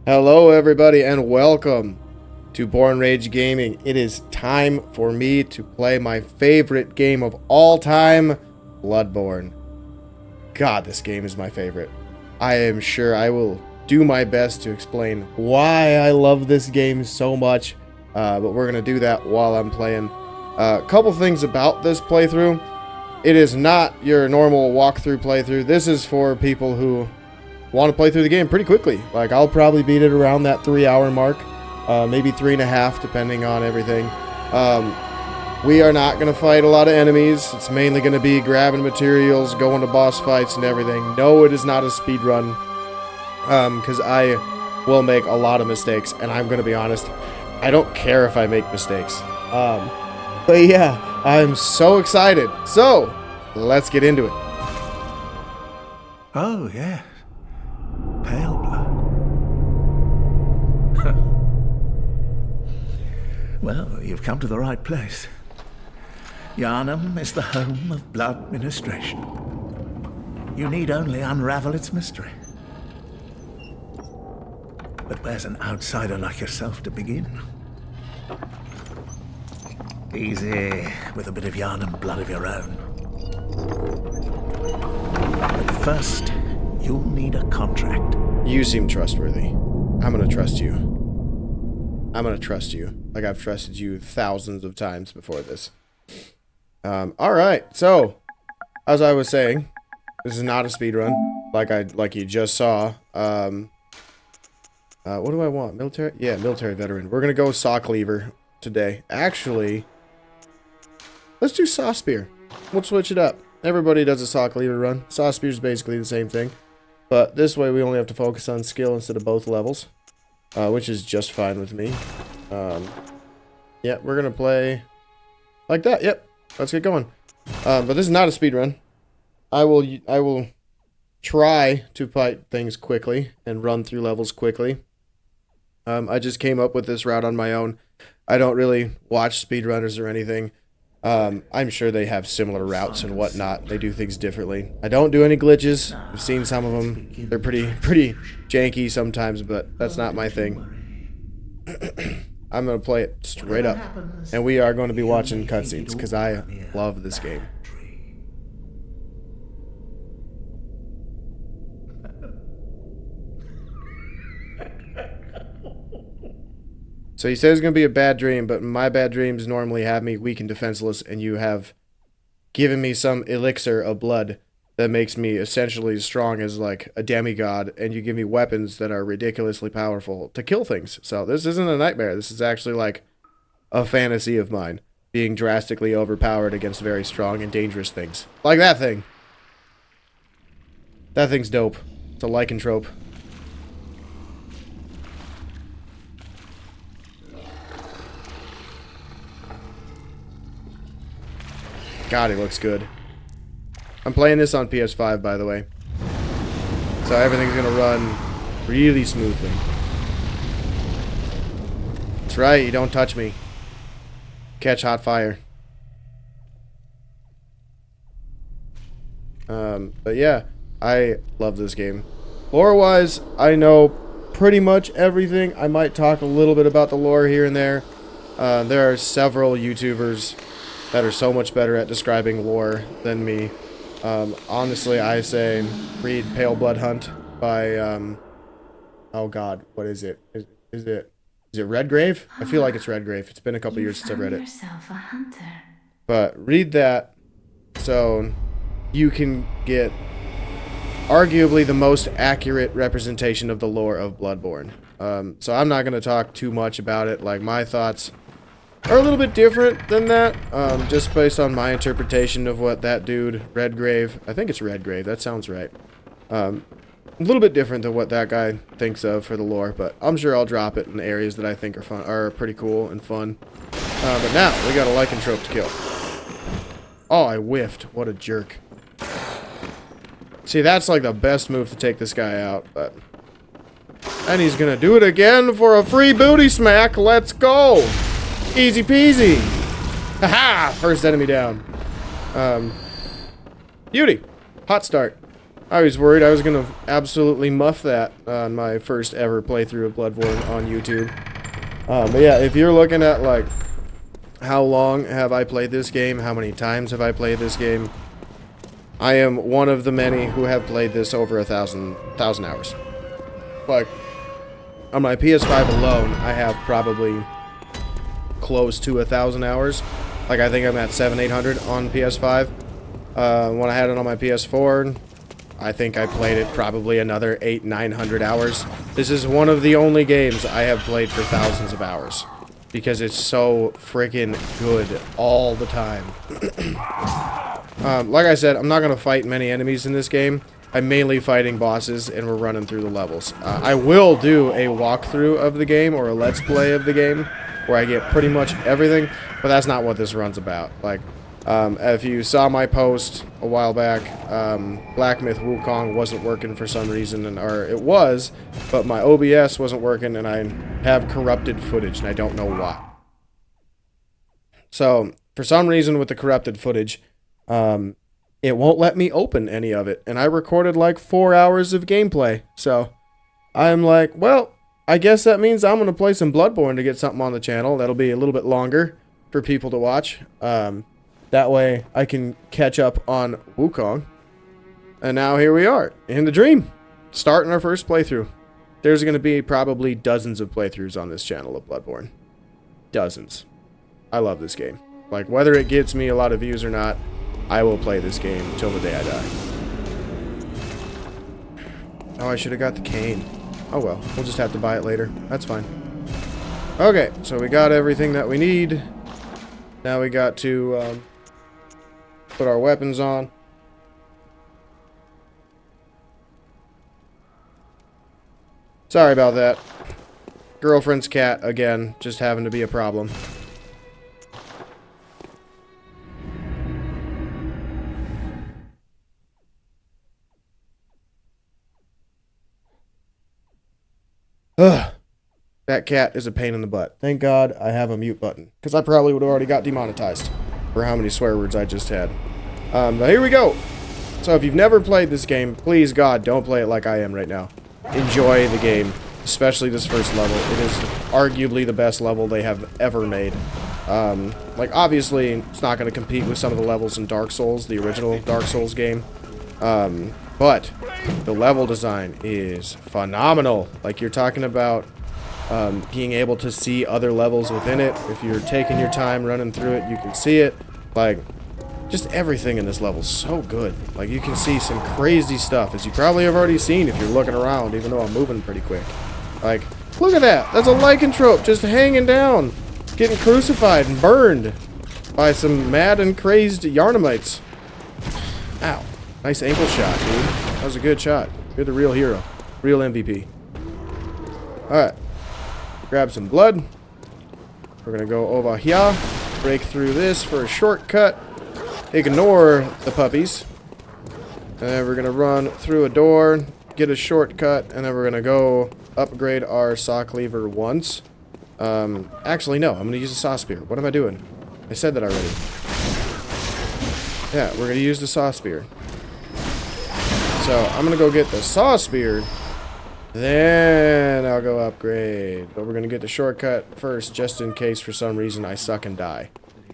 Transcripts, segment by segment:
Hello everybody and welcome to Born Rage Gaming. It is time for me to play my favorite game of all time, Bloodborne. God, this game is my favorite. I am sure I will do my best to explain why I love this game so much, but we're going to do that while I'm playing. A couple things about this playthrough. It is not your normal walkthrough playthrough. This is for people who want to play through the game pretty quickly. Like, I'll probably beat it around that 3-hour mark, maybe 3.5 depending on everything. We are not going to fight a lot of enemies. It's mainly going to be grabbing materials, going to boss fights and everything. No, it is not a speed run, because I will make a lot of mistakes, and I'm going to be honest, I don't care if I make mistakes. But yeah, I'm so excited. So, let's get into it. Oh, yeah. Pale blood. Well, you've come to the right place. Yharnam is the home of blood ministration. You need only unravel its mystery. But where's an outsider like yourself to begin? Easy, with a bit of Yharnam blood of your own. But first, you'll need a contract. You seem trustworthy. I'm gonna trust you. I'm gonna trust you. Like I've trusted you thousands of times before this. Alright, so, as I was saying, this is not a speedrun, like you just saw. What do I want? Military? Yeah, military veteran. We're gonna go saw cleaver today. Actually, let's do saw spear. We'll switch it up. Everybody does a saw cleaver run. Saw spear is basically the same thing. But this way we only have to focus on skill instead of both levels. Which is just fine with me. Yeah, we're going to play like that. Yep, let's get going. But this is not a speed run. I will try to fight things quickly and run through levels quickly. I just came up with this route on my own. I don't really watch speedrunners or anything. I'm sure they have similar routes and whatnot. They do things differently. I don't do any glitches. I've seen some of them. They're pretty janky sometimes, but that's not my thing. I'm going to play it straight up. And we are going to be watching cutscenes, because I love this game. So he says it's going to be a bad dream, but my bad dreams normally have me weak and defenseless, and you have given me some elixir of blood that makes me essentially as strong as, like, a demigod, and you give me weapons that are ridiculously powerful to kill things. So this isn't a nightmare. This is actually, like, a fantasy of mine, being drastically overpowered against very strong and dangerous things. Like that thing. That thing's dope. It's a lycanthrope. God, he looks good. I'm playing this on PS5, by the way. So everything's gonna run really smoothly. That's right, you don't touch me. Catch hot fire. But yeah, I love this game. Lore-wise, I know pretty much everything. I might talk a little bit about the lore here and there. There are several YouTubers that are so much better at describing lore than me. Honestly, I say read Pale Blood Hunt by, oh god, what is it? Is it Redgrave? I feel like it's Redgrave. It's been a couple years since I've read it. Yourself a hunter. But read that so you can get arguably the most accurate representation of the lore of Bloodborne. So I'm not going to talk too much about it. Like, my thoughts are a little bit different than that, just based on my interpretation of what that dude, Redgrave, I think it's Redgrave, that sounds right, a little bit different than what that guy thinks of for the lore, but I'm sure I'll drop it in the areas that I think are fun, are pretty cool and fun. But now, we got a lycanthrope to kill. Oh, I whiffed. What a jerk. See, that's like the best move to take this guy out, but... And he's gonna do it again for a free booty smack. Let's go! Easy peasy. Haha! First enemy down. Beauty. Hot start. I was worried I was going to absolutely muff that on my first ever playthrough of Bloodborne on YouTube. But yeah, if you're looking at, like, how long have I played this game, how many times have I played this game, I am one of the many who have played this over 1,000 hours. Like, on my PS5 alone, I have probably close to 1,000 hours. Like, I think I'm at 700-800 on PS5. When I had it on my PS4, I think I played it probably another 800-900 hours. This is one of the only games I have played for thousands of hours, because it's so freaking good all the time. Like I said, I'm not going to fight many enemies in this game. I'm mainly fighting bosses, and we're running through the levels. I will do a walkthrough of the game, or a let's play of the game, where I get pretty much everything, but that's not what this run's about. Like, if you saw my post a while back, Black Myth Wukong wasn't working for some reason, or it was, but my OBS wasn't working, and I have corrupted footage, and I don't know why. So, for some reason with the corrupted footage, it won't let me open any of it, and I recorded like 4 hours of gameplay, so I'm like, well, I guess that means I'm going to play some Bloodborne to get something on the channel. That'll be a little bit longer for people to watch. That way I can catch up on Wukong. And now here we are, in the dream, starting our first playthrough. There's going to be probably dozens of playthroughs on this channel of Bloodborne. Dozens. I love this game. Like, whether it gets me a lot of views or not, I will play this game until the day I die. Oh, I should have got the cane. Oh well, we'll just have to buy it later. That's fine. Okay, so we got everything that we need. Now we got to put our weapons on. Sorry about that. Girlfriend's cat, again, just having to be a problem. Ugh. That cat is a pain in the butt. Thank God I have a mute button, because I probably would have already got demonetized for how many swear words I just had. But here we go. So if you've never played this game, please God, don't play it like I am right now. Enjoy the game, especially this first level. It is arguably the best level they have ever made. Like, obviously, it's not going to compete with some of the levels in Dark Souls, the original Dark Souls game. But the level design is phenomenal. Like, you're talking about being able to see other levels within it. If you're taking your time running through it, you can see it. Like, just everything in this level is so good. Like, you can see some crazy stuff, as you probably have already seen if you're looking around, even though I'm moving pretty quick. Like, look at that. That's a lycanthrope just hanging down, getting crucified and burned by some mad and crazed Yharnamites. Ow. Nice ankle shot, dude. That was a good shot. You're the real hero. Real MVP. Alright. Grab some blood. We're going to go over here. Break through this for a shortcut. Ignore the puppies. And then we're going to run through a door. Get a shortcut. And then we're going to go upgrade our saw cleaver once. Actually, no. I'm going to use a saw spear. What am I doing? I said that already. Yeah, we're going to use the saw spear. So, I'm going to go get the saw spear, then I'll go upgrade. But we're going to get the shortcut first, just in case for some reason I suck and die.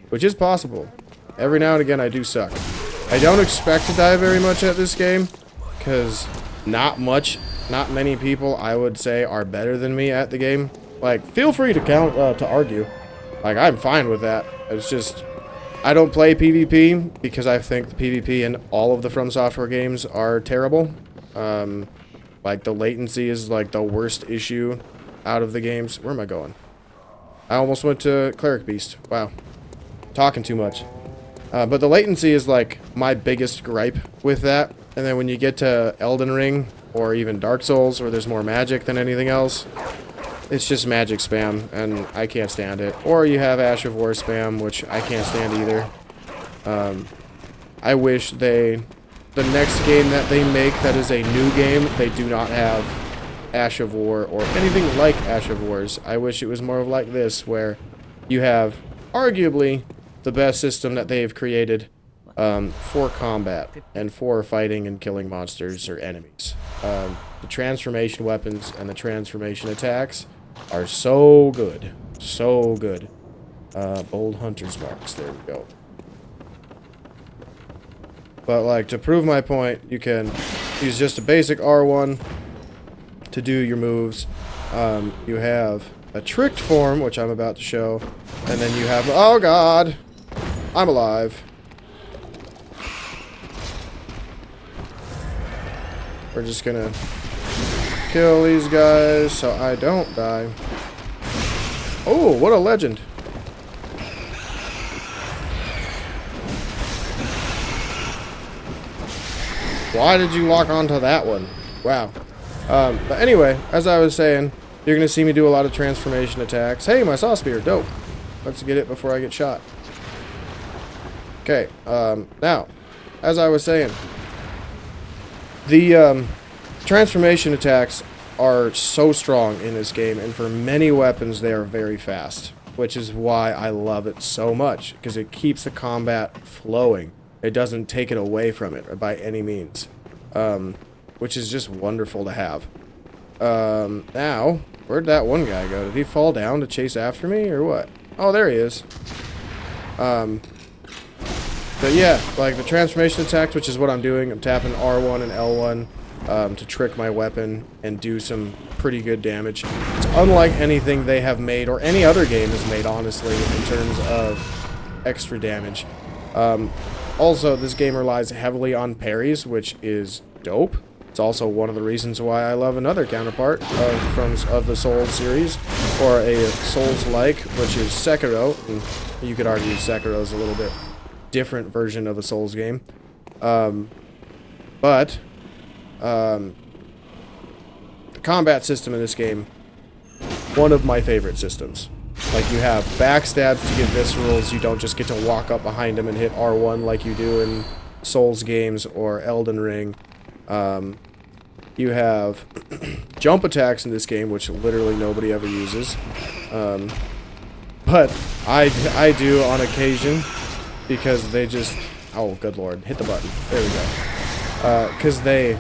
Which is possible. Every now and again I do suck. I don't expect to die very much at this game, because not many people, I would say, are better than me at the game. Like, feel free to argue. Like, I'm fine with that. It's just, I don't play PvP because I think the PvP in all of the From Software games are terrible. Like, the latency is, like, the worst issue out of the games. Where am I going? I almost went to Cleric Beast. Wow. Talking too much. But the latency is, like, my biggest gripe with that. And then when you get to Elden Ring, or even Dark Souls, where there's more magic than anything else, it's just magic spam, and I can't stand it. Or you have Ash of War spam, which I can't stand either. I wish the next game that they make that is a new game, they do not have Ash of War or anything like Ash of Wars. I wish it was more of like this, where you have arguably the best system that they've created for combat and for fighting and killing monsters or enemies. The transformation weapons and the transformation attacks are so good. So good. Bold hunter's marks. There we go. But, like, to prove my point, you can use just a basic R1 to do your moves. You have a tricked form, which I'm about to show. And then you have... Oh, God! I'm alive. We're just gonna kill these guys so I don't die. Oh, what a legend. Why did you lock onto that one? Wow. But anyway, as I was saying, you're going to see me do a lot of transformation attacks. Hey, my saw spear. Dope. Let's get it before I get shot. Okay. Now, as I was saying, the transformation attacks are so strong in this game, and for many weapons, they are very fast, which is why I love it so much, because it keeps the combat flowing. It doesn't take it away from it by any means, which is just wonderful to have. Now, where'd that one guy go? Did he fall down to chase after me, or what? Oh, there he is. But yeah, like the transformation attacks, which is what I'm doing. I'm tapping R1 and L1 to trick my weapon and do some pretty good damage. It's unlike anything they have made, or any other game has made, honestly, in terms of extra damage. Also, this game relies heavily on parries, which is dope. It's also one of the reasons why I love another counterpart of the Souls series, or a Souls-like, which is Sekiro. And you could argue Sekiro is a little bit different version of a Souls game. The combat system in this game, one of my favorite systems. Like, you have backstabs to get viscerals. You don't just get to walk up behind them and hit R1 like you do in Souls games or Elden Ring. You have jump attacks in this game, which literally nobody ever uses. But I do on occasion, because they just... Oh, good lord. Hit the button. There we go. Because they...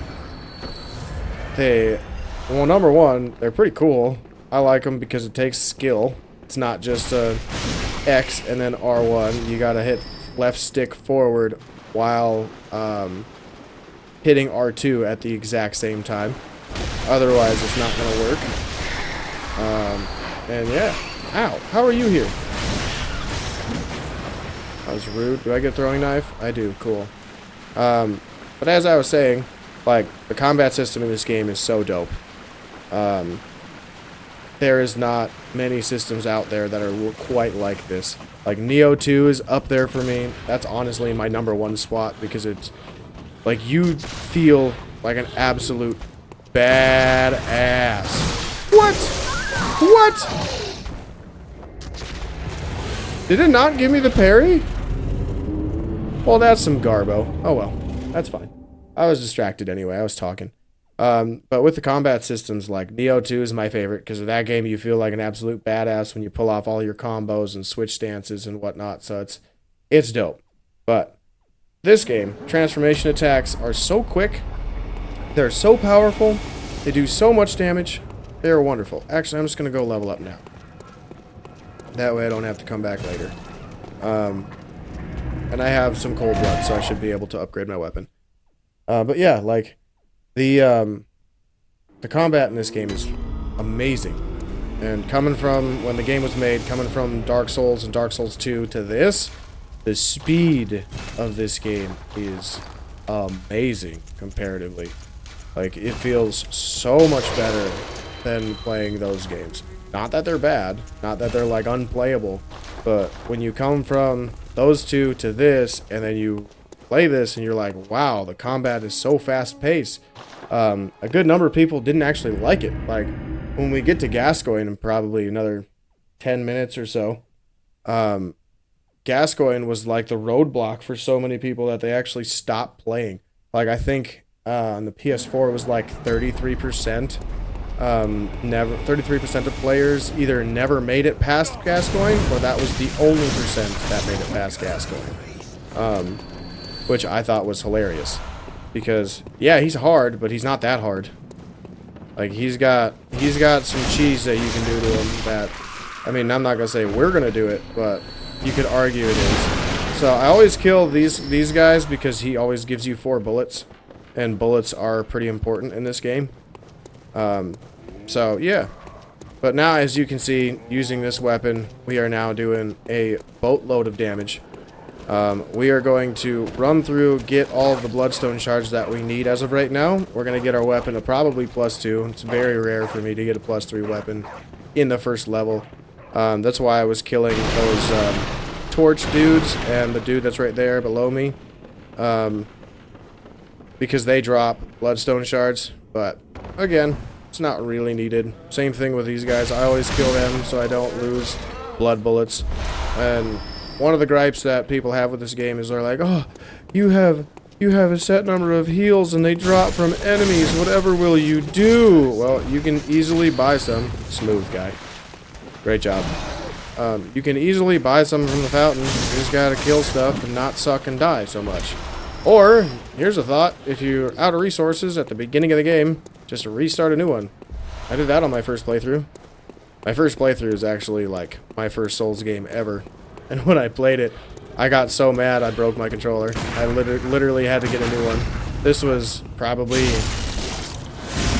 Well, number one, they're pretty cool. I like them because it takes skill. It's not just a X and then R1. You gotta hit left stick forward while hitting R2 at the exact same time. Otherwise, it's not gonna work. And yeah. Ow. How are you here? That was rude. Do I get a throwing knife? I do. Cool. But as I was saying, like, the combat system in this game is so dope. There is not many systems out there that are quite like this. Like, Neo 2 is up there for me. That's honestly my #1 spot, because it's, like, you feel like an absolute badass. What? What? Did it not give me the parry? Well, that's some garbo. Oh well, that's fine. I was distracted anyway. I was talking. But with the combat systems, like, Neo 2 is my favorite, because of that game you feel like an absolute badass when you pull off all your combos and switch stances and whatnot, so it's dope. But this game, transformation attacks are so quick, they're so powerful, they do so much damage, they are wonderful. Actually, I'm just going to go level up now. That way I don't have to come back later. And I have some cold blood, so I should be able to upgrade my weapon. But yeah, like... The combat in this game is amazing. And coming from, when the game was made, coming from Dark Souls and Dark Souls 2 to this, the speed of this game is amazing comparatively. Like, it feels so much better than playing those games. Not that they're bad, not that they're, like, unplayable, but when you come from those two to this, and then you play this and you're like, wow, the combat is so fast-paced. A good number of people didn't actually like it. Like, when we get to Gascoigne in probably another 10 minutes or so, Gascoigne was like the roadblock for so many people that they actually stopped playing. Like, I think on the PS4 it was like 33%. 33% of players either never made it past Gascoigne, or that was the only percent that made it past Gascoigne. which I thought was hilarious. Because, yeah, he's hard, but he's not that hard. Like, he's got some cheese that you can do to him that, I mean, I'm not going to say we're going to do it, but you could argue it is. So, I always kill these guys because he always gives you 4 bullets. And bullets are pretty important in this game. So, yeah. But now, as you can see, using this weapon, we are now doing a boatload of damage. We are going to run through, get all of the bloodstone shards that we need as of right now. We're going to get our weapon to probably +2. It's very rare for me to get a +3 weapon in the first level. That's why I was killing those torch dudes and the dude that's right there below me. Because they drop bloodstone shards. But, again, it's not really needed. Same thing with these guys. I always kill them so I don't lose blood bullets. And one of the gripes that people have with this game is they're like, oh, you have a set number of heals and they drop from enemies. Whatever will you do? Well, you can easily buy some. Smooth guy. Great job. You can easily buy some from the fountain. You just gotta kill stuff and not suck and die so much. Or, here's a thought. If you're out of resources at the beginning of the game, just restart a new one. I did that on my first playthrough. My first playthrough is actually like my first Souls game ever. And when I played it, I got so mad I broke my controller. I literally had to get a new one. This was probably...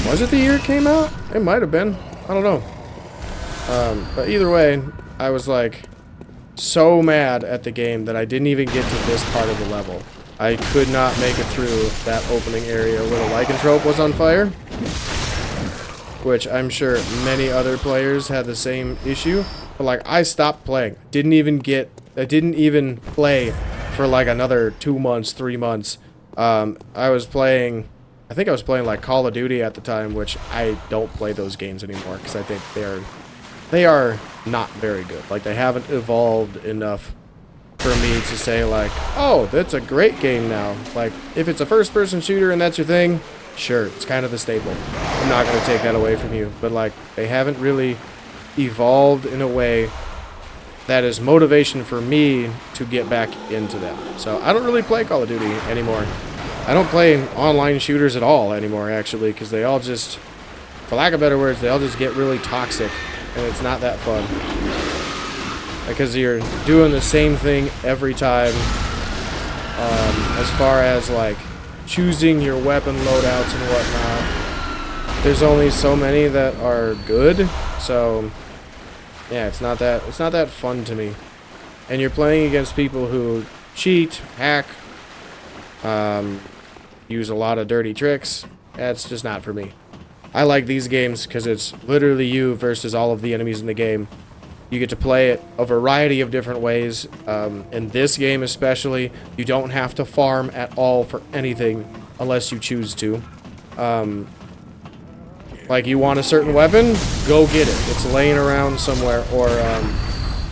Was it the year it came out? It might have been. I don't know. But either way, I was like so mad at the game that I didn't even get to this part of the level. I could not make it through that opening area where the lycanthrope was on fire. Which I'm sure many other players had the same issue. But like, I stopped playing. I didn't even play for like another 2 months, 3 months. I think I was playing like Call of Duty at the time, which I don't play those games anymore because I think they are not very good. Like, they haven't evolved enough for me to say like, oh, that's a great game now. Like, if it's a first-person shooter and that's your thing, sure, it's kind of the staple. I'm not going to take that away from you. But like, they haven't really evolved in a way that is motivation for me to get back into them. So I don't really play Call of Duty anymore. I don't play online shooters at all anymore, actually, because they all just, for lack of better words, they all just get really toxic, and it's not that fun. Because you're doing the same thing every time, as far as like choosing your weapon loadouts and whatnot. There's only so many that are good, so yeah, it's not that fun to me. And you're playing against people who cheat, hack, use a lot of dirty tricks. That's just not for me. I like these games because it's literally you versus all of the enemies in the game. You get to play it a variety of different ways. In this game especially, you don't have to farm at all for anything unless you choose to. Like, you want a certain weapon, go get it. It's laying around somewhere, or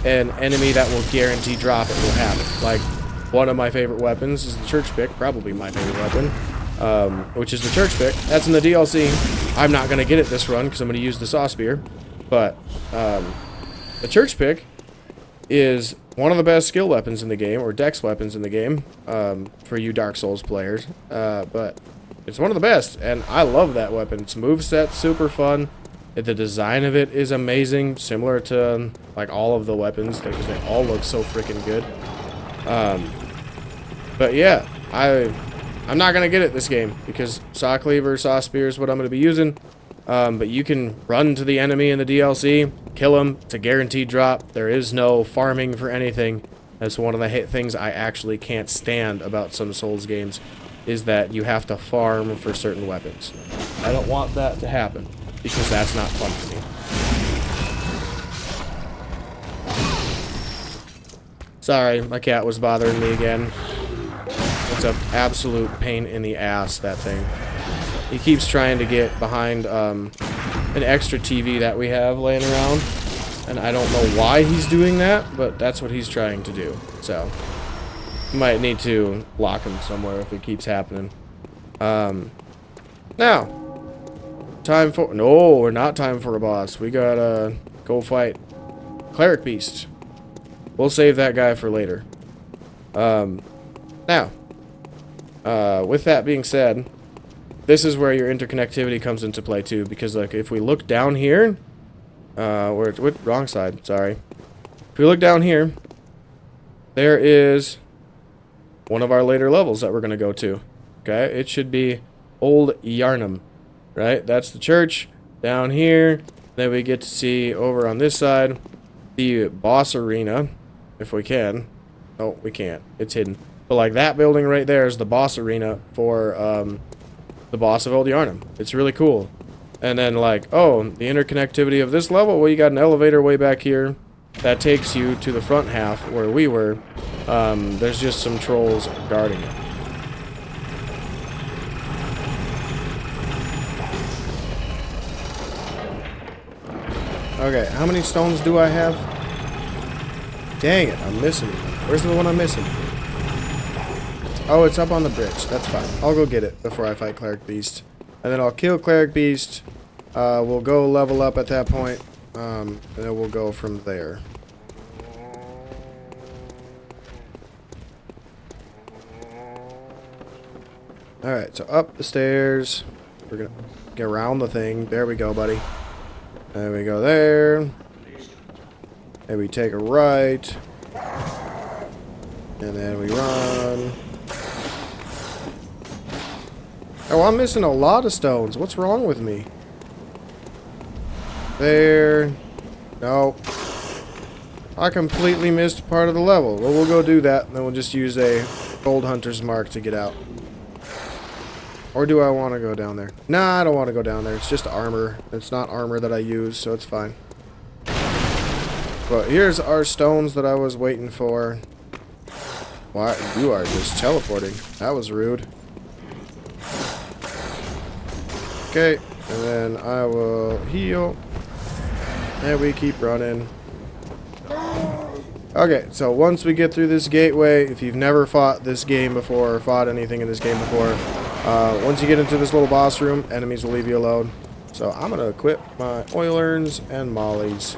an enemy that will guarantee drop it will have it. Like, one of my favorite weapons is the church pick, probably my favorite weapon, which is the church pick. That's in the DLC. I'm not going to get it this run because I'm going to use the saw spear, but the church pick is one of the best skill weapons in the game, or dex weapons in the game, for you Dark Souls players, but it's one of the best, and I love that weapon. Its moveset's super fun. The design of it is amazing, similar to like all of the weapons, because they all look so freaking good. But yeah, I'm not gonna get it this game because saw cleaver, saw spear is what I'm gonna be using. But you can run to the enemy in the DLC, kill him. It's a guaranteed drop. There is no farming for anything. That's one of the things I actually can't stand about some Souls games, is that you have to farm for certain weapons. I don't want that to happen because that's not fun for me. Sorry, my cat was bothering me again. It's an absolute pain in the ass, that thing. He keeps trying to get behind an extra TV that we have laying around, and I don't know why he's doing that, but that's what he's trying to do. So might need to lock him somewhere if it keeps happening. Now, no, we're not time for a boss. We gotta go fight Cleric Beast. We'll save that guy for later. Now, With that being said, this is where your interconnectivity comes into play too, because like if we look down here, wrong side, sorry. If we look down here, there is one of our later levels that we're going to go to. Okay, it should be Old Yharnam, right? That's the church down here. Then we get to see over on this side the boss arena, if we can. Oh, we can't. It's hidden. But like that building right there is the boss arena for the boss of Old Yharnam. It's really cool. And then like, oh, the interconnectivity of this level, well, you got an elevator way back here that takes you to the front half where we were. There's just some trolls guarding it. Okay, how many stones do I have? Dang it, I'm missing one. Where's the one I'm missing? Oh, it's up on the bridge. That's fine. I'll go get it before I fight Cleric Beast. And then I'll kill Cleric Beast. We'll go level up at that point. And then we'll go from there. Alright, so up the stairs. We're gonna get around the thing. There we go, buddy. There we go there. And we take a right. And then we run. Oh, I'm missing a lot of stones. What's wrong with me? There. Nope. I completely missed part of the level. Well, we'll go do that, and then we'll just use a gold hunter's mark to get out. Or do I want to go down there? Nah, I don't want to go down there. It's just armor. It's not armor that I use, so it's fine. But here's our stones that I was waiting for. Why? You are just teleporting. That was rude. Okay, and then I will heal. And we keep running. Okay, so once we get through this gateway, if you've never fought this game before, or fought anything in this game before, once you get into this little boss room, enemies will leave you alone. So I'm going to equip my oil urns and mollies.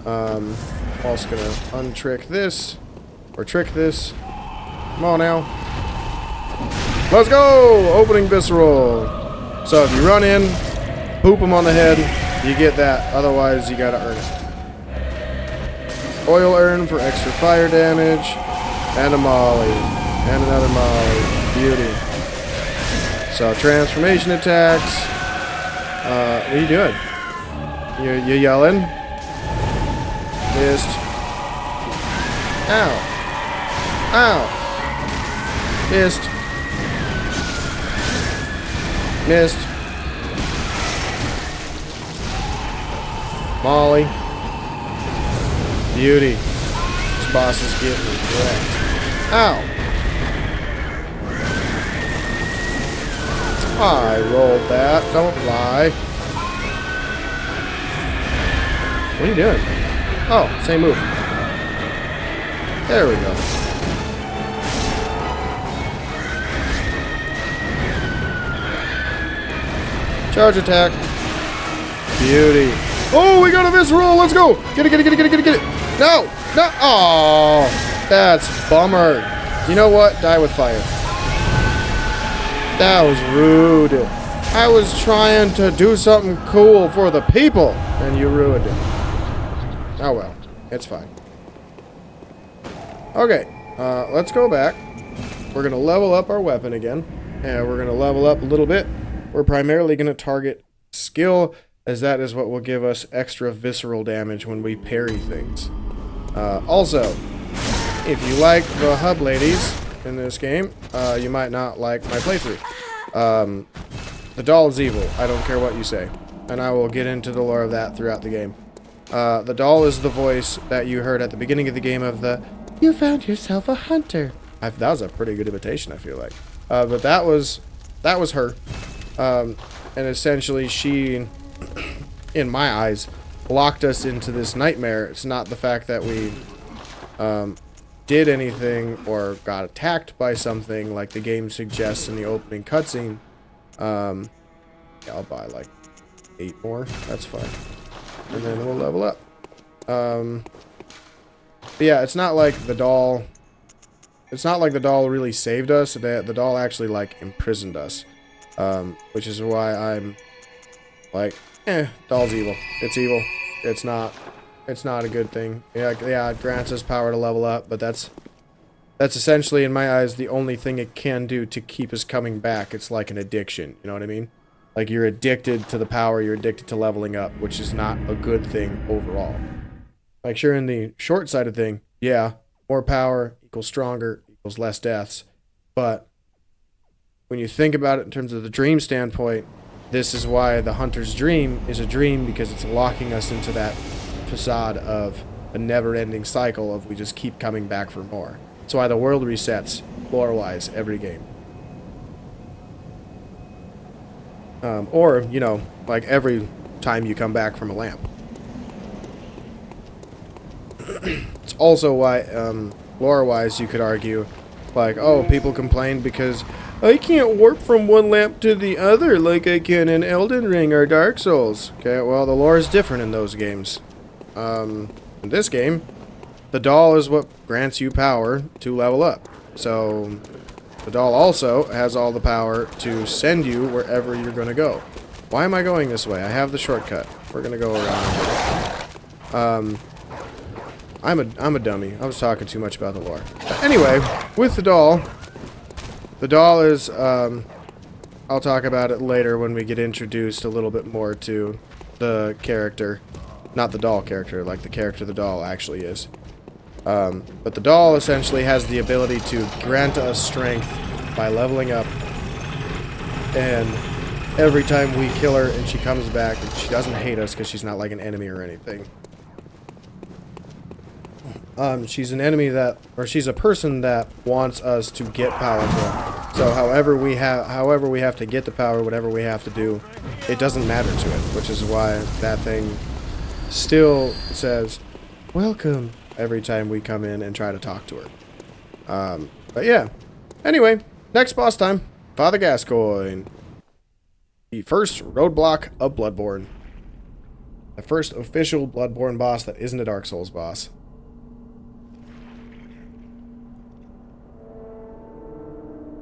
I'm also going to untrick this, or trick this. Come on now. Let's go! Opening visceral. So if you run in, poop them on the head, you get that. Otherwise, you got to earn it. Oil urn for extra fire damage, and a molly, and another molly. Beauty. So transformation attacks. What are you doing? You yelling? Missed. Ow. Ow. Missed. Missed. Molly. Beauty. This boss is getting wrecked. Ow. I rolled that. Don't lie. What are you doing? Oh, same move. There we go. Charge attack. Beauty. Oh, we got a visceral. Let's go. Get it, get it, get it, get it, get it, get it. No. No. Oh, that's bummer. You know what? Die with fire. That was rude. I was trying to do something cool for the people, and you ruined it. Oh well, it's fine. Okay, let's go back. We're going to level up our weapon again, and we're going to level up a little bit. We're primarily going to target skill, as that is what will give us extra visceral damage when we parry things. Also, if you like the hub ladies in this game, you might not like my playthrough. The doll is evil. I don't care what you say. And I will get into the lore of that throughout the game. The doll is the voice that you heard at the beginning of the game of the, "You found yourself a hunter." That was a pretty good imitation, I feel like. But that was her. And essentially she, in my eyes, locked us into this nightmare. It's not the fact that we did anything or got attacked by something like the game suggests in the opening cutscene. Yeah, I'll buy like 8 more. That's fine. And then we'll level up. But yeah, it's not like the doll it's not like the doll really saved us. The doll actually like imprisoned us, which is why I'm like, doll's evil. It's evil. It's not a good thing. Yeah, it grants us power to level up, but that's essentially, in my eyes, the only thing it can do to keep us coming back. It's like an addiction. You know what I mean? Like, you're addicted to the power, you're addicted to leveling up, which is not a good thing overall. Like, sure, in the short side of thing, yeah, more power equals stronger, equals less deaths. But when you think about it in terms of the dream standpoint, this is why the hunter's dream is a dream, because it's locking us into that facade of a never-ending cycle of we just keep coming back for more. That's why the world resets, lore-wise, every game. Or, you know, like every time you come back from a lamp. It's also why, lore-wise, you could argue, like, oh, people complain because I can't warp from one lamp to the other like I can in Elden Ring or Dark Souls. Okay, well, the lore is different in those games. In this game, the doll is what grants you power to level up. So, the doll also has all the power to send you wherever you're going to go. Why am I going this way? I have the shortcut. We're going to go around. I'm a dummy. I was talking too much about the lore. But anyway, with the doll is, I'll talk about it later when we get introduced a little bit more to the character. Not the doll character, like the character the doll actually is. But the doll essentially has the ability to grant us strength by leveling up. And every time we kill her and she comes back, and she doesn't hate us because she's not like an enemy or anything. She's an enemy that, or she's a person that wants us to get powerful. So however we have to get the power, whatever we have to do, it doesn't matter to it, which is why that thing still says, welcome, every time we come in and try to talk to her. But yeah. Anyway, next boss time. Father Gascoigne. The first roadblock of Bloodborne. The first official Bloodborne boss that isn't a Dark Souls boss.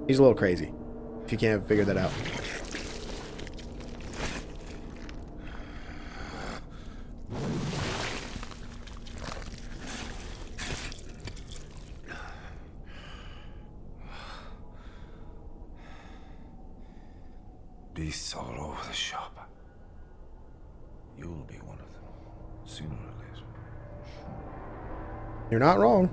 He's a little crazy, if you can't figure that out. Beasts all over the shop. You'll be one of them, sooner or later. You're not wrong.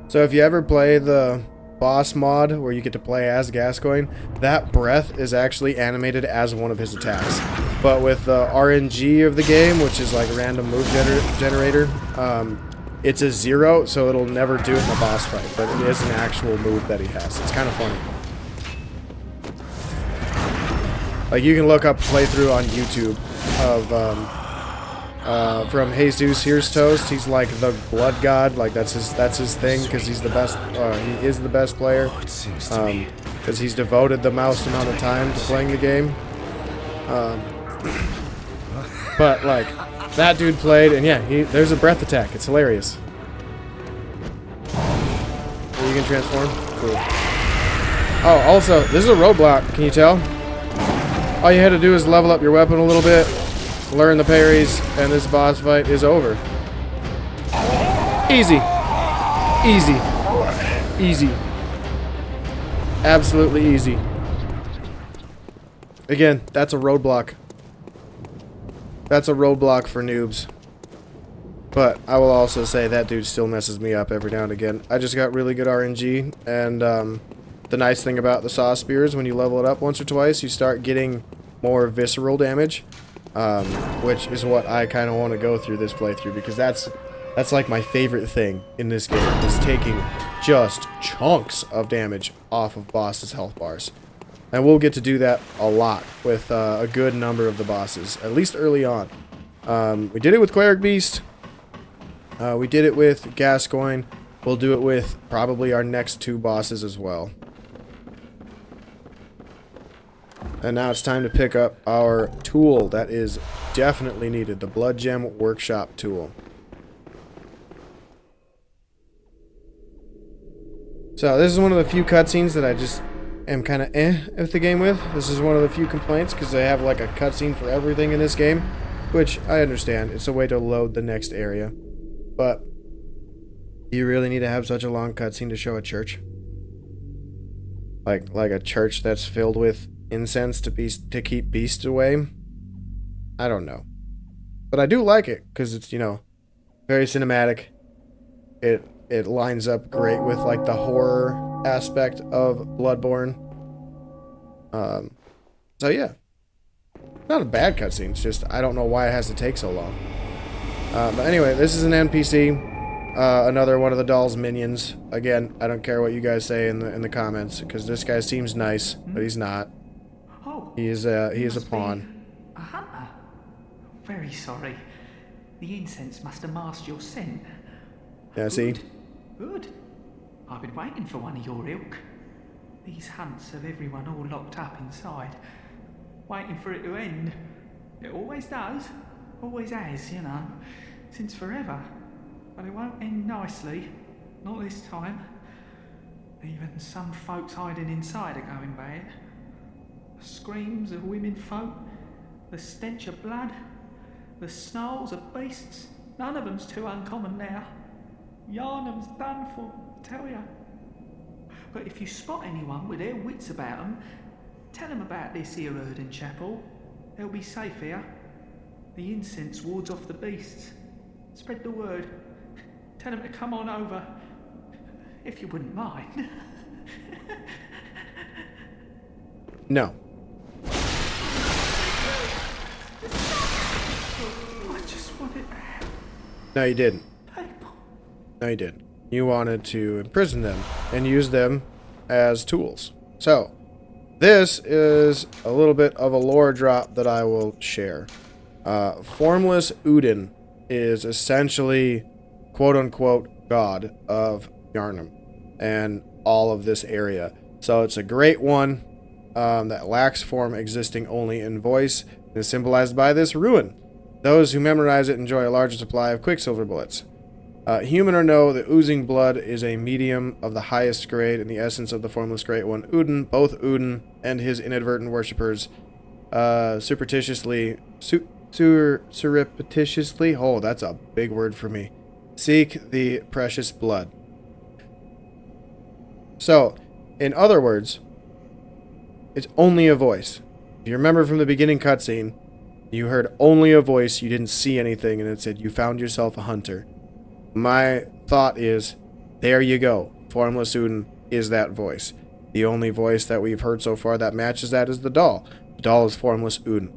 So if you ever play the boss mod where you get to play as Gascoigne, that breath is actually animated as one of his attacks. But with the RNG of the game, which is like a random move generator, it's a 0, so it'll never do it in a boss fight. But it is an actual move that he has. It's kind of funny. Like, you can look up a playthrough on YouTube of from Jesus Here's Toast. He's like the blood god, like that's his thing, because he's the best. He is the best player, because he's devoted the most amount of time to playing the game. But like that dude played, and yeah, there's a breath attack. It's hilarious. You can transform. Cool. Oh, also, this is a roadblock. Can you tell? All you had to do is level up your weapon a little bit, learn the parries, and this boss fight is over. Easy. Easy. Easy. Absolutely easy. Again, that's a roadblock. That's a roadblock for noobs. But I will also say that dude still messes me up every now and again. I just got really good RNG, and the nice thing about the Saw Spears, when you level it up once or twice, you start getting more visceral damage. Which is what I kind of want to go through this playthrough, because that's like my favorite thing in this game, is taking just chunks of damage off of bosses' health bars. And we'll get to do that a lot with a good number of the bosses, at least early on. We did it with Cleric Beast. We did it with Gascoigne. We'll do it with probably our next 2 bosses as well. And now it's time to pick up our tool that is definitely needed, the Blood Gem Workshop tool. So this is one of the few cutscenes that I just am kind of with the game with. This is one of the few complaints because they have like a cutscene for everything in this game, which I understand. It's a way to load the next area. But do you really need to have such a long cutscene to show a church? Like a church that's filled with incense to keep beasts away? I don't know. But I do like it because it's, you know, very cinematic. It lines up great with like the horror aspect of Bloodborne. So yeah. Not a bad cutscene, it's just I don't know why it has to take so long. But anyway, this is an NPC. Another one of the doll's minions. Again, I don't care what you guys say in the comments, because this guy seems nice, but he's not. Oh, He is a pawn. a hunter. Very sorry. The incense must have masked your scent. Yeah, see? Good. I've been waiting for one of your ilk. These hunts have everyone all locked up inside, waiting for it to end. It always does. Always has, you know, since forever. But it won't end nicely. Not this time. Even some folks hiding inside are going bad. The screams of women folk, the stench of blood, the snarls of beasts. None of them's too uncommon now. Yharnam's done for, I tell ya. But if you spot anyone with their wits about them, tell them about this here Erdene chapel. They'll be safe here. The incense wards off the beasts. Spread the word. Tell them to come on over, if you wouldn't mind. No. I just wanted to help No, you didn't. people. No, you didn't. You wanted to imprison them and use them as tools. So, this is a little bit of a lore drop that I will share. Formless Uden is essentially, quote-unquote, god of Yharnam and all of this area. So it's a great one that lacks form, existing only in voice, and is symbolized by this rune. Those who memorize it enjoy a larger supply of quicksilver bullets. Human or no, the oozing blood is a medium of the highest grade in the essence of the formless great one, Uden. Both Uden and his inadvertent worshippers surreptitiously, oh, that's a big word for me, seek the precious blood. So, in other words, it's only a voice. If you remember from the beginning cutscene, you heard only a voice, you didn't see anything, and it said you found yourself a hunter. My thought is, there you go. Formless Uden is that voice. The only voice that we've heard so far that matches that is the doll. The doll is Formless Uden.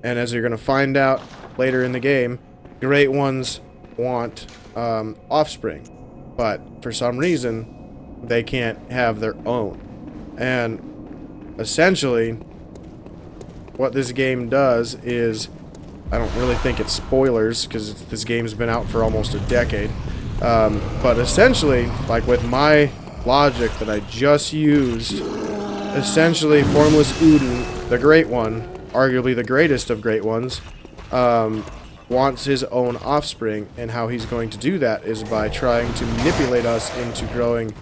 And as you're going to find out later in the game, Great Ones want offspring. But for some reason, they can't have their own. And essentially, what this game does is, I don't really think it's spoilers, because this game's been out for almost a decade. But essentially, like with my logic that I just used, essentially Formless Uden, the Great One, arguably the greatest of Great Ones, wants his own offspring, and how he's going to do that is by trying to manipulate us into growing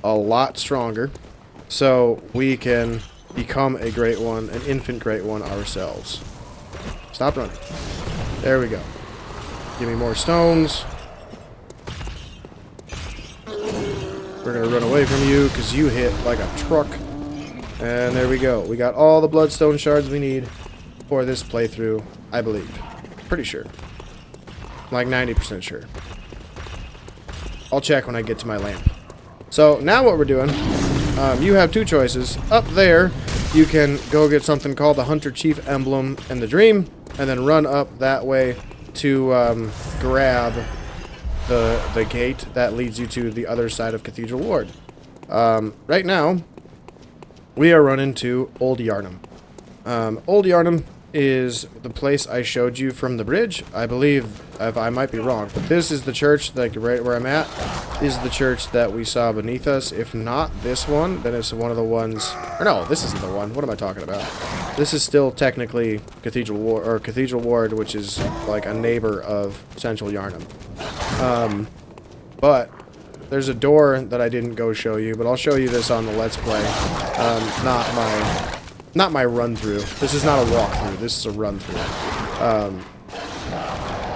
a lot stronger, so we can become a Great One, an infant Great One ourselves. Stop running. There we go. Give me more stones. We're gonna run away from you because you hit like a truck. And there we go. We got all the bloodstone shards we need for this playthrough, I believe. Pretty sure. Like 90% sure. I'll check when I get to my lamp. So now what we're doing, you have two choices. Up there, you can go get something called the Hunter Chief Emblem and the Dream, and then run up that way to grab the gate that leads you to the other side of Cathedral Ward. Right now, we are running to Old Yharnam. Old Yharnam is the place I showed you from the bridge. I believe, if I might be wrong, but this is the church, like right where I'm at, is the church that we saw beneath us. If not this one, then it's one of the ones, or no, this isn't the one. What am I talking about? This is still technically Cathedral Ward, which is like a neighbor of Central Yharnam. But there's a door that I didn't go show you, but I'll show you this on the Let's Play. Not my run-through. This is not a walkthrough. This is a run-through.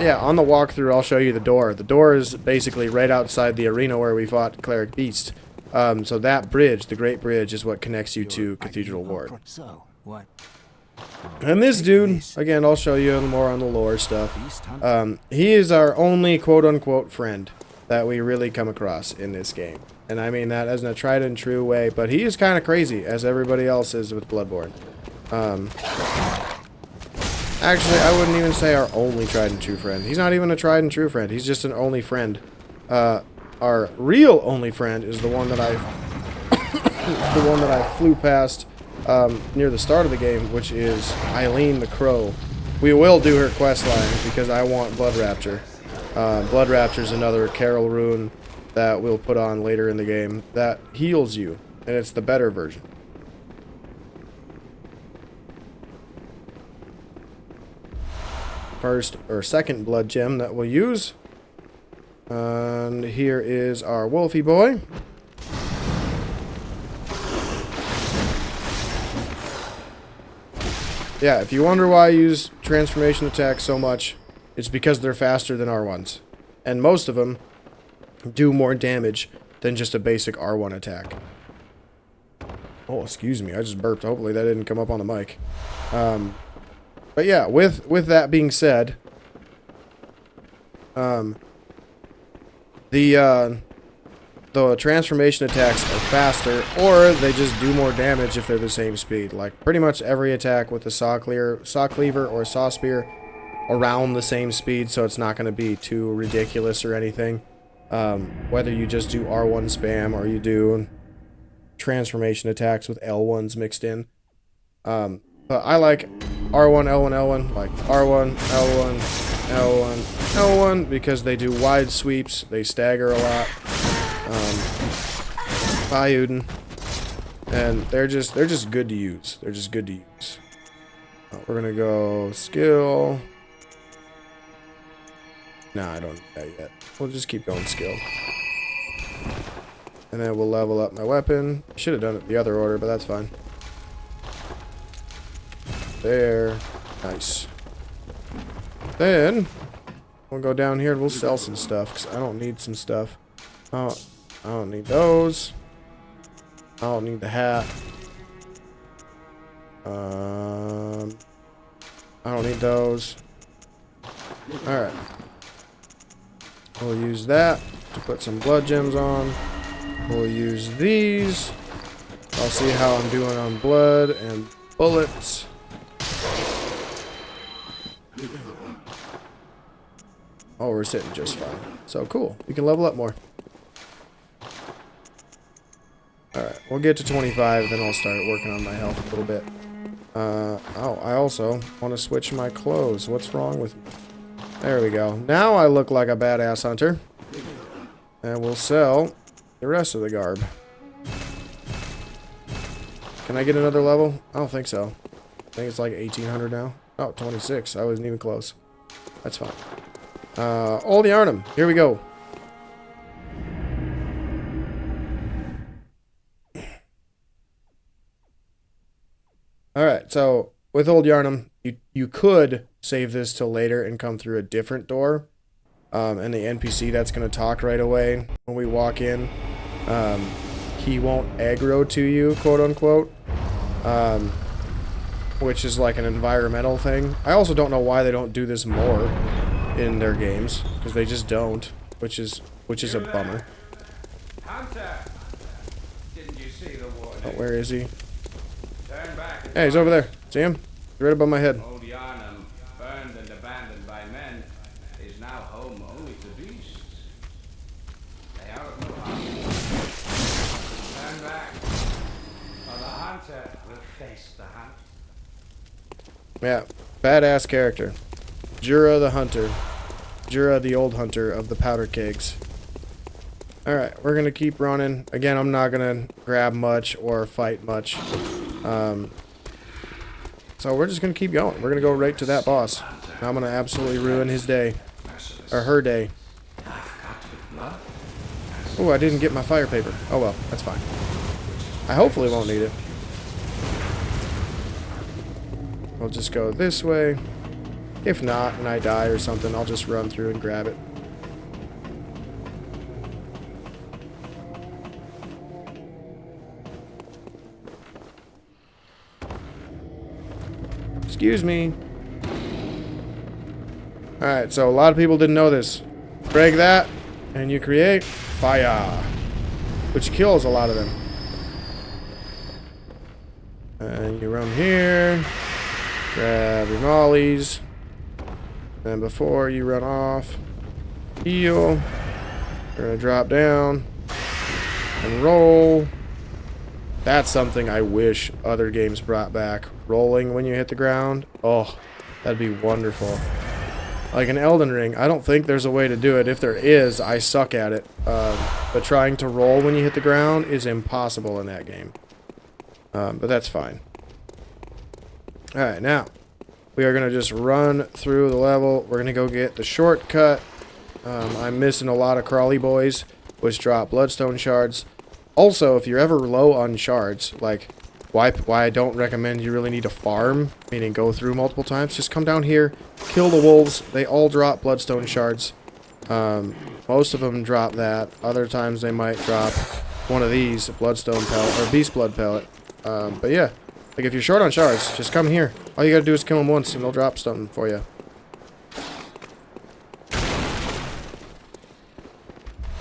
Yeah, on the walkthrough, I'll show you the door. The door is basically right outside the arena where we fought Cleric Beast. So that bridge, the Great Bridge, is what connects you to Cathedral Ward. So, what? And this dude, again, I'll show you more on the lore stuff. He is our only quote-unquote friend that we really come across in this game. And I mean that as in a tried and true way, but he is kind of crazy, as everybody else is with Bloodborne. Actually, I wouldn't even say our only tried and true friend. He's not even a tried and true friend. He's just an only friend. Our real only friend is the one that I flew past near the start of the game, which is Eileen the Crow. We will do her quest line because I want Blood Rapture. Blood Rapture is another Carol rune that we'll put on later in the game that heals you, and it's the better version. First or second blood gem that we'll use. And here is our Wolfie boy. Yeah, if you wonder why I use transformation attacks so much, it's because they're faster than R1s. And most of them do more damage than just a basic R1 attack. Oh, excuse me, I just burped. Hopefully that didn't come up on the mic. But yeah, with that being said, the transformation attacks are faster, or they just do more damage if they're the same speed. Like, pretty much every attack with the saw cleaver or saw spear around the same speed, so it's not going to be too ridiculous or anything. Whether you just do R1 spam or you do transformation attacks with L1s mixed in. But I like R1, L1, L1, like R1, L1, L1, L1, because they do wide sweeps, they stagger a lot. Bye, Uden. And they're just good to use. They're just good to use. We're gonna go skill. Nah, I don't need that yet. We'll just keep going skill. And then we'll level up my weapon. Should have done it the other order, but that's fine. There. Nice. Then we'll go down here and we'll sell some stuff, because I don't need some stuff. Oh, I don't need those. I don't need the hat. I don't need those. Alright. We'll use that to put some blood gems on. We'll use these. I'll see how I'm doing on blood and bullets. Oh, we're sitting just fine. So cool. We can level up more. Alright, we'll get to 25, then I'll start working on my health a little bit. Oh, I also want to switch my clothes. What's wrong with me? There we go. Now I look like a badass hunter. And we'll sell the rest of the garb. Can I get another level? I don't think so. I think it's like 1800 now. Oh, 26. I wasn't even close. That's fine. Old Yharnam. Here we go. Alright, so with Old Yharnam, you could save this till later and come through a different door. And the NPC that's going to talk right away when we walk in, he won't aggro to you, quote unquote. Which is like an environmental thing. I also don't know why they don't do this more in their games, because they just don't, which is a bummer. Hunter, didn't you see the warning? Oh, where is he? Turn back. Hey, he's over there. See him? He's right above my head. Old Yharnam, burned and abandoned by men, is now home only to beasts. They are of no harm. Turn back, or the hunter will face the hunt. Yeah, badass character. Jura the Hunter. Jura the old hunter of the powder kegs. Alright, we're going to keep running. Again, I'm not going to grab much or fight much. So we're just going to keep going. We're going to go right to that boss. I'm going to absolutely ruin his day. Or her day. I've got with blood, as Oh, I didn't get my fire paper. Oh well, that's fine. I hopefully won't need it. I'll just go this way. If not, and I die or something, I'll just run through and grab it. Excuse me. Alright, so a lot of people didn't know this. Break that, and you create fire, which kills a lot of them. And you run here, grab your mollies, and before you run off, heal. You're gonna drop down and roll. That's something I wish other games brought back. Rolling when you hit the ground. Oh, that'd be wonderful. Like in Elden Ring, I don't think there's a way to do it. If there is, I suck at it. But trying to roll when you hit the ground is impossible in that game. But that's fine. Alright, now, we are going to just run through the level. We're going to go get the shortcut. I'm missing a lot of crawly boys, which drop bloodstone shards. Also, if you're ever low on shards, like, why I don't recommend you really need to farm, meaning go through multiple times, just come down here, kill the wolves. They all drop bloodstone shards. Most of them drop that. Other times they might drop one of these, a bloodstone pellet, or beast blood pellet. But yeah, like if you're short on shards, just come here. All you gotta do is kill them once and they'll drop something for you.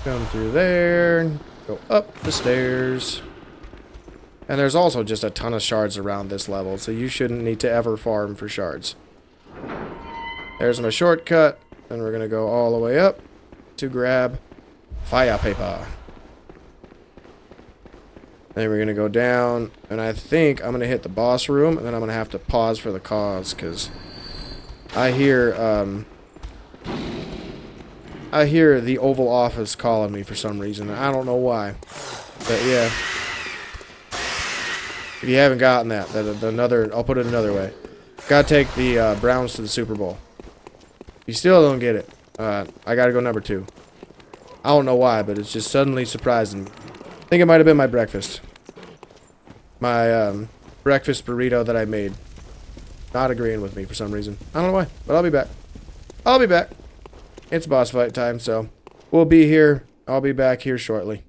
Come through there, go up the stairs. And there's also just a ton of shards around this level, so you shouldn't need to ever farm for shards. There's my shortcut, and we're gonna go all the way up to grab fire paper. Then we're gonna go down, and I think I'm gonna hit the boss room, and then I'm gonna have to pause for the cause, because I hear the Oval Office calling me for some reason. I don't know why, but yeah. If you haven't gotten that, I'll put it another way. Gotta take the Browns to the Super Bowl. If you still don't get it, I gotta go number 2. I don't know why, but it's just suddenly surprising me. I think it might have been my breakfast. My breakfast burrito that I made. Not agreeing with me for some reason. I don't know why, but I'll be back. I'll be back. It's boss fight time, so we'll be here. I'll be back here shortly.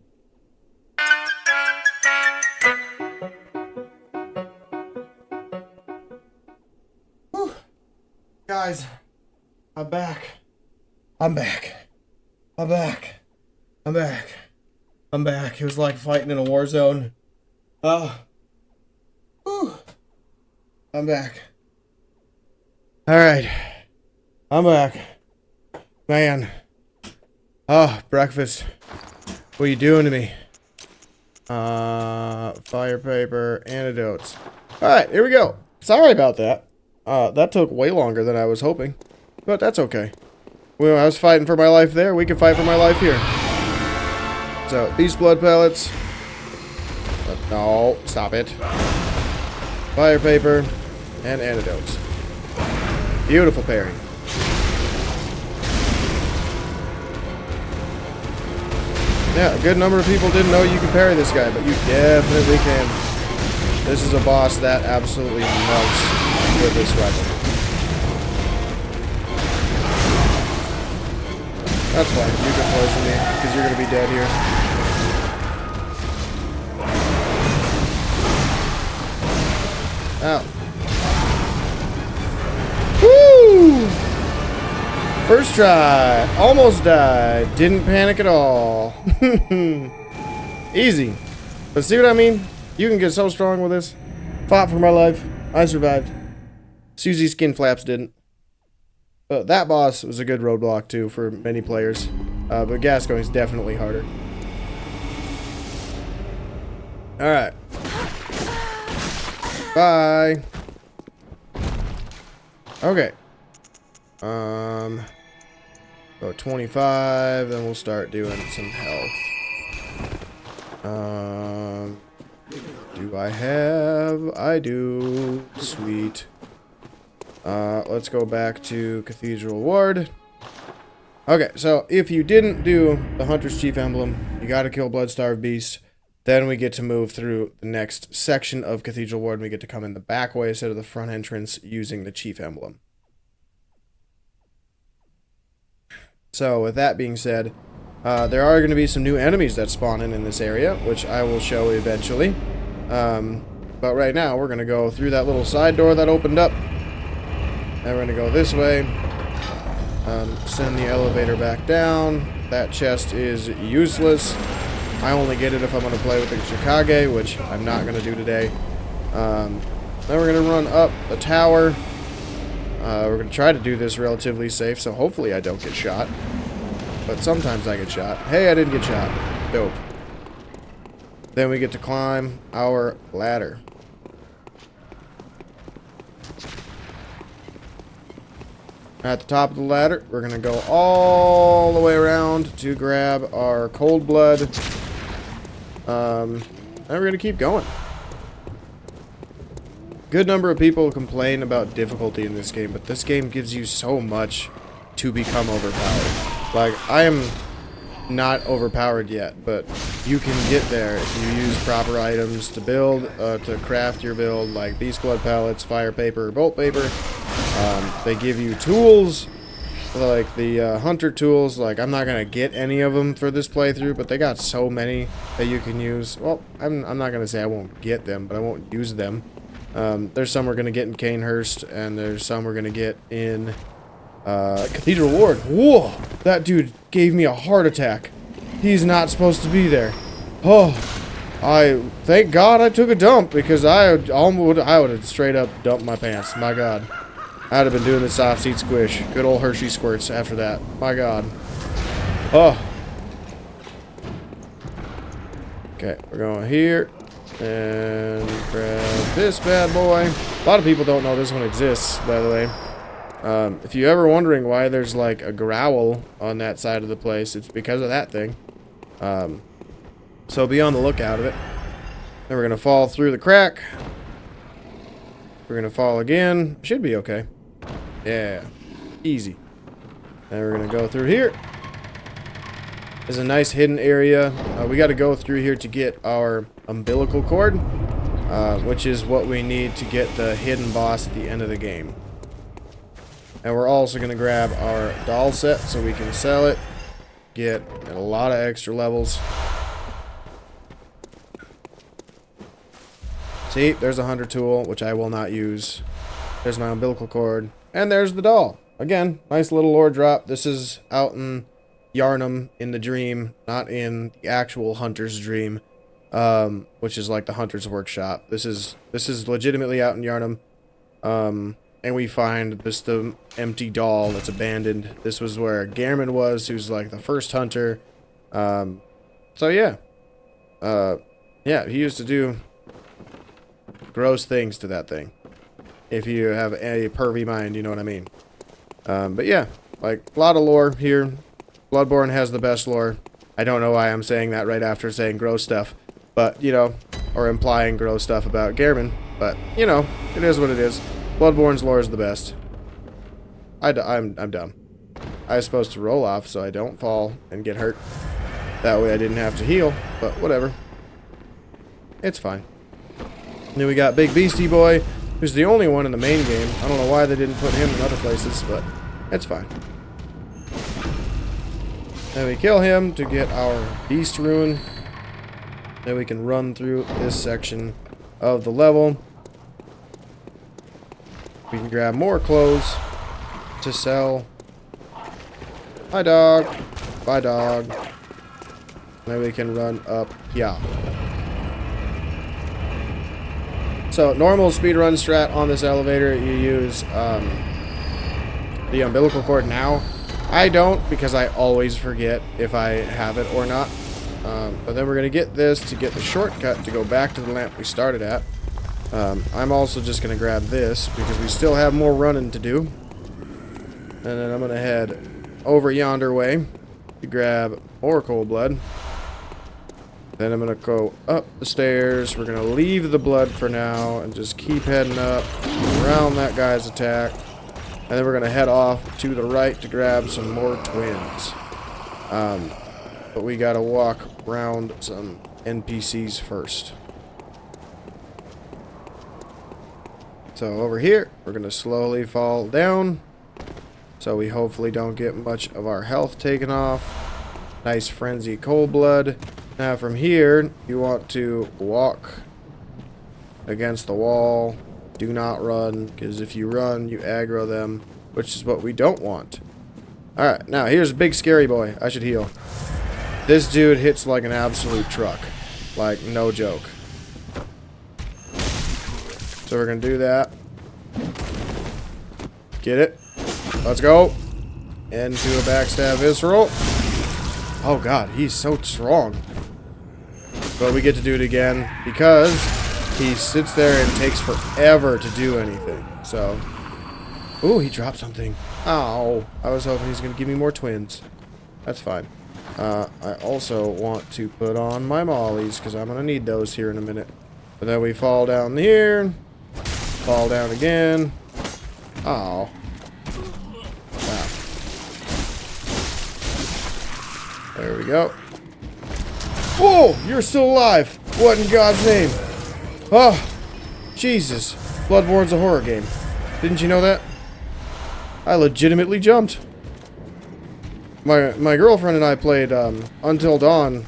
Guys, I'm back. I'm back. I'm back. I'm back. I'm back. It was like fighting in a war zone. I'm back. Alright. I'm back. Man. Oh, breakfast. What are you doing to me? Fire paper, antidotes. Alright, here we go. Sorry about that. That took way longer than I was hoping. But that's okay. Well, I was fighting for my life there. We can fight for my life here. So, beast blood pellets. No, stop it. Fire paper. And antidotes. Beautiful pairing. Yeah, a good number of people didn't know you could parry this guy, but you definitely can. This is a boss that absolutely melts with this weapon. That's fine. You can poison me, because you're going to be dead here. Ow. Woo! First try. Almost died. Didn't panic at all. Easy. But see what I mean? You can get so strong with this. Fought for my life. I survived. Susie Skin Flaps didn't. But that boss was a good roadblock too for many players. But Gascoigne is definitely harder. Alright. Bye. Okay. Go 25, then we'll start doing some health. Do I have? I do. Sweet. Let's go back to Cathedral Ward. Okay, so if you didn't do the Hunter's Chief Emblem, You gotta kill blood-starved beasts. Then we get to move through the next section of Cathedral Ward, and we get to come in the back way instead of the front entrance using the chief emblem. So, with that being said, there are going to be some new enemies that spawn in this area, which I will show eventually. But right now, we're going to go through that little side door that opened up. And we're going to go this way. Send the elevator back down. That chest is useless. I only get it if I'm going to play with the Chikage, which I'm not going to do today. Then we're going to run up the tower. We're going to try to do this relatively safe, so hopefully I don't get shot. But sometimes I get shot. Hey, I didn't get shot. Dope. Then we get to climb our ladder. At the top of the ladder, we're going to go all the way around to grab our cold blood. And we're going to keep going. Good number of people complain about difficulty in this game, but this game gives you so much to become overpowered. Like, I am not overpowered yet, but you can get there if you use proper items to build, to craft your build, like beast blood pellets, fire paper, bolt paper. They give you tools, like the hunter tools. Like, I'm not going to get any of them for this playthrough, but they got so many that you can use. Well, I'm not going to say I won't get them, but I won't use them. There's some we're going to get in Canehurst, and there's some we're going to get in Cathedral Ward. Whoa! That dude gave me a heart attack. He's not supposed to be there. Oh, thank God I took a dump, because I would have straight up dumped my pants. My God. I'd have been doing the soft seat squish. Good old Hershey squirts after that. My God. Oh. Okay, we're going here. And grab this bad boy. A lot of people don't know this one exists, by the way. If you're ever wondering why there's like a growl on that side of the place, it's because of that thing. So be on the lookout of it. Then we're going to fall through the crack. We're going to fall again. Should be okay. Yeah. Easy. And we're going to go through here. There's a nice hidden area. We got to go through here to get our umbilical cord, which is what we need to get the hidden boss at the end of the game. And we're also going to grab our doll set so we can sell it, get a lot of extra levels. See, there's a hunter tool, which I will not use. There's my umbilical cord, and there's the doll. Again, nice little lore drop. This is out in Yharnam in the dream, not in the actual hunter's dream, which is like the hunter's workshop. This is legitimately out in Yharnam, and we find just the empty doll that's abandoned. This was where Gehrman was, who's like the first hunter. So yeah, yeah, he used to do gross things to that thing. If you have a pervy mind, you know what I mean. But yeah, like a lot of lore here. Bloodborne has the best lore. I don't know why I'm saying that right after saying gross stuff, but you know, or implying gross stuff about Gehrman. But you know, it is what it is. Bloodborne's lore is the best. I'm dumb. I was supposed to roll off so I don't fall and get hurt. That way I didn't have to heal, but whatever. It's fine. Then we got Big Beastie Boy, who's the only one in the main game. I don't know why they didn't put him in other places, but it's fine. Then we kill him to get our Beast Rune. Then we can run through this section of the level. We can grab more clothes to sell. Hi, dog. Bye, dog. Then we can run up here. So, normal speedrun strat on this elevator, you use the umbilical cord now. I don't, because I always forget if I have it or not. But then we're going to get this to get the shortcut to go back to the lamp we started at. I'm also just going to grab this, because we still have more running to do. And then I'm going to head over yonder way to grab more cold blood. Then I'm going to go up the stairs. We're going to leave the blood for now and just keep heading up around that guy's attack. And then we're going to head off to the right to grab some more twins. but we gotta walk around some NPCs first. So over here, we're gonna slowly fall down, so we hopefully don't get much of our health taken off. Nice frenzy cold blood. Now from here, you want to walk against the wall. Do not run, because if you run, you aggro them, which is what we don't want. Alright, now here's a big scary boy. I should heal. This dude hits like an absolute truck. Like, no joke. So we're gonna do that. Get it. Let's go. Into a backstab visceral. Oh god, he's so strong. But we get to do it again because he sits there and takes forever to do anything. So, ooh, he dropped something. Ow. I was hoping he's gonna give me more twins. That's fine. I also want to put on my mollies because I'm gonna need those here in a minute. But then we fall down here. Fall down again. Oh. Wow. There we go. Whoa! You're still alive! What in God's name? Oh! Jesus. Bloodborne's a horror game. Didn't you know that? I legitimately jumped. My girlfriend and I played Until Dawn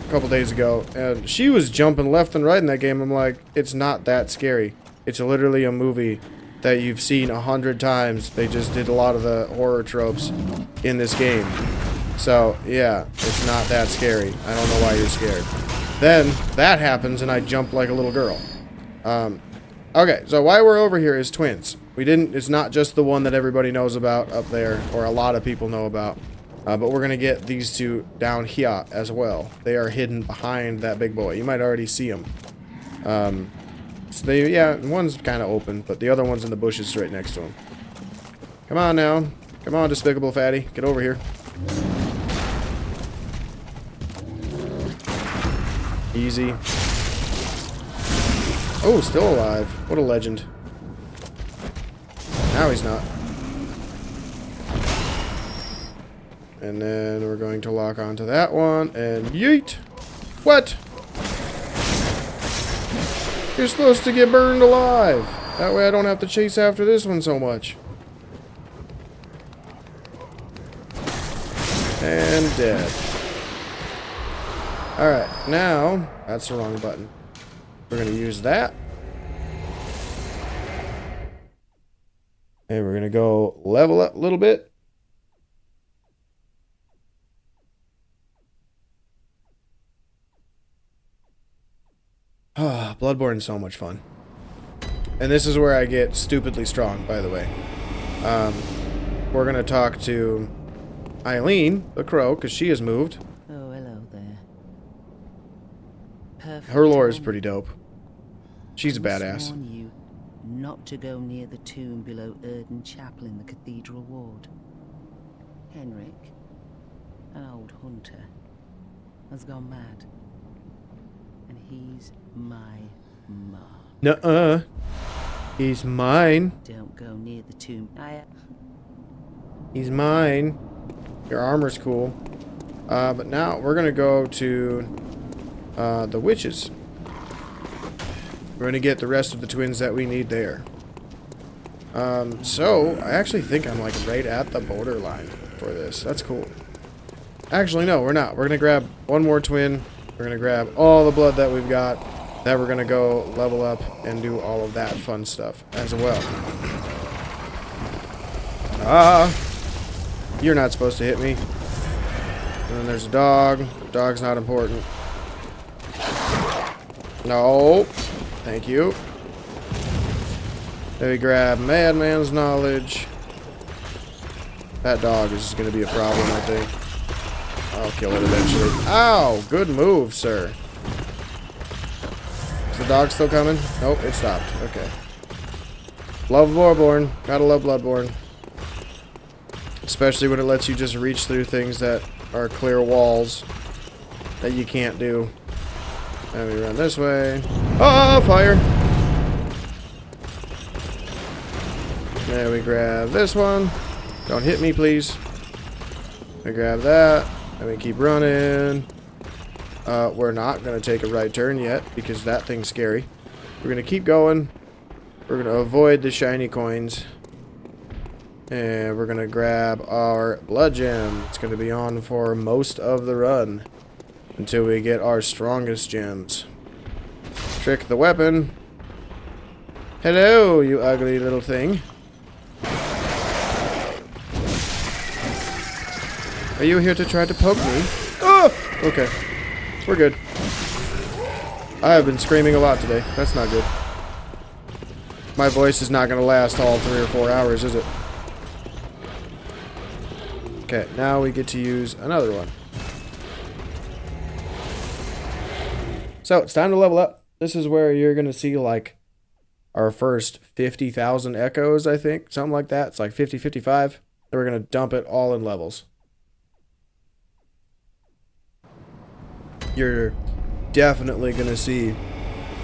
a couple days ago, and she was jumping left and right in that game. I'm like, it's not that scary. It's literally a movie that you've seen 100 times. They just did a lot of the horror tropes in this game. So, yeah, it's not that scary. I don't know why you're scared. Then, that happens and I jump like a little girl. Okay, so why we're over here is twins. It's not just the one that everybody knows about up there, or a lot of people know about. But we're gonna get these two down here as well. They are hidden behind that big boy. You might already see them. So one's kind of open, but the other one's in the bushes right next to him. Come on now. Come on, despicable fatty. Get over here. Easy. Oh, still alive. What a legend. Now he's not. And then we're going to lock onto that one and yeet. What? You're supposed to get burned alive. That way I don't have to chase after this one so much. And dead. Alright, now, that's the wrong button. We're going to use that. And we're going to go level up a little bit. Bloodborne is so much fun. And this is where I get stupidly strong, by the way. We're going to talk to Eileen, the crow, because she has moved. Oh, hello there. Perfect. Her lore is pretty dope. She's a badass. Warn you not to go near the tomb below Erden Chapel in the Cathedral Ward. Henrik, an old hunter, has gone mad. And he's my mark. Nuh-uh. He's mine. Don't go near the tomb. He's mine. Your armor's cool. But now we're gonna go to the witches. We're gonna get the rest of the twins that we need there. So I actually think I'm like right at the borderline for this. That's cool. Actually, no, we're not. We're gonna grab one more twin. We're gonna grab all the blood that we've got. Then we're gonna go level up and do all of that fun stuff as well. You're not supposed to hit me. And then there's a dog. Dog's not important. No. Thank you. Then we grab Madman's Knowledge. That dog is gonna be a problem, I think. I'll kill it eventually. Ow! Good move, sir. Is the dog still coming? Nope, it stopped. Okay. Love Bloodborne. Gotta love Bloodborne. Especially when it lets you just reach through things that are clear walls that you can't do. And we run this way. Oh, fire! Then we grab this one. Don't hit me, please. We grab that. And we keep running. We're not going to take a right turn yet because that thing's scary. We're going to keep going. We're going to avoid the shiny coins. And we're going to grab our blood gem. It's going to be on for most of the run until we get our strongest gems. Trick the weapon. Hello, you ugly little thing. Are you here to try to poke me? Oh! Okay. We're good. I have been screaming a lot today. That's not good. My voice is not going to last all 3 or 4 hours, is it? Okay, now we get to use another one. So, it's time to level up. This is where you're going to see, like, our first 50,000 echoes, I think. Something like that. It's like 50, 55. And we're going to dump it all in levels. You're definitely going to see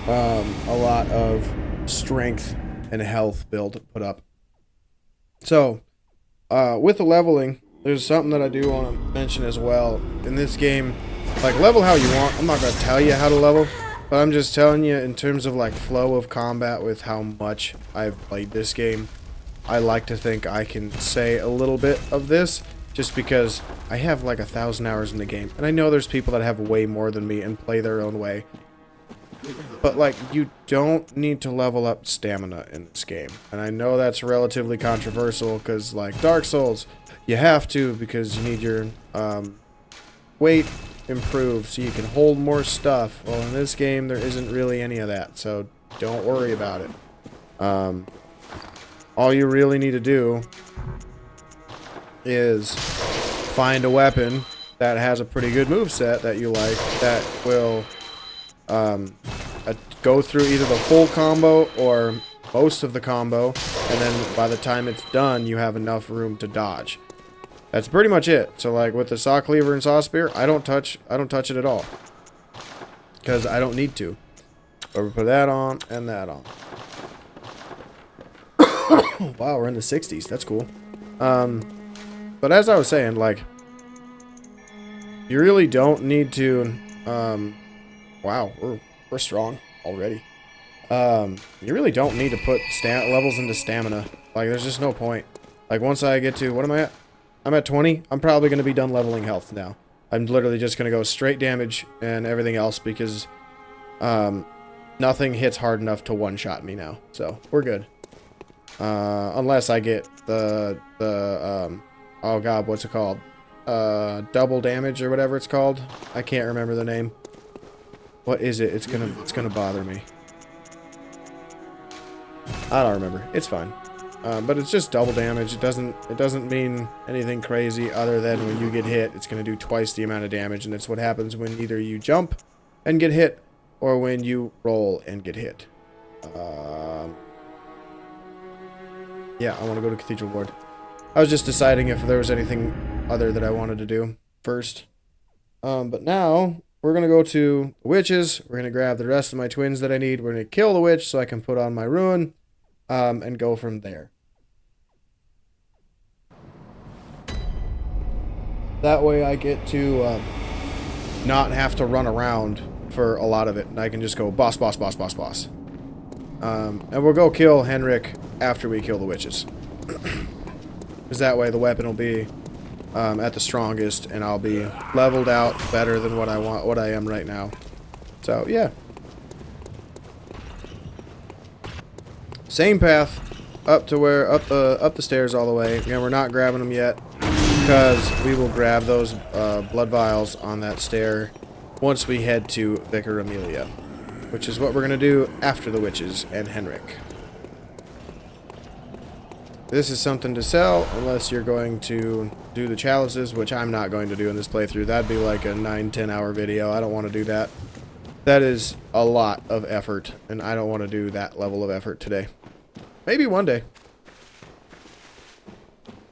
a lot of strength and health build put up. So, with the leveling, there's something that I do want to mention as well. In this game, like, level how you want. I'm not going to tell you how to level, but I'm just telling you in terms of, like, flow of combat with how much I've played this game. I like to think I can say a little bit of this, just because I have like 1,000 hours in the game. And I know there's people that have way more than me and play their own way. But, like, you don't need to level up stamina in this game. And I know that's relatively controversial because, like, Dark Souls, you have to because you need your weight improved so you can hold more stuff. Well, in this game, there isn't really any of that. So don't worry about it. All you really need to do is find a weapon that has a pretty good moveset that you like, that will go through either the full combo or most of the combo, and then by the time it's done, you have enough room to dodge. That's pretty much it. So, like, with the saw cleaver and saw spear, I don't touch it at all, because I don't need to. But we put that on and that on. Wow, we're in the 60s. That's cool. But as I was saying, like, you really don't need to, wow, we're strong already. You really don't need to put levels into stamina. Like, there's just no point. Like, once I get to, what am I at? I'm at 20. I'm probably going to be done leveling health now. I'm literally just going to go straight damage and everything else because, nothing hits hard enough to one-shot me now. So, we're good. Unless I get oh god, what's it called? Double damage or whatever it's called. I can't remember the name. What is it? It's gonna bother me. I don't remember. It's fine. But it's just double damage. It doesn't mean anything crazy other than when you get hit, it's gonna do twice the amount of damage, and it's what happens when either you jump and get hit or when you roll and get hit. Yeah, I want to go to Cathedral Ward. I was just deciding if there was anything other that I wanted to do first. But now, we're going to go to the witches. We're going to grab the rest of my twins that I need. We're going to kill the witch so I can put on my ruin. And go from there. That way I get to not have to run around for a lot of it. And I can just go boss, boss, boss, boss, boss. And we'll go kill Henrik after we kill the witches. Because that way the weapon will be at the strongest, and I'll be leveled out better than what I am right now. So yeah, same path up to where up the stairs all the way. Again, we're not grabbing them yet because we will grab those blood vials on that stair once we head to Vicar Amelia, which is what we're gonna do after the witches and Henrik. This is something to sell unless you're going to do the chalices, which I'm not going to do in this playthrough. That'd be like a 9-10 hour video. I don't want to do that. That is a lot of effort, and I don't want to do that level of effort today. Maybe one day.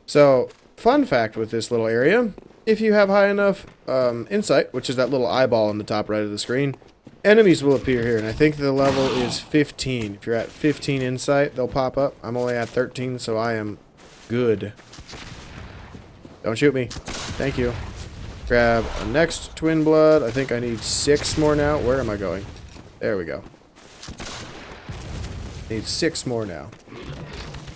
So, fun fact with this little area, if you have high enough insight, which is that little eyeball on the top right of the screen, enemies will appear here, and I think the level is 15. If you're at 15 insight, they'll pop up. I'm only at 13, so I am good. Don't shoot me. Thank you. grab a next twin blood. I think I need 6 more now. Where am I going? There we go. Need 6 more now.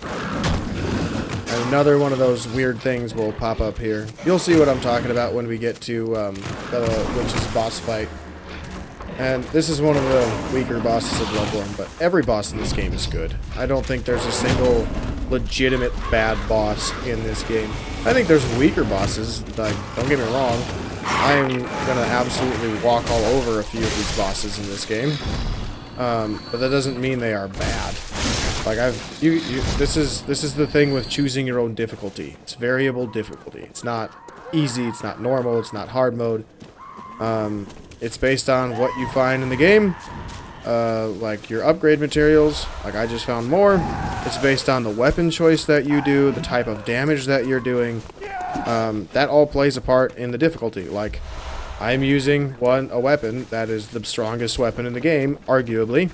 And another one of those weird things will pop up here. You'll see what I'm talking about when we get to the witch's boss fight. And this is one of the weaker bosses of Bloodborne, but every boss in this game is good. I don't think there's a single legitimate bad boss in this game. I think there's weaker bosses, like, don't get me wrong. I'm gonna absolutely walk all over a few of these bosses in this game. But that doesn't mean they are bad. Like, this is the thing with choosing your own difficulty. It's variable difficulty. It's not easy, it's not normal, it's not hard mode. It's based on what you find in the game, like your upgrade materials. Like, I just found more. It's based on the weapon choice that you do, the type of damage that you're doing. That all plays a part in the difficulty. Like, I'm using a weapon that is the strongest weapon in the game, arguably.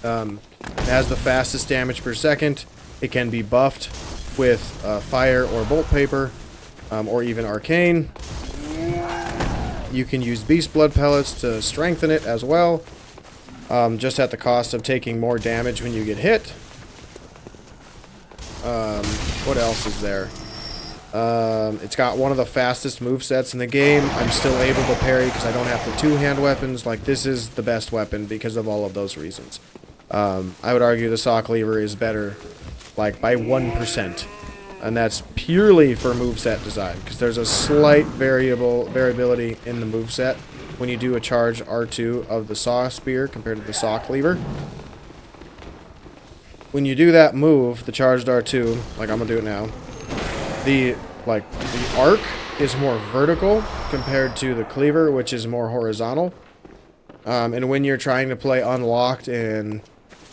It has the fastest damage per second. It can be buffed with fire or bolt paper, or even arcane. You can use beast blood pellets to strengthen it as well, just at the cost of taking more damage when you get hit. What else is there? It's got one of the fastest movesets in the game. I'm still able to parry because I don't have the two-hand weapons. Like, this is the best weapon because of all of those reasons. I would argue the saw cleaver is better, like, by 1%. And that's purely for moveset design, because there's a slight variability in the moveset when you do a charge R2 of the saw spear compared to the saw cleaver. When you do that move, the charged R2, like I'm gonna do it now, the arc is more vertical compared to the cleaver, which is more horizontal. And when you're trying to play unlocked and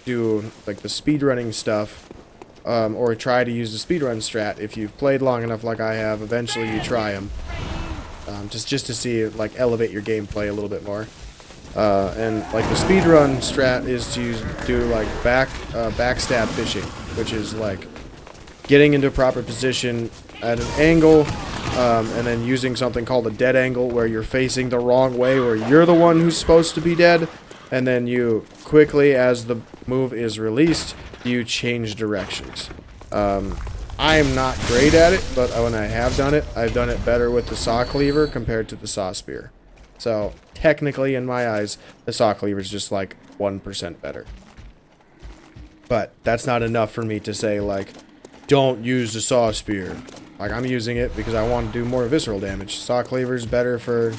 do like the speedrunning stuff, or try to use the speedrun strat, if you've played long enough like I have, eventually you try them. Just to see, like, elevate your gameplay a little bit more. And, like, the speedrun strat is to do, like, backstab fishing, which is, like, getting into a proper position at an angle, and then using something called a dead angle, where you're facing the wrong way, where you're the one who's supposed to be dead, and then you quickly, as the move is released, you change directions. I'm not great at it, but when I have done it, I've done it better with the saw cleaver compared to the saw spear. So, technically, in my eyes, the saw cleaver is just like 1% better. But that's not enough for me to say, like, don't use the saw spear. Like, I'm using it because I want to do more visceral damage. Saw cleaver is better for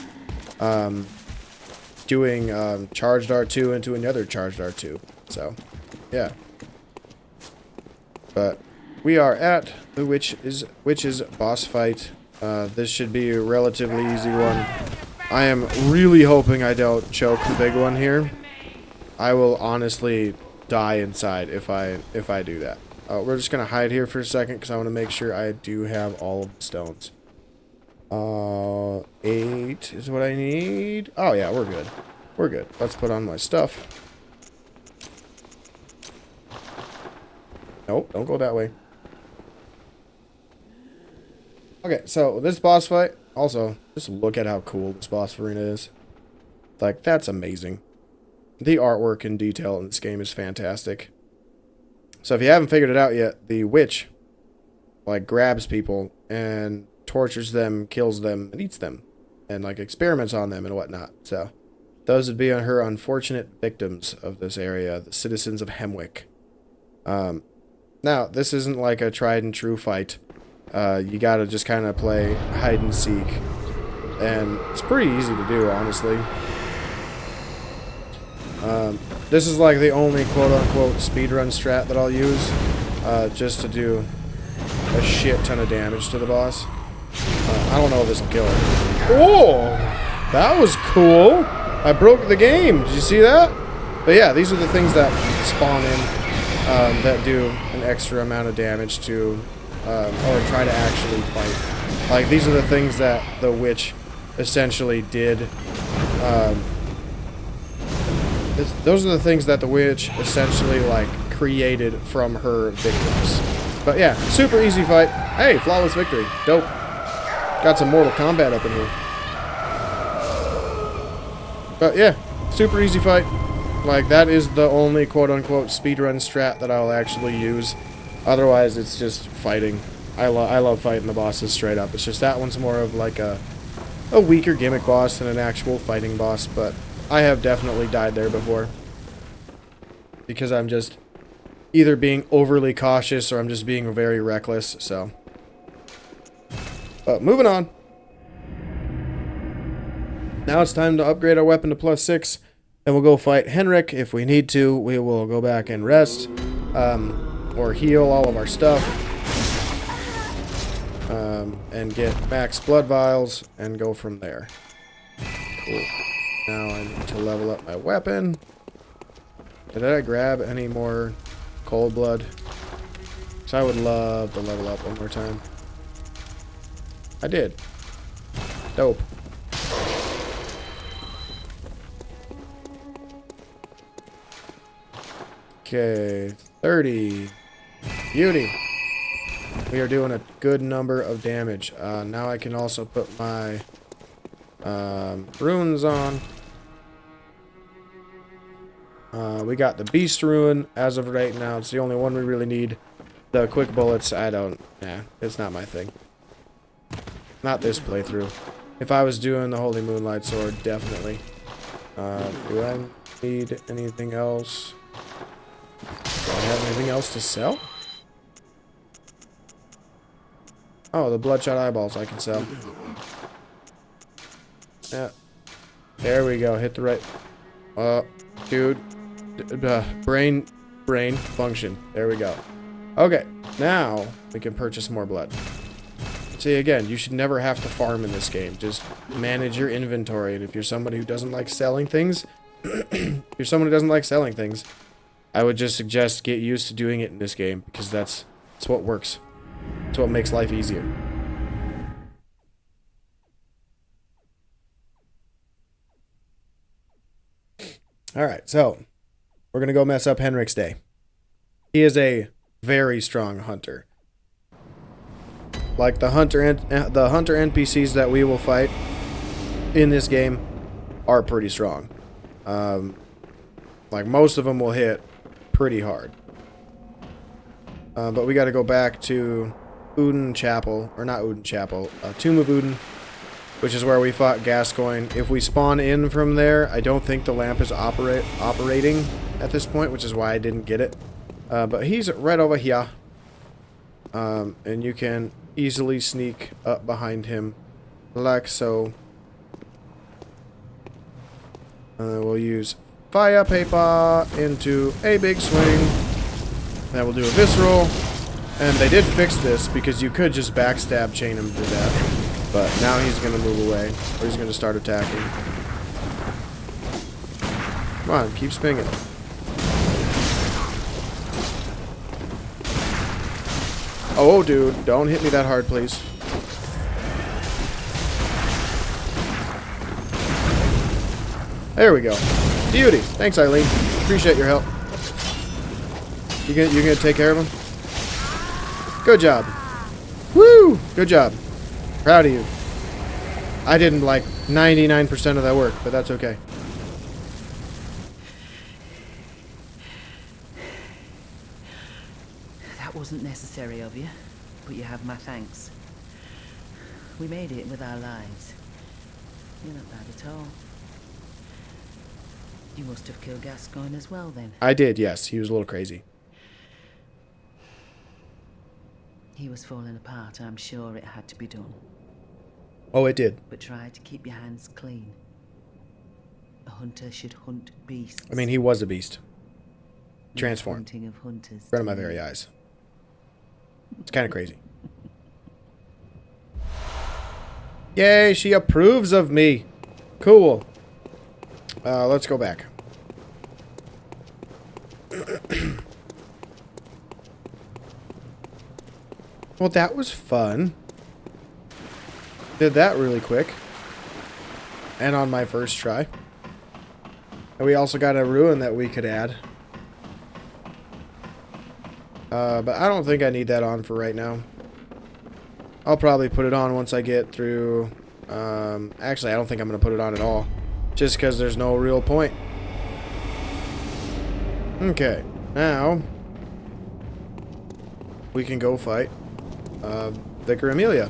doing charged R2 into another charged R2. So, yeah. But we are at the witch's boss fight. This should be a relatively easy one. I am really hoping I don't choke the big one here. I will honestly die inside if I do that. We're just gonna hide here for a second because I want to make sure I do have all of the stones. 8 is what I need. Oh yeah, we're good. We're good. Let's put on my stuff. Nope, don't go that way. Okay, so this boss fight, also, just look at how cool this boss arena is. Like, that's amazing. The artwork and detail in this game is fantastic. So if you haven't figured it out yet, the witch, like, grabs people and tortures them, kills them, and eats them. And, like, experiments on them and whatnot. So, those would be her unfortunate victims of this area, the citizens of Hemwick. Now, this isn't like a tried and true fight. You gotta just kind of play hide and seek. And it's pretty easy to do, honestly. This is like the only quote-unquote speedrun strat that I'll use. Just to do a shit ton of damage to the boss. I don't know if this will kill her. Oh! That was cool! I broke the game. Did you see that? But yeah, these are the things that spawn in. That do an extra amount of damage to, or try to actually fight. Like, these are the things that the witch essentially did. Those are the things that the witch essentially, like, created from her victims. But yeah, super easy fight. Hey, flawless victory. Dope. Got some Mortal Kombat up in here. But yeah, super easy fight. Like, that is the only quote-unquote speedrun strat that I'll actually use. Otherwise, it's just fighting. I love fighting the bosses straight up. It's just that one's more of like a weaker gimmick boss than an actual fighting boss. But I have definitely died there before. Because I'm just either being overly cautious or I'm just being very reckless, so. But moving on. Now it's time to upgrade our weapon to +6, and we'll go fight Henrik. If we need to, we will go back and rest, or heal all of our stuff, and get max blood vials, and go from there. Cool. Now I need to level up my weapon. Did I grab any more cold blood? Because I would love to level up one more time. I did. Dope. Okay, 30. Beauty. We are doing a good number of damage. Now I can also put my runes on. We got the Beast Rune as of right now. It's the only one we really need. The quick bullets, it's not my thing. Not this playthrough. If I was doing the Holy Moonlight Sword, definitely. Do I need anything else? Do I have anything else to sell? Oh, the Bloodshot Eyeballs I can sell. Yeah. There we go. Hit the right... dude. Brain function. There we go. Okay. Now, we can purchase more blood. See, again, you should never have to farm in this game. Just manage your inventory. And if you're somebody who doesn't like selling things... if you're someone who doesn't like selling things... I would just suggest get used to doing it in this game, because that's what works. That's what makes life easier. Alright, so we're going to go mess up Henrik's day. He is a very strong hunter. Like the hunter NPCs that we will fight in this game are pretty strong. Like most of them will hit pretty hard. But we got to go back to Udin Chapel, or not Udin Chapel, Tomb of Udin, which is where we fought Gascoigne. If we spawn in from there, I don't think the lamp is operating at this point, which is why I didn't get it. But he's right over here. And you can easily sneak up behind him, like so. We'll use fire paper into a big swing. Then we'll do a visceral. And they did fix this because you could just backstab chain him to death. But now he's going to move away. Or he's going to start attacking. Come on, keep swinging. Oh, dude, don't hit me that hard, please. There we go. Beauty. Thanks, Eileen. Appreciate your help. You gonna take care of him? Good job. Woo! Good job. Proud of you. I didn't like 99% of that work, but that's okay. That wasn't necessary of you, but you have my thanks. We made it with our lives. You're not bad at all. You must have killed Gascoigne as well, then. I did, yes. He was a little crazy. He was falling apart, I'm sure it had to be done. Oh, it did. But try to keep your hands clean. A hunter should hunt beasts. I mean, he was a beast. Transformed. Hunting of hunters. Right in my very eyes. It's kind of crazy. Yay, she approves of me. Cool. Let's go back. Well, that was fun. Did that really quick. And on my first try. And we also got a ruin that we could add. But I don't think I need that on for right now. I'll probably put it on once I get through. Actually, I don't think I'm going to put it on at all. Just because there's no real point. Okay, now we can go fight Vicar Amelia.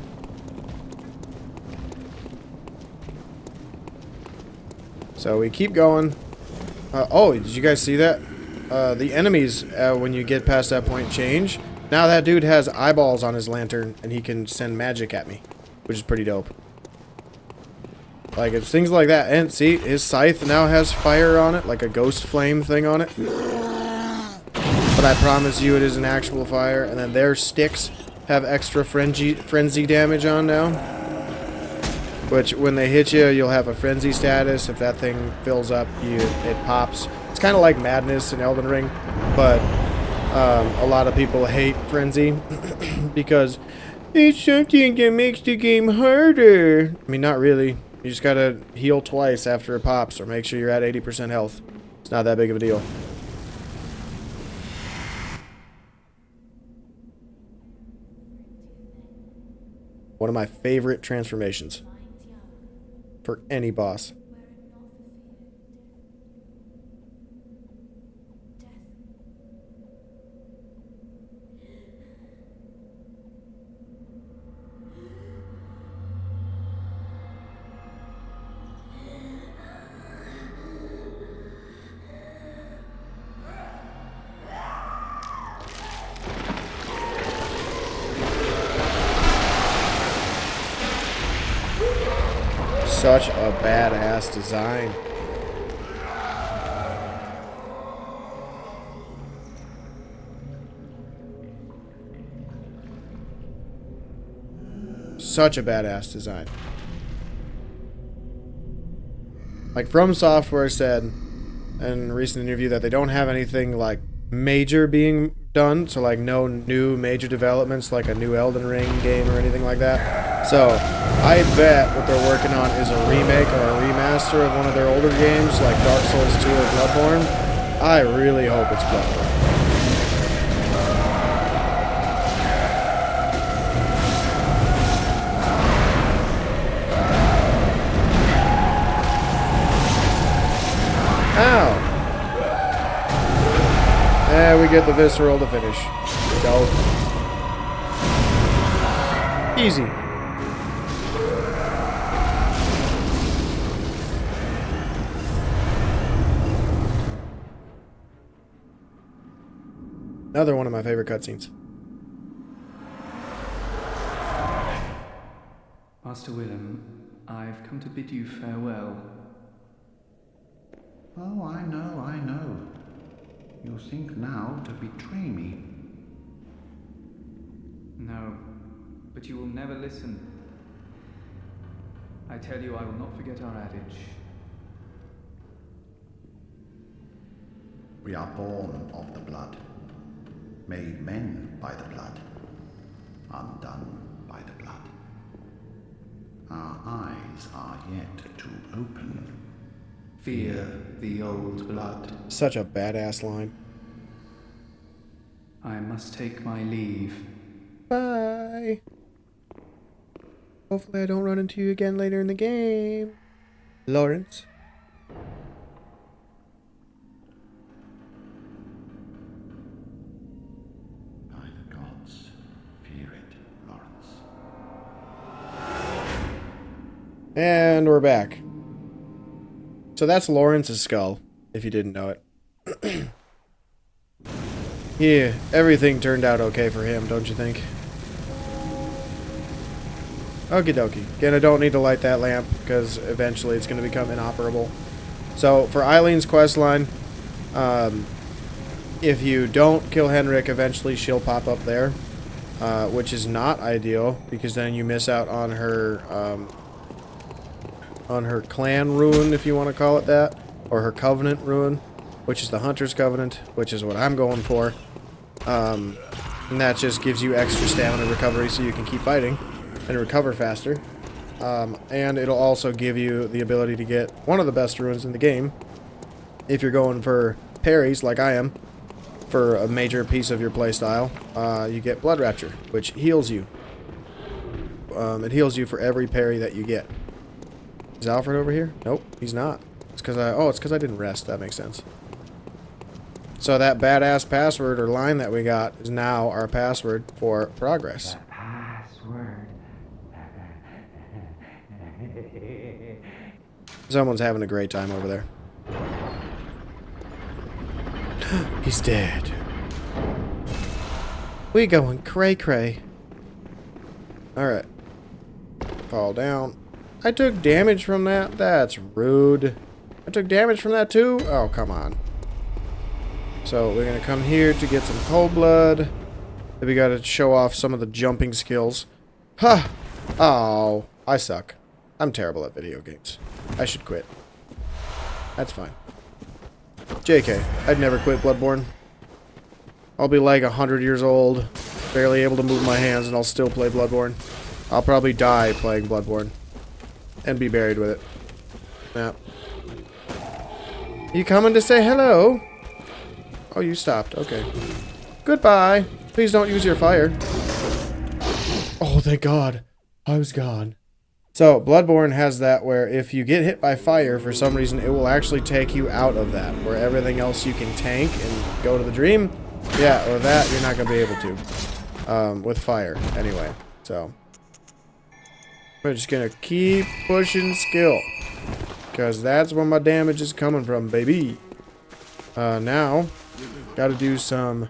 So we keep going. Oh, did you guys see that? The enemies, when you get past that point, change. Now that dude has eyeballs on his lantern, and he can send magic at me, which is pretty dope. Like, it's things like that. And see, his scythe now has fire on it, like a ghost flame thing on it. But I promise you it is an actual fire. And then their sticks have extra frenzy damage on now. Which, when they hit you, you'll have a frenzy status. If that thing fills up, it pops. It's kind of like Madness in Elden Ring. But a lot of people hate frenzy because it's something that makes the game harder. I mean, not really. You just gotta heal twice after it pops, or make sure you're at 80% health. It's not that big of a deal. One of my favorite transformations for any boss. Such a badass design. Such a badass design. Like, From Software said in a recent interview that they don't have anything like major being done, so like no new major developments like a new Elden Ring game or anything like that. So I bet what they're working on is a remake or a remaster of one of their older games like Dark Souls 2 or Bloodborne. I really hope it's Bloodborne. Ow! Yeah, we get the visceral to finish. Go. Easy. Another one of my favorite cutscenes. Master Willem, I've come to bid you farewell. Oh, I know. You think now to betray me. No, but you will never listen. I tell you, I will not forget our adage. We are born of the blood, made men by the blood, undone by the blood. Our eyes are yet to open. Fear the old blood. Such a badass line. I must take my leave. Bye. Hopefully I don't run into you again later in the game. Lawrence. By the gods, fear it, Lawrence. And we're back. So that's Lawrence's skull, if you didn't know it. Yeah, everything turned out okay for him, don't you think? Okie dokie. Again, I don't need to light that lamp, because eventually it's going to become inoperable. So, for Eileen's questline, if you don't kill Henrik, eventually she'll pop up there, which is not ideal, because then you miss out on her clan ruin, if you want to call it that, or her covenant ruin, which is the Hunter's Covenant, which is what I'm going for. And that just gives you extra stamina recovery so you can keep fighting and recover faster. And it'll also give you the ability to get one of the best ruins in the game if you're going for parries, like I am, for a major piece of your playstyle. You get Blood Rapture, which heals you. it heals you for every parry that you get. Is Alfred over here? Nope, he's not. It's because I didn't rest. That makes sense. So that badass password or line that we got is now our password for progress. Password. Someone's having a great time over there. He's dead. We going cray-cray. Alright. Fall down. I took damage from that? That's rude. I took damage from that too? Oh, come on. So, we're gonna come here to get some cold blood. Then we gotta show off some of the jumping skills. Huh! Oh, I suck. I'm terrible at video games. I should quit. That's fine. JK, I'd never quit Bloodborne. I'll be like 100 years old, barely able to move my hands, and I'll still play Bloodborne. I'll probably die playing Bloodborne. And be buried with it. Yeah. You coming to say hello? Oh, you stopped. Okay. Goodbye. Please don't use your fire. Oh, thank God. I was gone. So, Bloodborne has that where if you get hit by fire, for some reason, it will actually take you out of that. Where everything else you can tank and go to the dream. Yeah, or that, you're not going to be able to. With fire, anyway. So, we're just going to keep pushing skill. Because that's where my damage is coming from, baby. Now, got to do some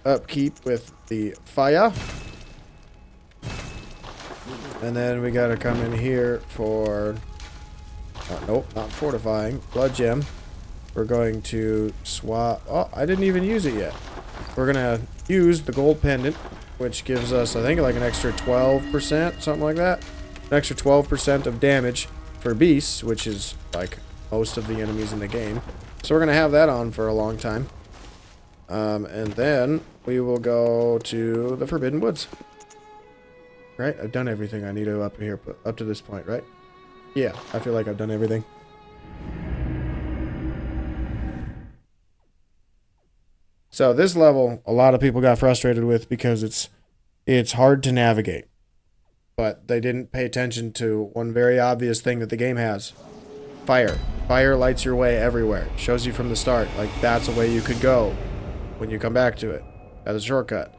upkeep with the fire. And then we gotta come in here for... nope, not fortifying. Blood gem. We're going to swap... Oh, I didn't even use it yet. We're gonna use the gold pendant, which gives us, I think, like an extra 12%, something like that. An extra 12% of damage for beasts, which is, like, most of the enemies in the game. So we're gonna have that on for a long time. And then we will go to the Forbidden Woods. Right? I've done everything I need to up here, up to this point, right? Yeah, I feel like I've done everything. So this level, a lot of people got frustrated with because it's hard to navigate. But they didn't pay attention to one very obvious thing that the game has. Fire. Fire lights your way everywhere. It shows you from the start. Like, that's a way you could go when you come back to it. As a shortcut.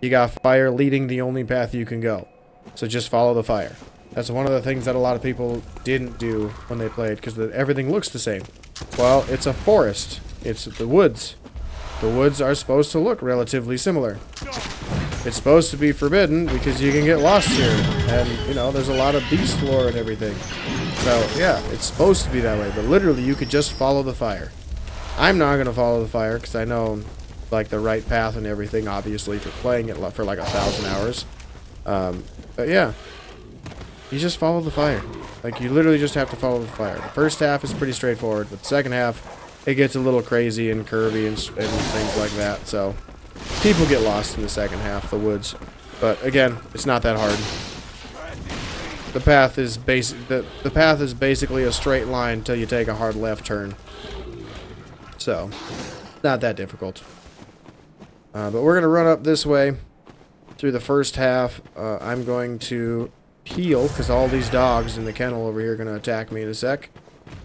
You got fire leading the only path you can go. So just follow the fire. That's one of the things that a lot of people didn't do when they played, because everything looks the same. Well, it's a forest. It's the woods. The woods are supposed to look relatively similar. It's supposed to be forbidden because you can get lost here. And, you know, there's a lot of beast lore and everything. So, yeah, it's supposed to be that way. But literally, you could just follow the fire. I'm not going to follow the fire because I know, like, the right path and everything, obviously, for playing it for like 1,000 hours. But yeah, you just follow the fire. Like, you literally just have to follow the fire. The first half is pretty straightforward, but the second half, it gets a little crazy and curvy and things like that. So, people get lost in the second half, the woods. But again, it's not that hard. The path is the path is basically a straight line until you take a hard left turn. So, not that difficult. But we're gonna run up this way. Through the first half, I'm going to heal, because all these dogs in the kennel over here are going to attack me in a sec.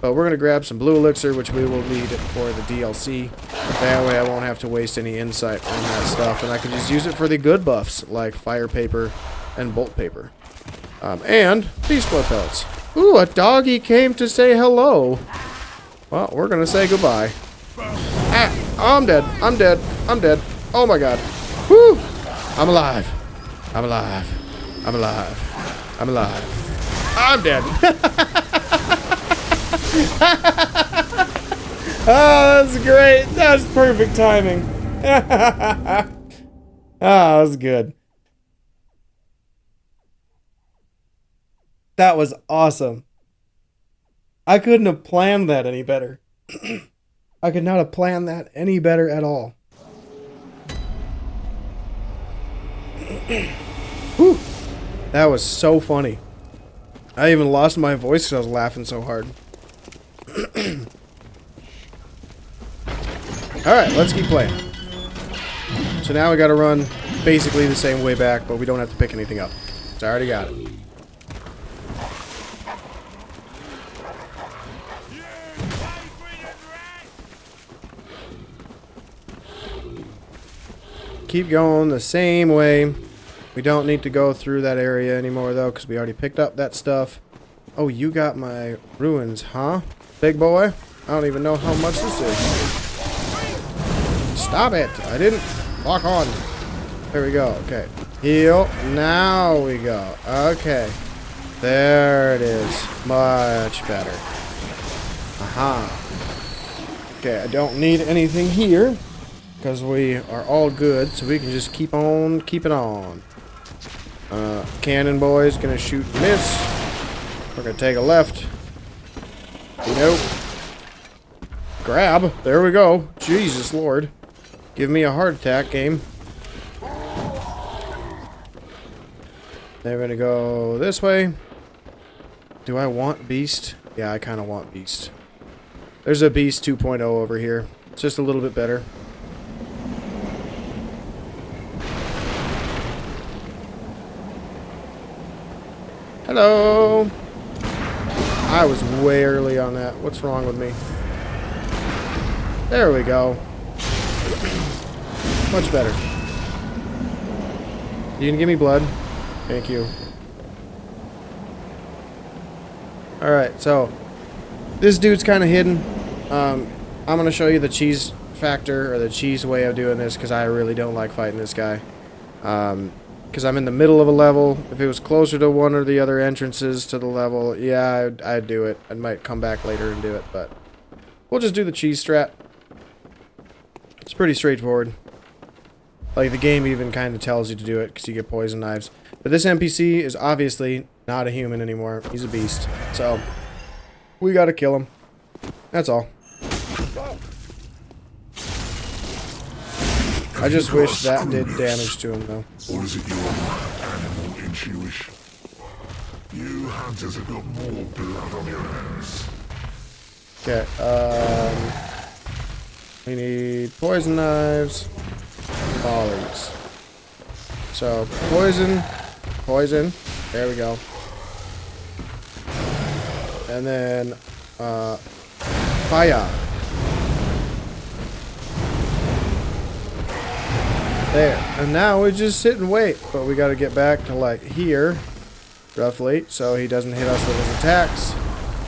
But we're going to grab some blue elixir, which we will need for the DLC. That way I won't have to waste any insight on that stuff, and I can just use it for the good buffs, like fire paper and bolt paper. And beast blood pellets. Ooh, a doggy came to say hello. Well, we're going to say goodbye. Ah, oh, I'm dead. I'm dead. I'm dead. Oh my god. Whew. I'm alive. I'm alive. I'm alive. I'm alive. I'm dead. Oh, that's great. That's perfect timing. Oh, that was good. That was awesome. I couldn't have planned that any better. I could not have planned that any better at all. Whew. That was so funny. I even lost my voice because I was laughing so hard. Alright, let's keep playing. So now we gotta run basically the same way back, but we don't have to pick anything up. It's already got it. Keep going the same way. We don't need to go through that area anymore, though, because we already picked up that stuff. Oh, you got my ruins, huh? Big boy? I don't even know how much this is. Stop it! I didn't lock on. There we go. Okay. Heal. Now we go. Okay. There it is. Much better. Aha. Okay, I don't need anything here. Because we are all good, so we can just keep on keeping on. Cannon boy's gonna shoot and miss. We're gonna take a left. Nope. Grab. There we go. Jesus Lord. Give me a heart attack, game. They're gonna go this way. Do I want Beast? Yeah, I kind of want Beast. There's a Beast 2.0 over here. It's just a little bit better. Hello. I was way early on that. What's wrong with me? There we go. Much better. You can give me blood. Thank you. Alright, so this dude's kind of hidden. I'm going to show you the cheese factor, or the cheese way of doing this, because I really don't like fighting this guy. Because I'm in the middle of a level. If it was closer to one or the other entrances to the level, yeah, I'd do it. I might come back later and do it, but we'll just do the cheese strat. It's pretty straightforward. Like, the game even kind of tells you to do it because you get poison knives. But this NPC is obviously not a human anymore. He's a beast. So, we gotta kill him. That's all. I just wish that did damage to him, though. Or is it your animal intuition? You hunters have got more blood on your hands. Okay, we need poison knives, volleys. So, poison, poison, there we go. And then, fire. There, and now we just sit and wait, but we gotta get back to like here, roughly, so he doesn't hit us with his attacks.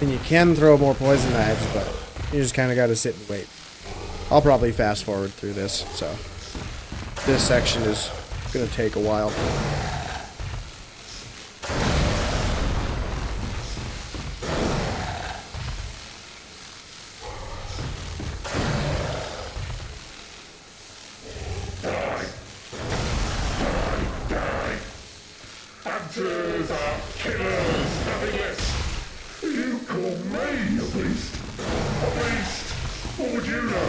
And you can throw more poison knives, but you just kind of gotta sit and wait. I'll probably fast forward through this, so this section is gonna take a while. Hunters are killers, nothing less. You call me a beast? A beast? What would you know?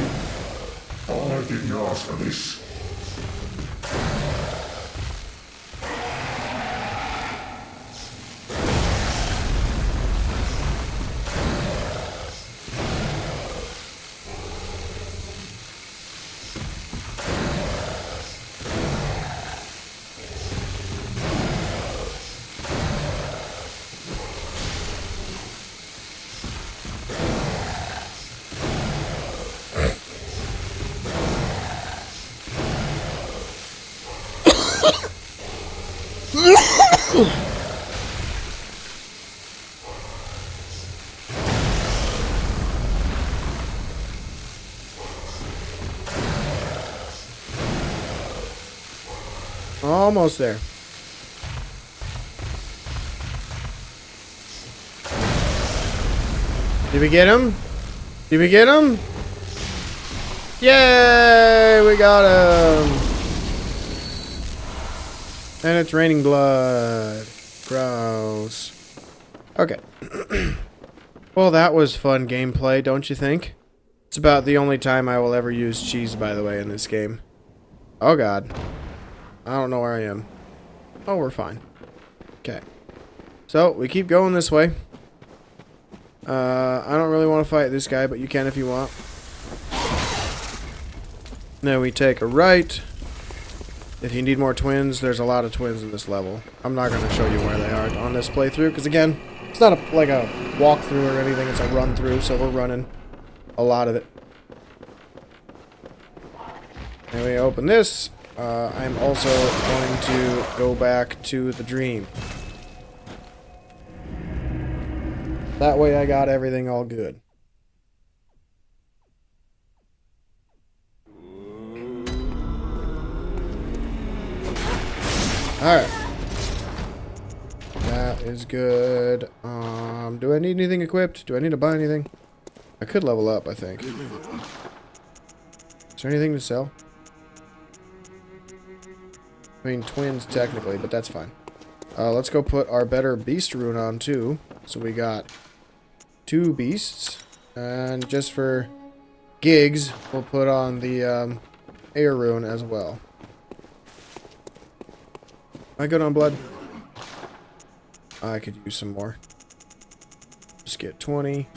I didn't ask for this. Almost there. Did we get him? Did we get him? Yay! We got him! And it's raining blood. Gross. Okay. Well, that was fun gameplay, don't you think? It's about the only time I will ever use cheese, by the way, in this game. Oh, God. I don't know where I am. Oh, we're fine. Okay. So, we keep going this way. I don't really want to fight this guy, but you can if you want. Then we take a right. If you need more twins, there's a lot of twins in this level. I'm not going to show you where they are on this playthrough, because again, it's not like a walkthrough or anything, it's a run-through, so we're running a lot of it. And we open this. I'm also going to go back to the dream. That way I got everything all good. Alright. That is good. Do I need anything equipped? Do I need to buy anything? I could level up, I think. Is there anything to sell? I mean, twins technically, but that's fine. Let's go put our better beast rune on too. So we got 2 beasts. And just for gigs, we'll put on the air rune as well. Am I good on blood? I could use some more. Just get 20.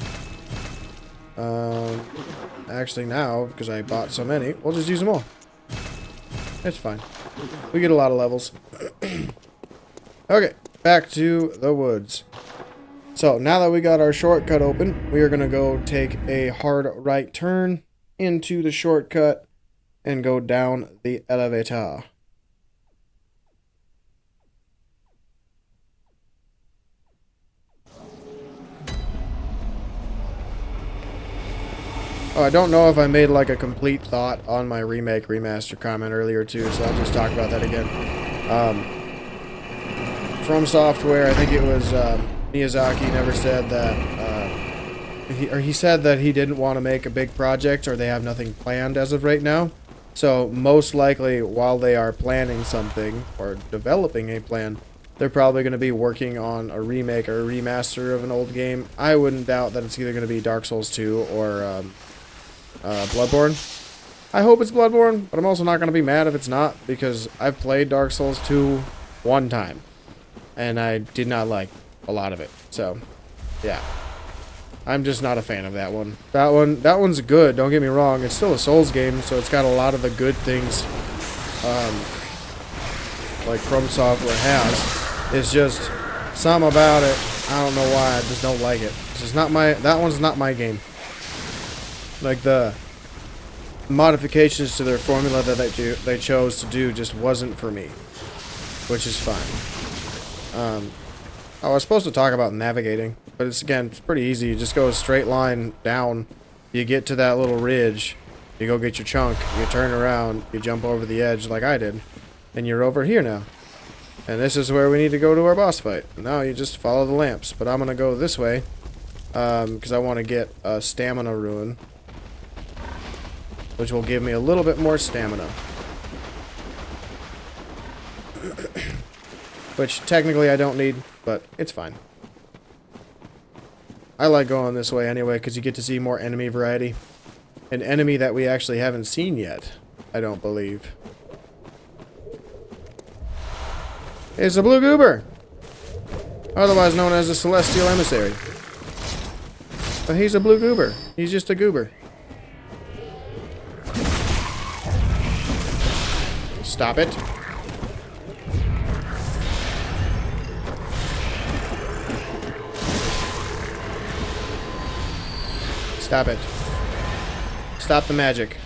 Actually now, because I bought so many, we'll just use them all. It's fine. We get a lot of levels. Okay, back to the woods. So, now that we got our shortcut open, we are going to go take a hard right turn into the shortcut and go down the elevator. Oh, I don't know if I made like a complete thought on my remake remaster comment earlier too, so I'll just talk about that again. From Software, I think it was Miyazaki never said that he said that he didn't want to make a big project or they have nothing planned as of right now. So most likely while they are planning something or developing a plan, they're probably going to be working on a remake or a remaster of an old game. I wouldn't doubt that it's either going to be Dark Souls 2 or Bloodborne. I hope it's Bloodborne, but I'm also not going to be mad if it's not, because I've played Dark Souls 2 one time, and I did not like a lot of it. So, yeah. I'm just not a fan of that one. That one's good, don't get me wrong. It's still a Souls game, so it's got a lot of the good things like From Software has. It's just something about it, I don't know why, I just don't like it. It's just not my, that one's not my game. Like the modifications to their formula that they chose to do just wasn't for me, which is fine. I was supposed to talk about navigating, but it's pretty easy. You just go a straight line down, you get to that little ridge, you go get your chunk, you turn around, you jump over the edge like I did, and you're over here now. And this is where we need to go to our boss fight. Now you just follow the lamps, but I'm gonna go this way because I want to get a stamina rune, which will give me a little bit more stamina. Which technically I don't need, but it's fine. I like going this way anyway because you get to see more enemy variety. An enemy that we actually haven't seen yet, I don't believe. It's a blue goober, otherwise known as a celestial emissary. But he's a blue goober. He's just a goober. Stop it. Stop it. Stop the magic.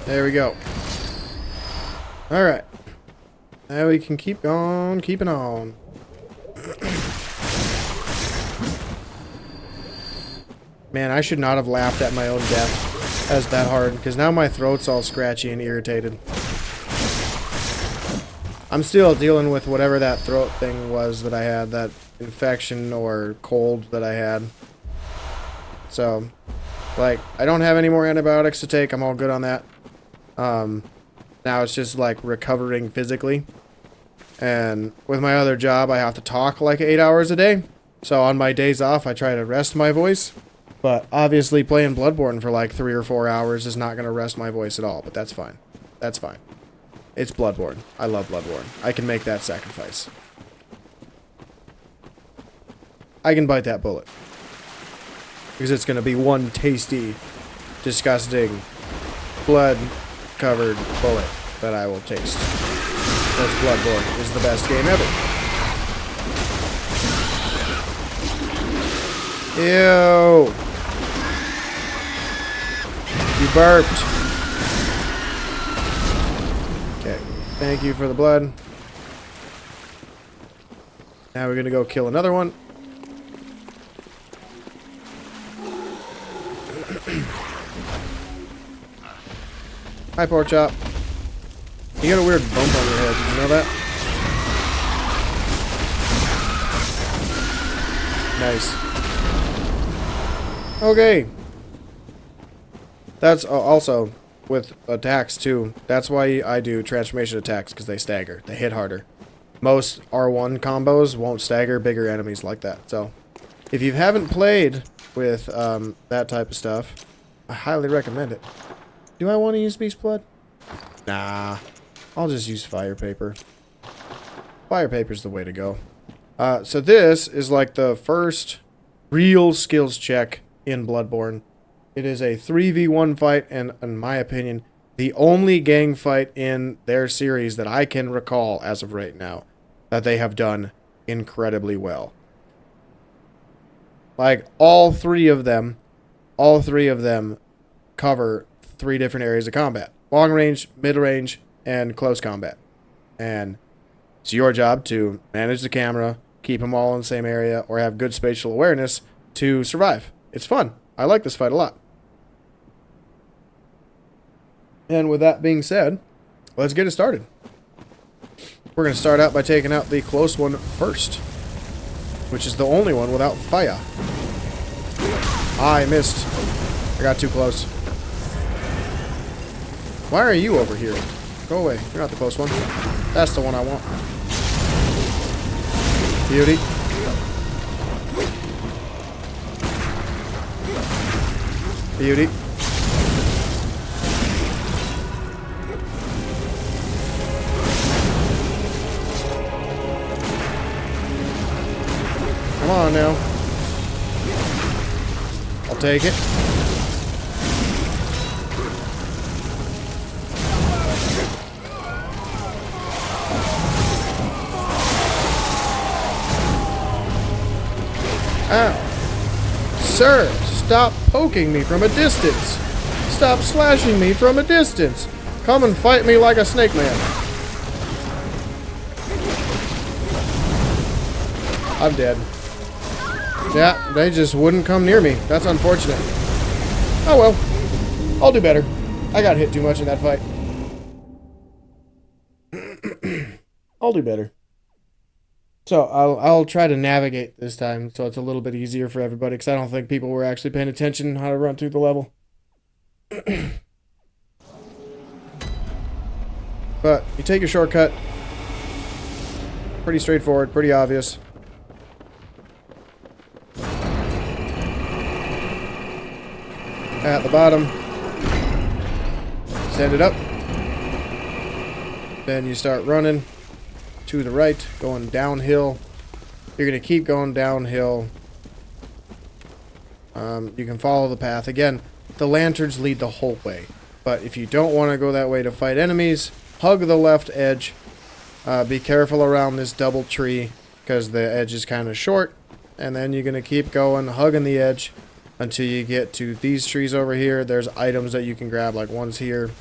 There we go. Alright. Now we can keep on keeping on. Man, I should not have laughed at my own death as that hard, because now my throat's all scratchy and irritated. I'm still dealing with whatever that throat thing was that I had, that infection or cold that I had. So, like, I don't have any more antibiotics to take. I'm all good on that. Now it's just, like, recovering physically. And with my other job, I have to talk, like, 8 hours a day. So on my days off, I try to rest my voice. But obviously playing Bloodborne for like 3 or 4 hours is not going to rest my voice at all, but that's fine. That's fine. It's Bloodborne. I love Bloodborne. I can make that sacrifice. I can bite that bullet. Because it's going to be one tasty, disgusting, blood-covered bullet that I will taste. Because Bloodborne is the best game ever. Ew. You burped. Okay. Thank you for the blood. Now we're going to go kill another one. Hi, pork chop. You got a weird bump on your head. Did you know that? Nice. Okay. That's also with attacks too. That's why I do transformation attacks, because they stagger. They hit harder. Most R1 combos won't stagger bigger enemies like that. So, if you haven't played with that type of stuff, I highly recommend it. Do I want to use Beast Blood? Nah. I'll just use fire paper. Fire paper's the way to go. So this is like the first real skills check in Bloodborne. It is a 3v1 fight, and in my opinion, the only gang fight in their series that I can recall as of right now that they have done incredibly well. Like, all three of them cover 3 different areas of combat. Long range, mid range, and close combat. And it's your job to manage the camera, keep them all in the same area, or have good spatial awareness to survive. It's fun. I like this fight a lot. And with that being said, let's get it started. We're going to start out by taking out the close one first, which is the only one without fire. I missed. I got too close. Why are you over here? Go away. You're not the close one. That's the one I want. Beauty. Beauty. Come on now. I'll take it. Ow. Sir, stop poking me from a distance. Stop slashing me from a distance. Come and fight me like a snake man. I'm dead. Yeah, they just wouldn't come near me. That's unfortunate. Oh well. I'll do better. I got hit too much in that fight. I'll do better. So I'll try to navigate this time so it's a little bit easier for everybody, because I don't think people were actually paying attention how to run through the level. But you take your shortcut. Pretty straightforward, pretty obvious. At the bottom, send it up. Then you start running to the right, going downhill. You're going to keep going downhill. You can follow the path. Again, the lanterns lead the whole way. But if you don't want to go that way to fight enemies, hug the left edge. Be careful around this double tree, because the edge is kind of short. And then you're going to keep going, hugging the edge, until you get to these trees over here. There's items that you can grab, like one's here,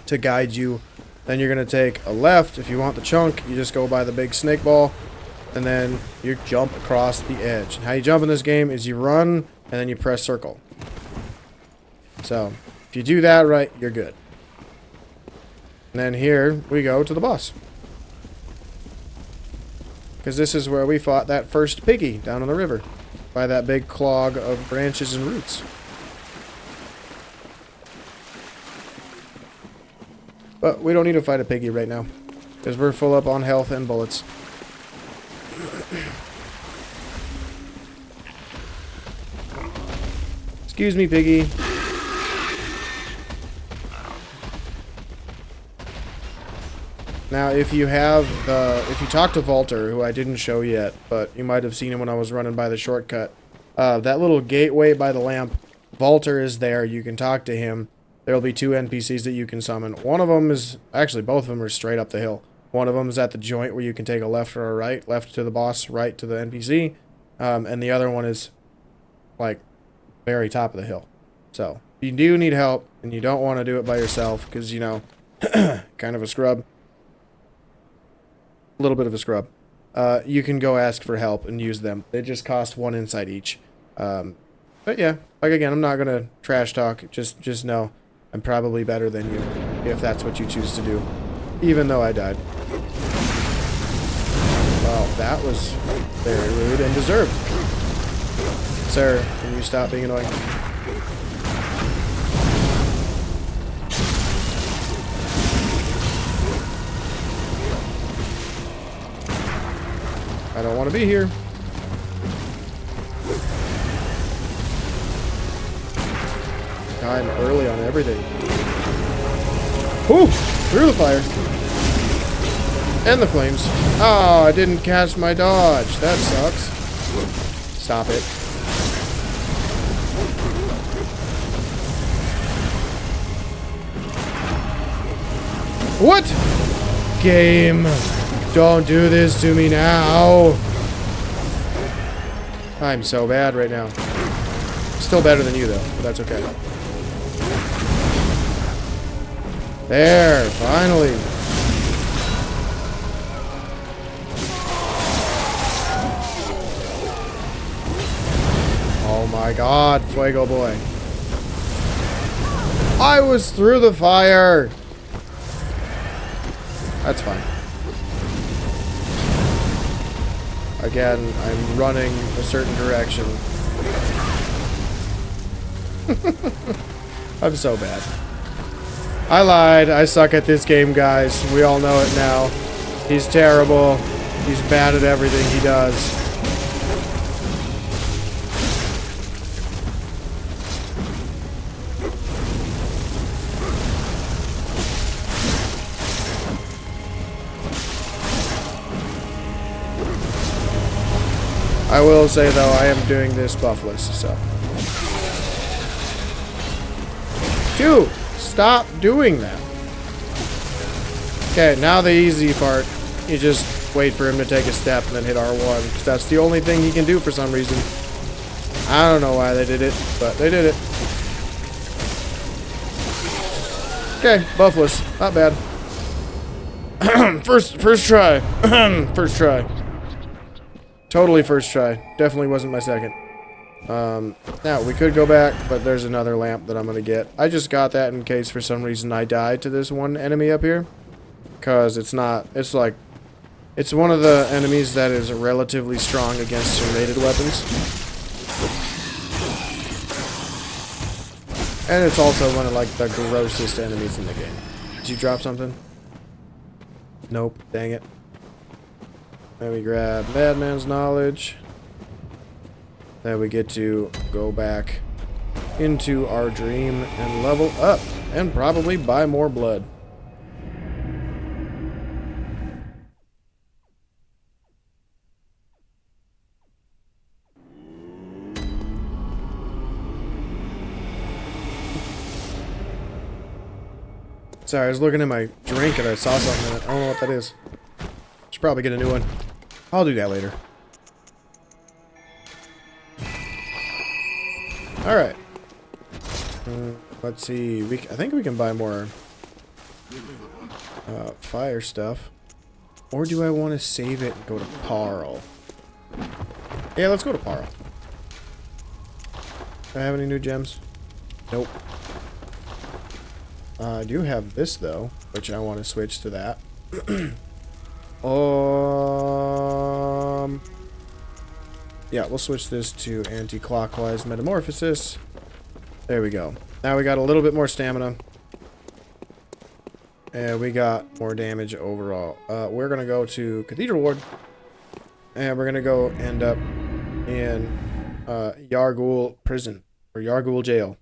to guide you. Then you're going to take a left. If you want the chunk, you just go by the big snake ball, and then you jump across the edge. And how you jump in this game is you run, and then you press circle. So, if you do that right, you're good. And then here we go to the boss. Because this is where we fought that first piggy down on the river, by that big clog of branches and roots. But we don't need to fight a piggy right now, because we're full up on health and bullets. Excuse me, piggy. Now, if you talk to Walter, who I didn't show yet, but you might have seen him when I was running by the shortcut, That little gateway by the lamp, Walter is there. You can talk to him. There'll be 2 NPCs that you can summon. One of them is, actually both of them are straight up the hill. One of them is at the joint where you can take a left or a right. Left to the boss, right to the NPC. And the other one is like very top of the hill. So if you do need help and you don't want to do it by yourself because, you know, kind of a scrub. A little bit of a scrub. You can go ask for help and use them. They just cost 1 insight each. But yeah, like again, I'm not going to trash talk. Just know I'm probably better than you if that's what you choose to do. Even though I died. Well, that was very rude and deserved. Sir, can you stop being annoying? I don't want to be here. I'm early on everything. Whew! Through the fire. And the flames. Oh, I didn't cast my dodge. That sucks. Stop it. What? Game. Don't do this to me now. I'm so bad right now. Still better than you, though, but that's okay. There, finally. Oh my god, Fuego Boy. I was through the fire. That's fine. Again, I'm running a certain direction. I'm so bad. I lied. I suck at this game, guys. We all know it now. He's terrible. He's bad at everything he does. I will say, though, I am doing this buffless, so. Dude, stop doing that. Okay, now the easy part. You just wait for him to take a step and then hit R1. Because that's the only thing he can do for some reason. I don't know why they did it, but they did it. Okay, buffless. Not bad. first try. First try. Totally first try. Definitely wasn't my second. Now, we could go back, but there's another lamp that I'm going to get. I just got that in case for some reason I died to this one enemy up here. Because it's not... It's like... It's one of the enemies that is relatively strong against serrated weapons. And it's also one of, like, the grossest enemies in the game. Did you drop something? Nope. Dang it. Then we grab Madman's Knowledge. Then we get to go back into our dream and level up. And probably buy more blood. Sorry, I was looking at my drink and I saw something in it. I don't know what that is. Should probably get a new one. I'll do that later. Alright. Let's see. I think we can buy more fire stuff. Or do I want to save it and go to Parl? Yeah, let's go to Parl. Do I have any new gems? Nope. I do have this, though, which I want to switch to that. Yeah, we'll switch this to anti-clockwise metamorphosis. There we go. Now we got a little bit more stamina. And we got more damage overall. We're going to go to Cathedral Ward. And we're going to go end up in Yargul Prison. Or Yargul Jail.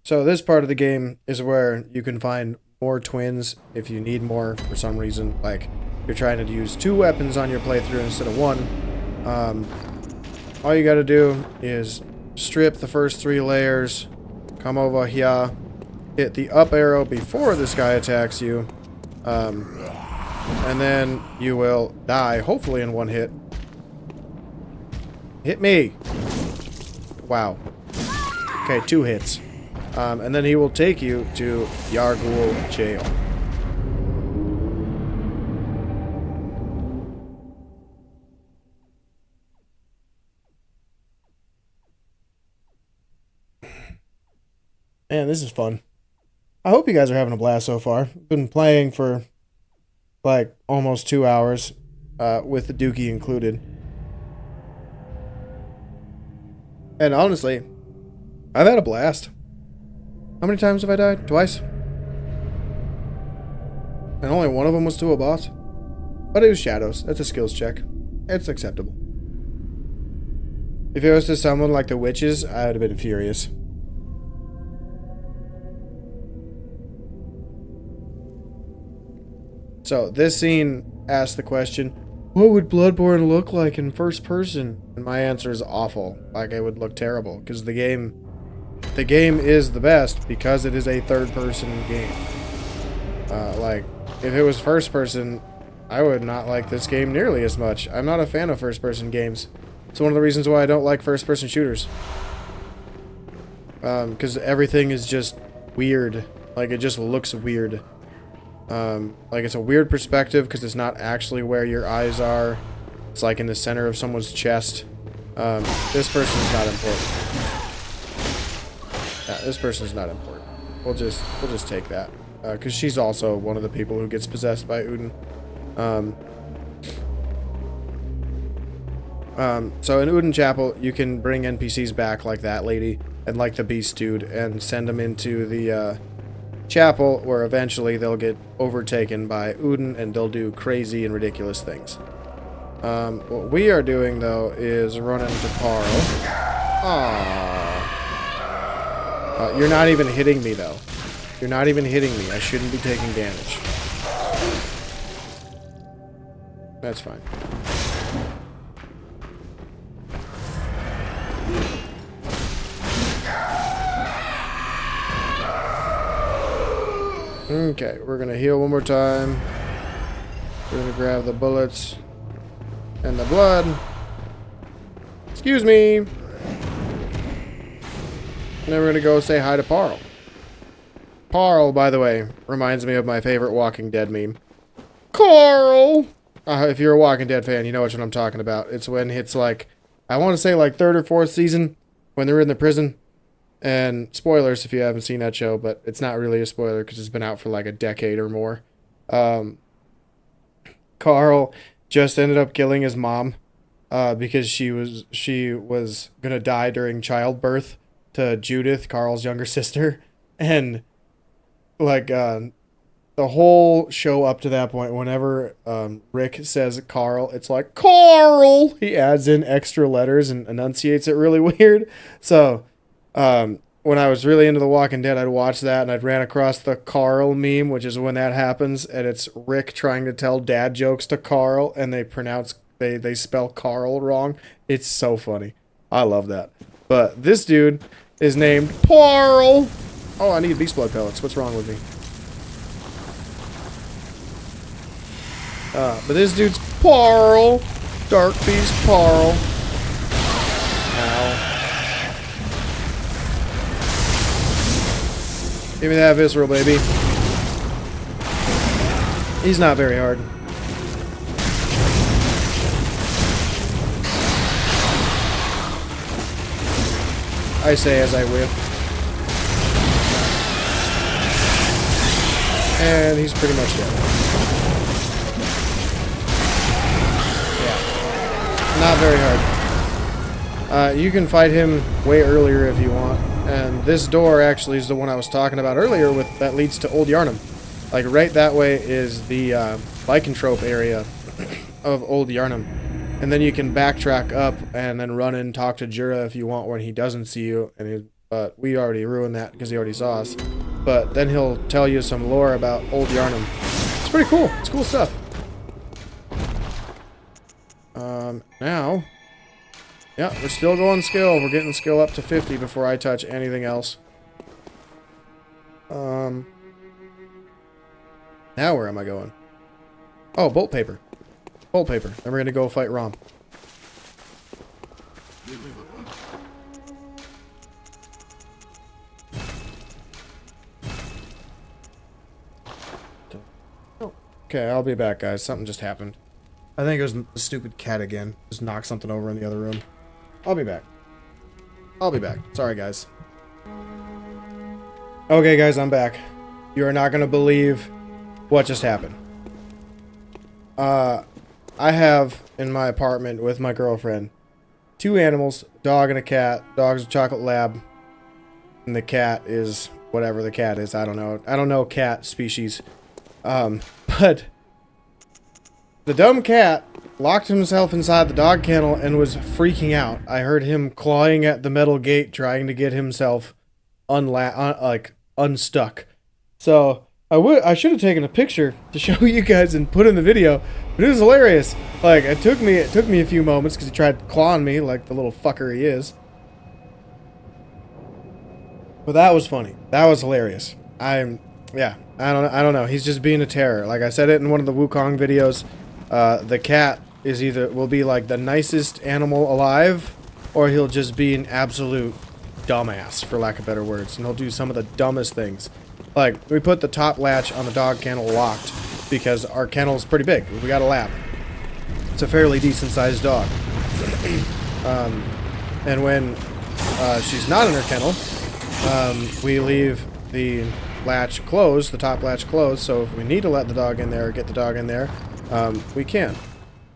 So this part of the game is where you can find more twins if you need more for some reason. Like, you're trying to use 2 weapons on your playthrough instead of 1, all you gotta do is strip the first 3 layers, come over here, hit the up arrow before this guy attacks you, and then you will die, hopefully in 1 hit. Hit me! Wow. Okay, 2 hits. And then he will take you to Yargul Jail. Man, this is fun. I hope you guys are having a blast so far. Been playing for like almost 2 hours, with the Dookie included. And honestly, I've had a blast. How many times have I died? Twice? And only one of them was to a boss. But it was shadows. That's a skills check. It's acceptable. If it was to someone like the witches, I would have been furious. So, this scene asks the question, what would Bloodborne look like in first person? And my answer is awful. Like, it would look terrible. Because the game is the best because it is a third-person game. Like, if it was first-person, I would not like this game nearly as much. I'm not a fan of first-person games. It's one of the reasons why I don't like first-person shooters. Because everything is just weird. Like, it just looks weird. Like, it's a weird perspective because it's not actually where your eyes are. It's like in the center of someone's chest. This person's not important. Yeah, this person's not important. We'll just take that. Because she's also one of the people who gets possessed by Udin. So in Udin Chapel, you can bring NPCs back like that lady and like the beast dude and send them into the, chapel where eventually they'll get overtaken by Udin and they'll do crazy and ridiculous things. What we are doing though is run into Carl. Aww. You're not even hitting me though. You're not even hitting me. I shouldn't be taking damage. That's fine. Okay, we're gonna heal one more time. We're gonna grab the bullets and the blood. Excuse me. And then we're gonna go say hi to Parl. Parl, by the way, reminds me of my favorite Walking Dead meme. Carl! If you're a Walking Dead fan, you know what I'm talking about. It's when it's like, I want to say like 3rd or 4th season, when they're in the prison. And spoilers if you haven't seen that show, but it's not really a spoiler because it's been out for like a decade or more. Carl just ended up killing his mom because she was gonna die during childbirth to Judith, Carl's younger sister, and like the whole show up to that point, whenever Rick says Carl, it's like Carl. He adds in extra letters and enunciates it really weird. So. When I was really into The Walking Dead, I'd watch that and I'd ran across the Carl meme, which is when that happens, and it's Rick trying to tell dad jokes to Carl, and they spell Carl wrong. It's so funny. I love that. But this dude is named Parl. Oh, I need beast blood pellets. What's wrong with me? But this dude's Parl. Dark Beast Parl. Ow. Give me that visceral, baby. He's not very hard. I say as I whiff. And he's pretty much dead. Yeah. Not very hard. You can fight him way earlier if you want. And this door actually is the one I was talking about earlier that leads to Old Yharnam. Like right that way is the lycanthrope area of Old Yharnam. And then you can backtrack up and then run and talk to Jura if you want when he doesn't see you. But we already ruined that because he already saw us. But then he'll tell you some lore about Old Yharnam. It's pretty cool. It's cool stuff. Now, yeah, we're still going skill. We're getting skill up to 50 before I touch anything else. Now where am I going? Oh, bolt paper. Bolt paper. Then we're gonna go fight Rom. Okay, I'll be back, guys. Something just happened. I think it was the stupid cat again. Just knocked something over in the other room. I'll be back. I'll be back. Sorry, guys. Okay, guys, I'm back. You are not going to believe what just happened. I have, in my apartment with my girlfriend, 2 animals, dog and a cat. Dog's a chocolate lab. And the cat is whatever the cat is. I don't know. I don't know cat species. But the dumb cat locked himself inside the dog kennel and was freaking out. I heard him clawing at the metal gate trying to get himself unstuck. So I should have taken a picture to show you guys and put in the video, but it was hilarious. Like it took me a few moments because he tried clawing me like the little fucker he is. But that was funny. That was hilarious. Yeah, I don't know. He's just being a terror. Like I said it in one of the Wukong videos. The cat will be like the nicest animal alive, or he'll just be an absolute dumbass, for lack of better words. And he'll do some of the dumbest things. Like, we put the top latch on the dog kennel locked because our kennel's pretty big. We got a lab. It's a fairly decent sized dog. And when she's not in her kennel, we leave the latch closed, the top latch closed, so if we need to let the dog in there or get the dog in there, we can.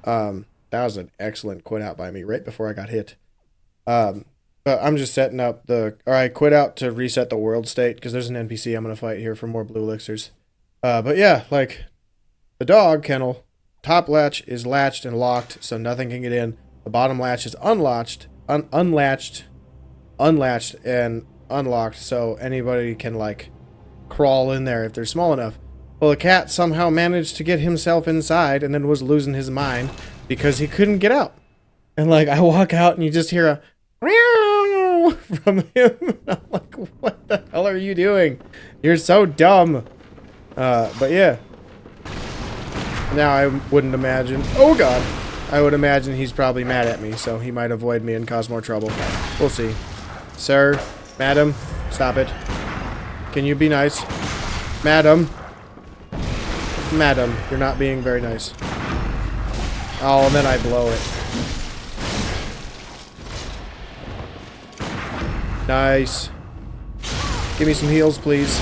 That was an excellent quit out by me right before I got hit. But I'm just setting up I quit out to reset the world state because there's an NPC I'm going to fight here for more blue elixirs. But yeah, like the dog kennel, top latch is latched and locked so nothing can get in. The bottom latch is unlatched and unlocked so anybody can like crawl in there if they're small enough. Well, the cat somehow managed to get himself inside and then was losing his mind because he couldn't get out. And like I walk out and you just hear a meow from him. I'm like, what the hell are you doing? You're so dumb. But yeah. Now I wouldn't imagine. Oh god. I would imagine he's probably mad at me, so he might avoid me and cause more trouble. We'll see. Sir, madam, stop it. Can you be nice? Madam. Madam, you're not being very nice. Oh, and then I blow it. Nice. Give me some heals, please.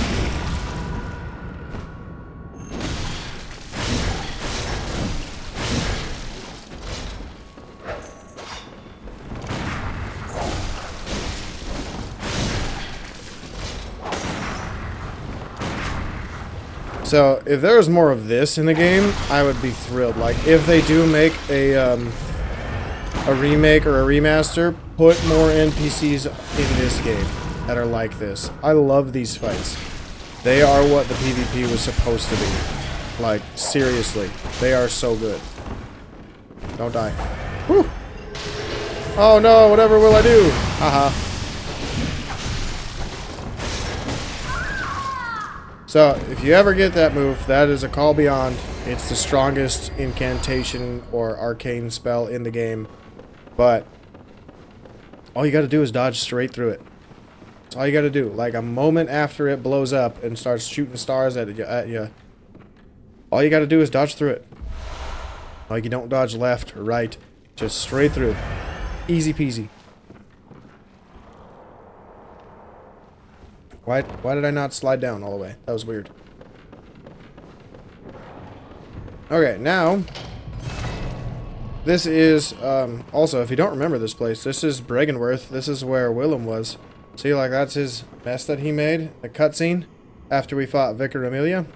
So, if there was more of this in the game, I would be thrilled. Like, if they do make a remake or a remaster, put more NPCs in this game that are like this. I love these fights. They are what the PvP was supposed to be. Like, seriously. They are so good. Don't die. Whew. Oh no, whatever will I do? Haha. So, if you ever get that move, that is a Call Beyond. It's the strongest incantation or arcane spell in the game. But, all you gotta do is dodge straight through it. That's all you gotta do. Like, a moment after it blows up and starts shooting stars at you, all you gotta do is dodge through it. Like, you don't dodge left or right. Just straight through. Easy peasy. Why did I not slide down all the way? That was weird. Okay, now this is also, if you don't remember this place, this is Bregenworth. This is where Willem was. See, like that's his mess that he made, the cutscene after we fought Vicar Amelia.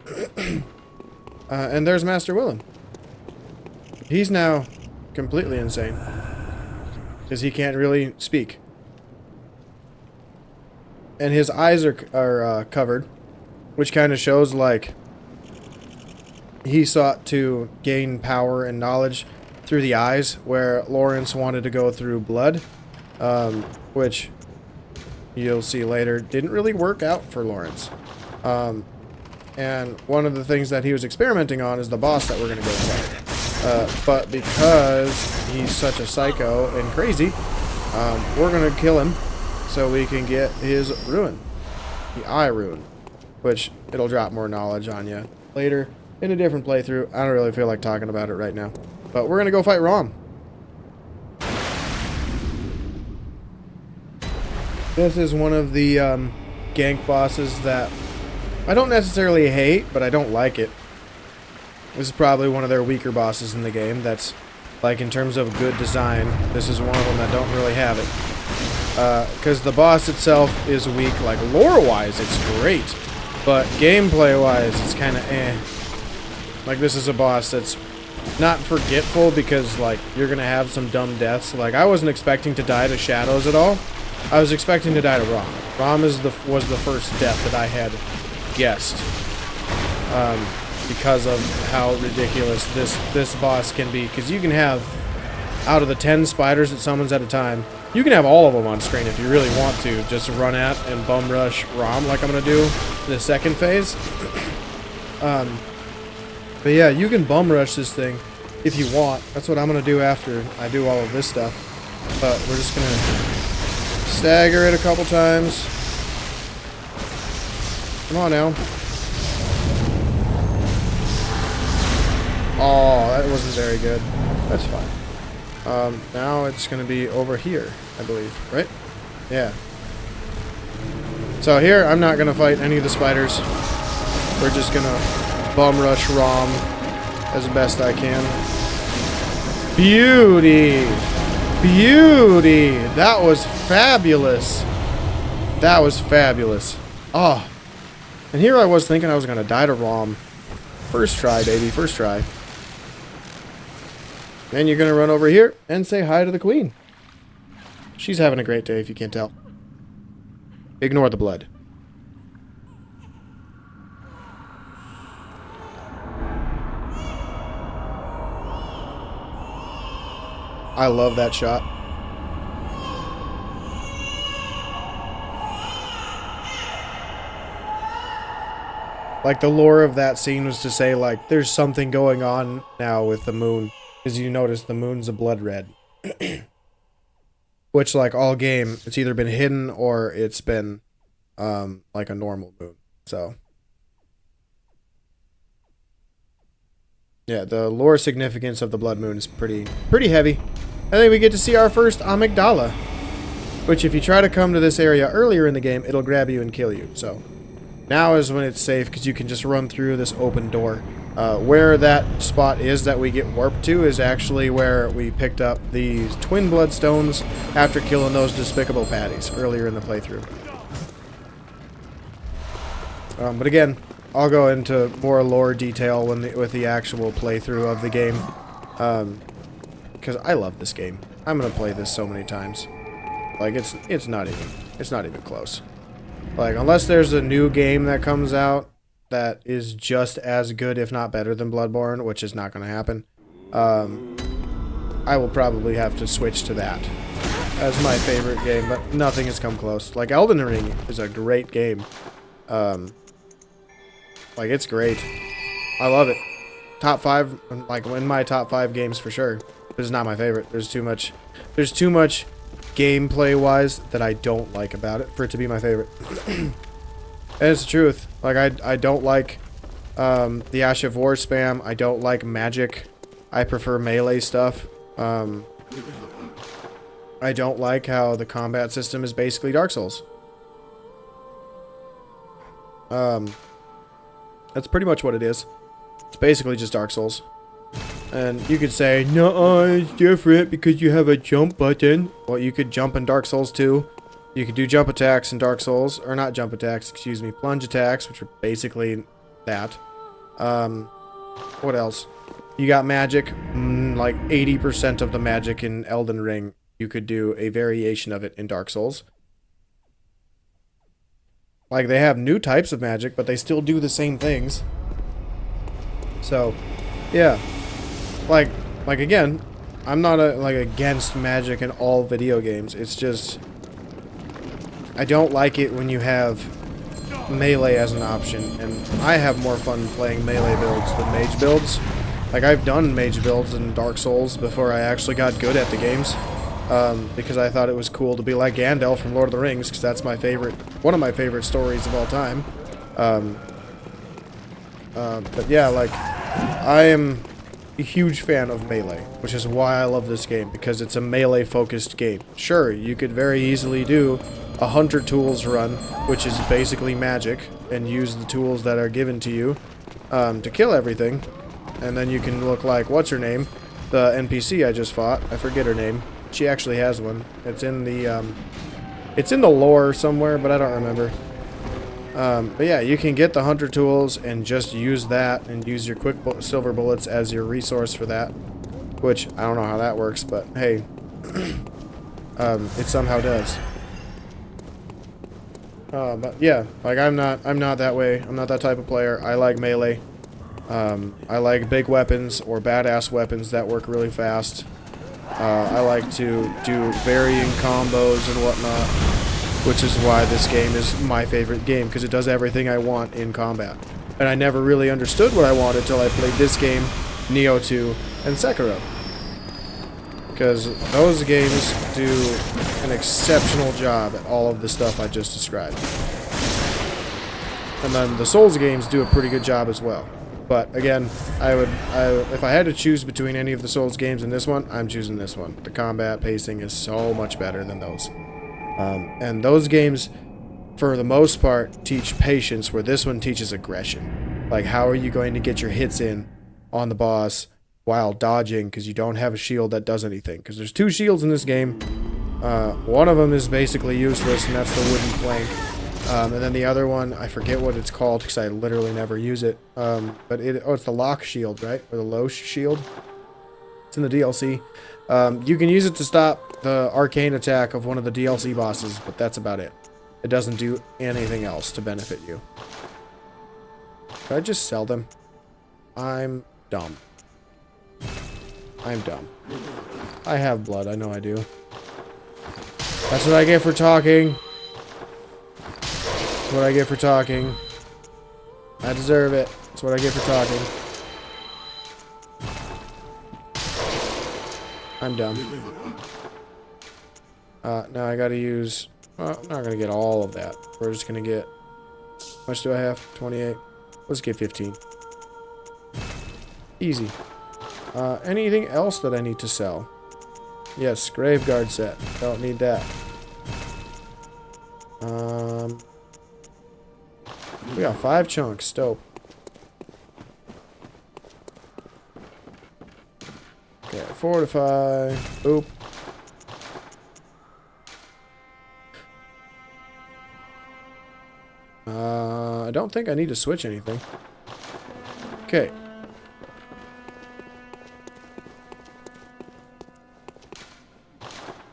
And there's Master Willem. He's now completely insane because he can't really speak. And his eyes are covered, which kind of shows like he sought to gain power and knowledge through the eyes, where Lawrence wanted to go through blood, which you'll see later didn't really work out for Lawrence. And one of the things that he was experimenting on is the boss that we're going to go fight. But because he's such a psycho and crazy, we're going to kill him so we can get his rune, the eye rune, which it'll drop more knowledge on you later in a different playthrough. I don't really feel like talking about it right now, but we're going to go fight Rom. This is one of the gank bosses that I don't necessarily hate, but I don't like it. This is probably one of their weaker bosses in the game. That's, like, in terms of good design, this is one of them that don't really have it. Because the boss itself is weak. Like, lore-wise, it's great. But gameplay-wise, it's kind of eh. Like, this is a boss that's not forgetful because, like, you're going to have some dumb deaths. Like, I wasn't expecting to die to Shadows at all. I was expecting to die to Rom. Rom was the first death that I had guessed, because of how ridiculous this boss can be. Because you can have, out of the 10 spiders it summons at a time, you can have all of them on screen if you really want to. Just run at and bum rush Rom like I'm gonna do in the second phase. But yeah, you can bum rush this thing if you want. That's what I'm gonna do after I do all of this stuff. But we're just gonna stagger it a couple times. Come on now. Oh, that wasn't very good. That's fine. Now it's going to be over here, I believe, right? Yeah. So here, I'm not going to fight any of the spiders. We're just going to bum rush Rom as best I can. Beauty! Beauty! That was fabulous. That was fabulous. Oh. And here I was thinking I was going to die to Rom. First try, baby. First try. Then you're going to run over here and say hi to the queen. She's having a great day if you can't tell. Ignore the blood. I love that shot. Like, the lore of that scene was to say, like, there's something going on now with the moon. Because you notice the moon's a blood red. Which, like all game, it's either been hidden or it's been, like a normal moon. So. Yeah, the lore significance of the blood moon is pretty heavy. And then we get to see our first amygdala. Which, if you try to come to this area earlier in the game, it'll grab you and kill you. So. Now is when it's safe because you can just run through this open door. Where that spot is that we get warped to is actually where we picked up these twin bloodstones after killing those despicable fatties earlier in the playthrough. But again, I'll go into more lore detail with the actual playthrough of the game. Because I love this game. I'm gonna play this so many times. Like it's not even close. Like, unless there's a new game that comes out that is just as good, if not better than Bloodborne, which is not going to happen, I will probably have to switch to that as my favorite game, but nothing has come close. Like, Elden Ring is a great game. Like, it's great. I love it. Top 5, like, in my top 5 games for sure. But it's not my favorite. There's too much gameplay-wise that I don't like about it for it to be my favorite. And it's the truth. Like, I don't like the Ash of War spam. I don't like magic. I prefer melee stuff. I don't like how the combat system is basically Dark Souls. That's pretty much what it is. It's basically just Dark Souls. And you could say, no, it's different because you have a jump button. Well, you could jump in Dark Souls too. You could do jump attacks in Dark Souls. Or not jump attacks, excuse me. Plunge attacks, which are basically that. What else? You got magic. Like 80% of the magic in Elden Ring, you could do a variation of it in Dark Souls. Like, they have new types of magic, but they still do the same things. So, yeah. Like again, I'm not like against magic in all video games. It's just I don't like it when you have melee as an option, and I have more fun playing melee builds than mage builds. Like, I've done mage builds in Dark Souls before I actually got good at the games, because I thought it was cool to be like Gandalf from Lord of the Rings, because that's my favorite, one of my favorite stories of all time. But yeah, like, I am a huge fan of melee, which is why I love this game, because it's a melee-focused game. Sure, you could very easily do a Hunter Tools run, which is basically magic, and use the tools that are given to you to kill everything, and then you can look like, what's her name? The NPC I just fought. I forget her name. She actually has one. It's in the lore somewhere, but I don't remember. But yeah, you can get the Hunter Tools and just use that, and use your quick silver bullets as your resource for that. Which, I don't know how that works, but hey. It somehow does. But yeah, like I'm not that way. I'm not that type of player. I like melee. I like big weapons or badass weapons that work really fast. I like to do varying combos and whatnot, which is why this game is my favorite game, because it does everything I want in combat. And I never really understood what I wanted till I played this game, Nioh 2, and Sekiro. Because those games do an exceptional job at all of the stuff I just described. And then the Souls games do a pretty good job as well. But again, if I had to choose between any of the Souls games and this one, I'm choosing this one. The combat pacing is so much better than those. And those games, for the most part, teach patience, where this one teaches aggression. Like, how are you going to get your hits in on the boss while dodging, because you don't have a shield that does anything. Because there's 2 shields in this game. One of them is basically useless, and that's the wooden plank. And then the other one, I forget what it's called, because I literally never use it. But it's the lock shield, right? Or the Loesch shield. It's in the DLC. You can use it to stop the arcane attack of one of the DLC bosses, but that's about it. It doesn't do anything else to benefit you. Could I just sell them? I'm dumb. I'm dumb. I have blood, I know I do. That's what I get for talking. That's what I get for talking. I deserve it. That's what I get for talking. I'm dumb. Now I gotta use... I'm not gonna get all of that. We're just gonna get... How much do I have? 28. Let's get 15. Easy. Anything else that I need to sell? Yes, Graveguard set. Don't need that. We got 5 chunks. Dope. Okay, fortify. Oop. I don't think I need to switch anything. Okay.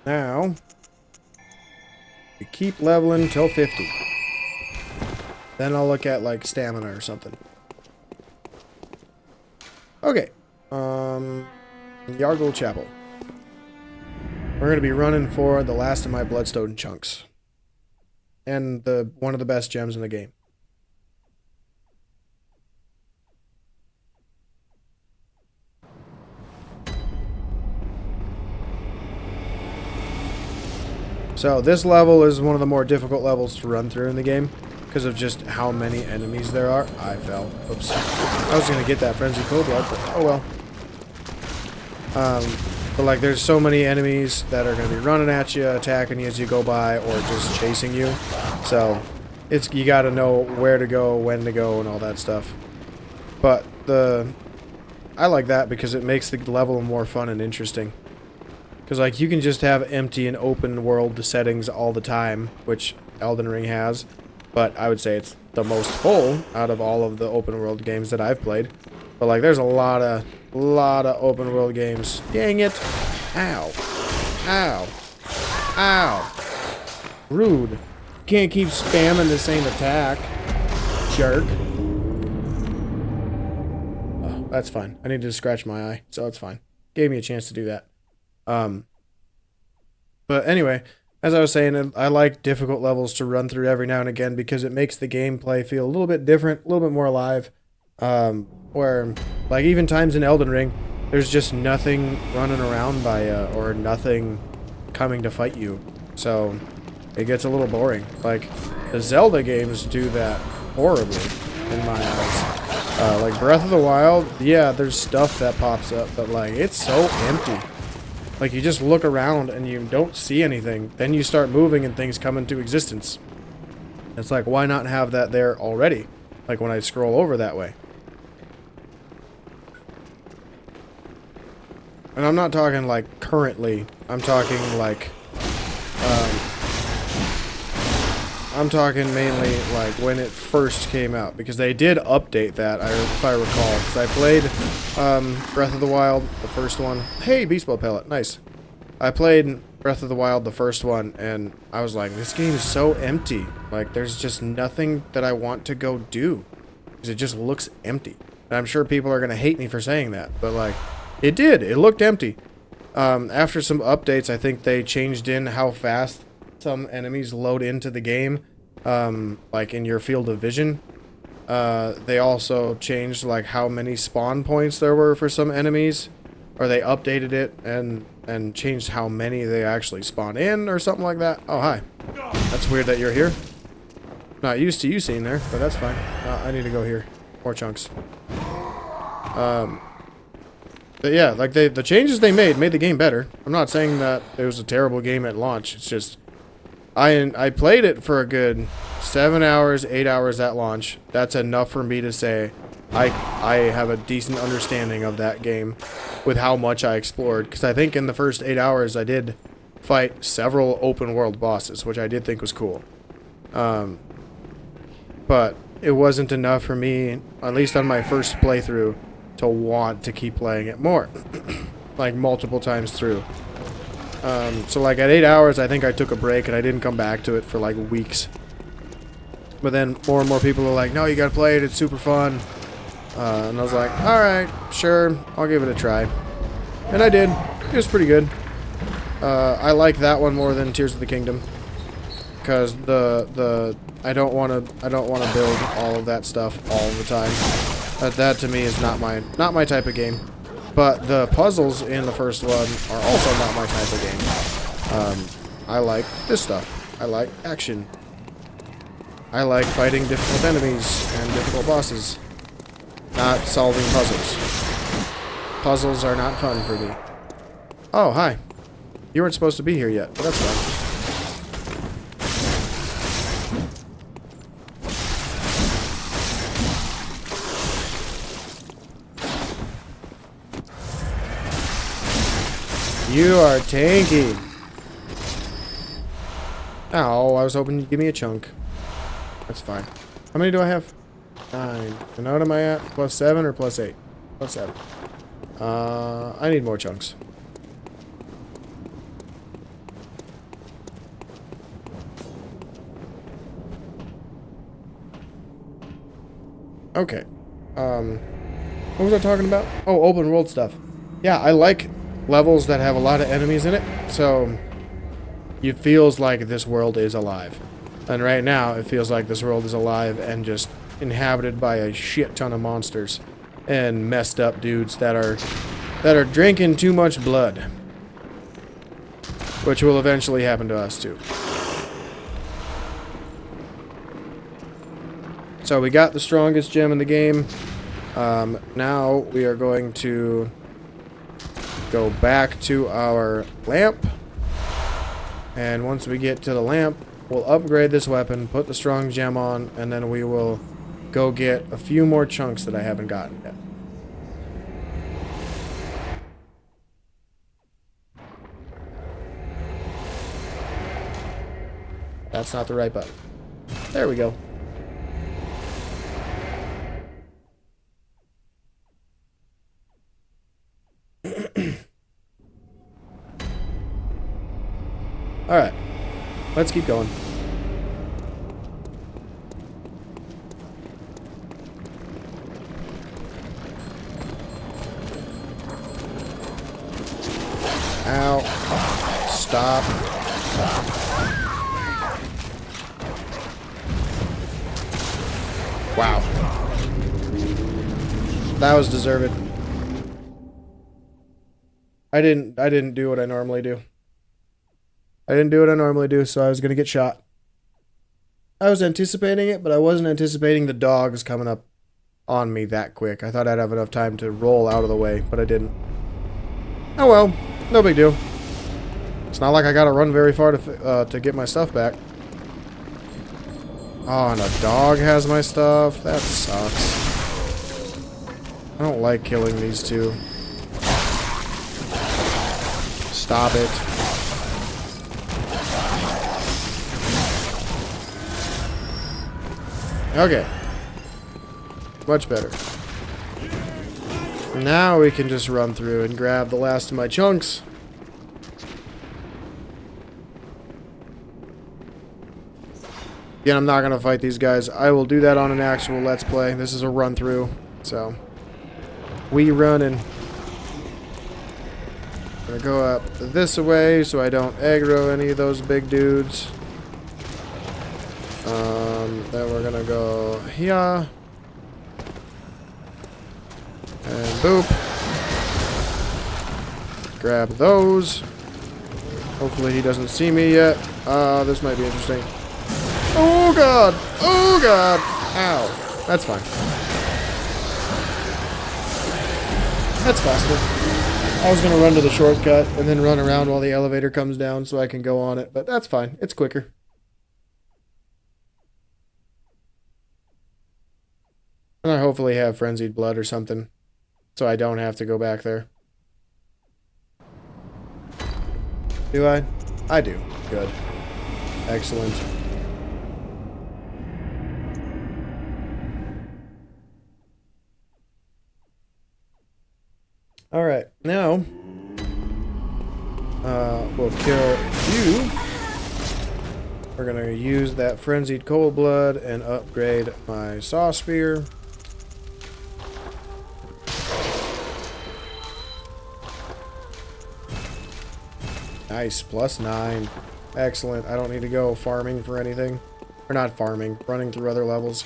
Now, we keep leveling till 50. Then I'll look at, like, stamina or something. Okay. Yargle Chapel. We're going to be running for the last of my Bloodstone chunks. And one of the best gems in the game. So this level is one of the more difficult levels to run through in the game because of just how many enemies there are. I fell. Oops. I was going to get that Frenzy Cold-Blood, but oh well. But like there's so many enemies that are going to be running at you, attacking you as you go by, or just chasing you. So you got to know where to go, when to go, and all that stuff. But I like that because it makes the level more fun and interesting. Because, like, you can just have empty and open world settings all the time, which Elden Ring has. But I would say it's the most full out of all of the open world games that I've played. But, like, there's a lot of open world games. Dang it. Ow. Ow. Ow. Rude. Can't keep spamming the same attack. Jerk. Oh, that's fine. I needed to scratch my eye, so it's fine. Gave me a chance to do that. But anyway, as I was saying, I like difficult levels to run through every now and again because it makes the gameplay feel a little bit different, a little bit more alive. Where, like, even times in Elden Ring, there's just nothing running around by you or nothing coming to fight you. So it gets a little boring. Like, the Zelda games do that horribly in my eyes. Like Breath of the Wild, yeah, there's stuff that pops up, but like, it's so empty. Like, you just look around and you don't see anything. Then you start moving and things come into existence. It's like, why not have that there already? Like when I scroll over that way. And I'm not talking like currently. I'm talking like, I'm talking mainly like when it first came out, because they did update that, if I recall. Because I played Breath of the Wild, the first one. Hey, Beast Bow Pellet, nice. I played Breath of the Wild, the first one, and I was like, this game is so empty. Like, there's just nothing that I want to go do. Because it just looks empty. And I'm sure people are going to hate me for saying that, but like, it did. It looked empty. After some updates, I think they changed in how fast some enemies load into the game, like in your field of vision. They also changed like how many spawn points there were for some enemies, or they updated it and changed how many they actually spawn in or something like that. Oh, hi. That's weird that you're here. Not used to you seeing there, but that's fine. I need to go here. More chunks. But yeah, like the changes they made the game better. I'm not saying that it was a terrible game at launch. It's just I played it for a good 7 hours, 8 hours at launch. That's enough for me to say I have a decent understanding of that game with how much I explored. Because I think in the first 8 hours I did fight several open world bosses, which I did think was cool. But it wasn't enough for me, at least on my first playthrough, to want to keep playing it more. Like multiple times through. So like at 8 hours, I think I took a break and I didn't come back to it for like weeks. But then more and more people are like, no, you gotta play it, it's super fun. And I was like, alright, sure, I'll give it a try. And I did. It was pretty good. I like that one more than Tears of the Kingdom. Because I don't wanna build all of that stuff all the time. That to me is not my type of game. But the puzzles in the first one are also not my type of game. I like this stuff. I like action. I like fighting difficult enemies and difficult bosses. Not solving puzzles. Puzzles are not fun for me. Oh, hi. You weren't supposed to be here yet, but that's fine. You are tanky. Oh, I was hoping you'd give me a chunk. That's fine. How many do I have? 9. And what am I at? Plus 7 or plus 8? Plus 7. I need more chunks. Okay. What was I talking about? Oh, open world stuff. Yeah, I like levels that have a lot of enemies in it, so it feels like this world is alive. And right now, it feels like this world is alive and just inhabited by a shit ton of monsters and messed up dudes that are drinking too much blood, which will eventually happen to us too. So we got the strongest gem in the game. Now we are going to go back to our lamp, and once we get to the lamp, we'll upgrade this weapon, put the strong gem on, and then we will go get a few more chunks that I haven't gotten yet. That's not the right button. There we go. Alright, let's keep going. Ow. stop. Wow. That was deserved. I didn't do what I normally do. I didn't do what I normally do, so I was gonna get shot. I was anticipating it, but I wasn't anticipating the dogs coming up on me that quick. I thought I'd have enough time to roll out of the way, but I didn't. Oh well, no big deal. It's not like I gotta run very far to get my stuff back. Oh, and a dog has my stuff? That sucks. I don't like killing these two. Stop it. Okay. Much better. Now we can just run through and grab the last of my chunks. Again, I'm not going to fight these guys. I will do that on an actual Let's Play. This is a run through. So, we running. I'm going to go up this way so I don't aggro any of those big dudes. Then we're going to go here. And boop. Grab those. Hopefully he doesn't see me yet. This might be interesting. Oh god! Oh god! Ow. That's fine. That's faster. I was gonna run to the shortcut and then run around while the elevator comes down so I can go on it, but that's fine. It's quicker. And I hopefully have frenzied blood or something so I don't have to go back there. Do I? I do. Good. Excellent. Alright, now we'll kill you. We're gonna use that frenzied cold blood and upgrade my saw spear. Nice, +9. Excellent. I don't need to go farming for anything. Or not farming, running through other levels.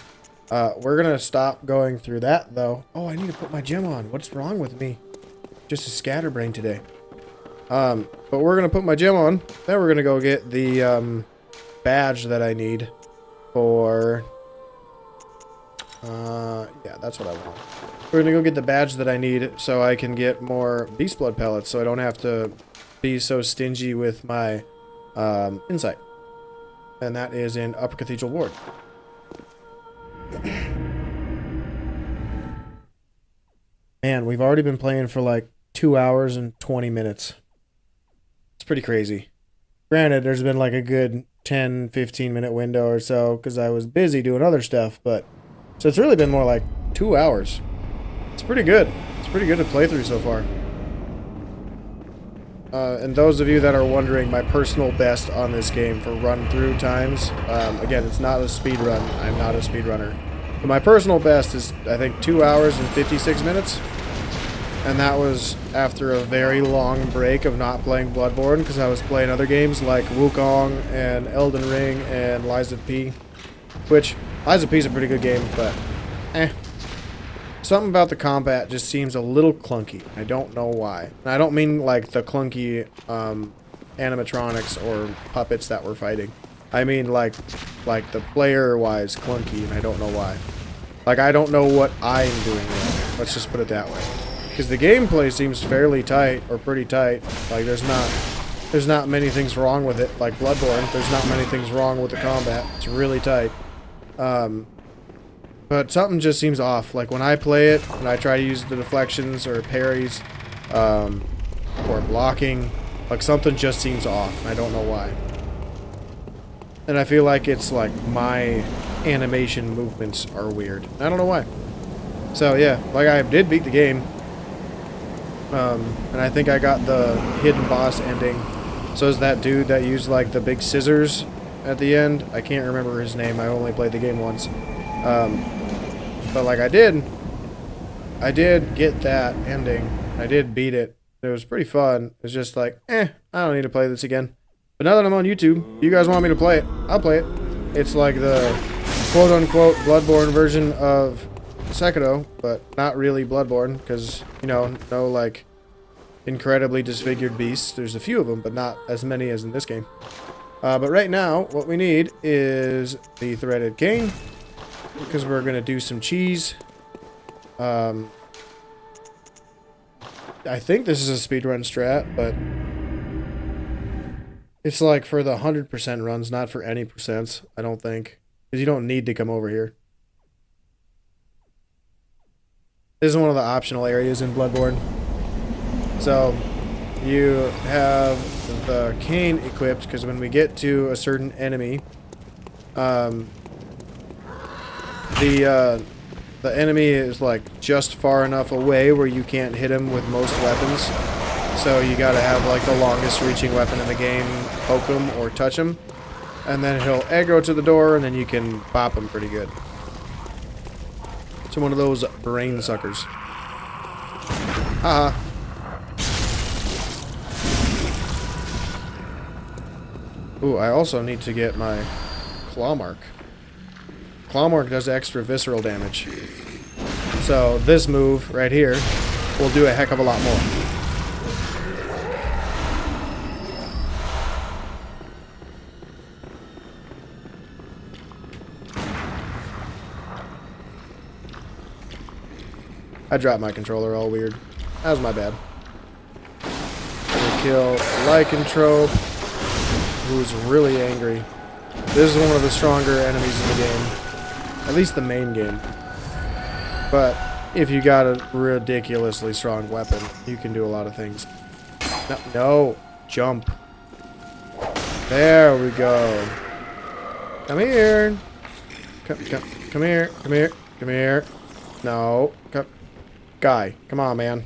We're gonna stop going through that though. Oh, I need to put my gem on. What's wrong with me? Just a scatterbrain today. But we're gonna put my gem on. Then we're gonna go get the badge that I need for yeah, that's what I want. We're gonna go get the badge that I need so I can get more beast blood pellets so I don't have to be so stingy with my insight. And that is in Upper Cathedral Ward. Man, we've already been playing for like 2 hours and 20 minutes. It's pretty crazy. Granted, there's been like a good 10-15 minute window or so because I was busy doing other stuff, but so it's really been more like 2 hours. It's pretty good. It's pretty good to play through so far. And those of you that are wondering, my personal best on this game for run-through times, again, it's not a speed run. I'm not a speedrunner. But my personal best is, I think, 2 hours and 56 minutes. And that was after a very long break of not playing Bloodborne, because I was playing other games like Wukong and Elden Ring and Lies of P. Which, Lies of P is a pretty good game, but something about the combat just seems a little clunky. I don't know why. And I don't mean like the clunky animatronics or puppets that we're fighting. I mean like the player-wise clunky, and I don't know why. Like, I don't know what I'm doing wrong. Let's just put it that way. Because the gameplay seems fairly tight, or pretty tight. Like, there's not many things wrong with it. Like Bloodborne, there's not many things wrong with the combat. It's really tight. But something just seems off. Like when I play it, and I try to use the deflections or parries, or blocking, like something just seems off. And I don't know why. And I feel like it's like my animation movements are weird. I don't know why. So yeah, like I did beat the game. And I think I got the hidden boss ending. So is that dude that used like the big scissors at the end. I can't remember his name. I only played the game once. But like I did get that ending. I did beat it. It was pretty fun. It's just like, I I don't need to play this again. But now that I'm on YouTube, if you guys want me to play it, I'll play it. It's like the quote-unquote Bloodborne version of Sekiro, but not really Bloodborne, because, you know, no, like, incredibly disfigured beasts. There's a few of them, but not as many as in this game. But right now, what we need is the threaded cane, because we're going to do some cheese. I think this is a speedrun strat, but it's like for the 100% runs, not for any percents, I don't think. Because you don't need to come over here. This is one of the optional areas in Bloodborne. So, you have the cane equipped, because when we get to a certain enemy, the enemy is like just far enough away where you can't hit him with most weapons. So you gotta have like the longest reaching weapon in the game, poke him or touch him. And then he'll aggro to the door and then you can bop him pretty good. It's one of those brain suckers. Haha. Ooh, I also need to get my claw mark. Claw mark does extra visceral damage. So this move right here will do a heck of a lot more. I dropped my controller all weird. That was my bad. We kill Lycanthrope, who's really angry. This is one of the stronger enemies in the game. At least the main game. But if you got a ridiculously strong weapon, you can do a lot of things. No, jump. There we go. Come here. Come here. Come here. Come here. No. Come. Guy, come on, man.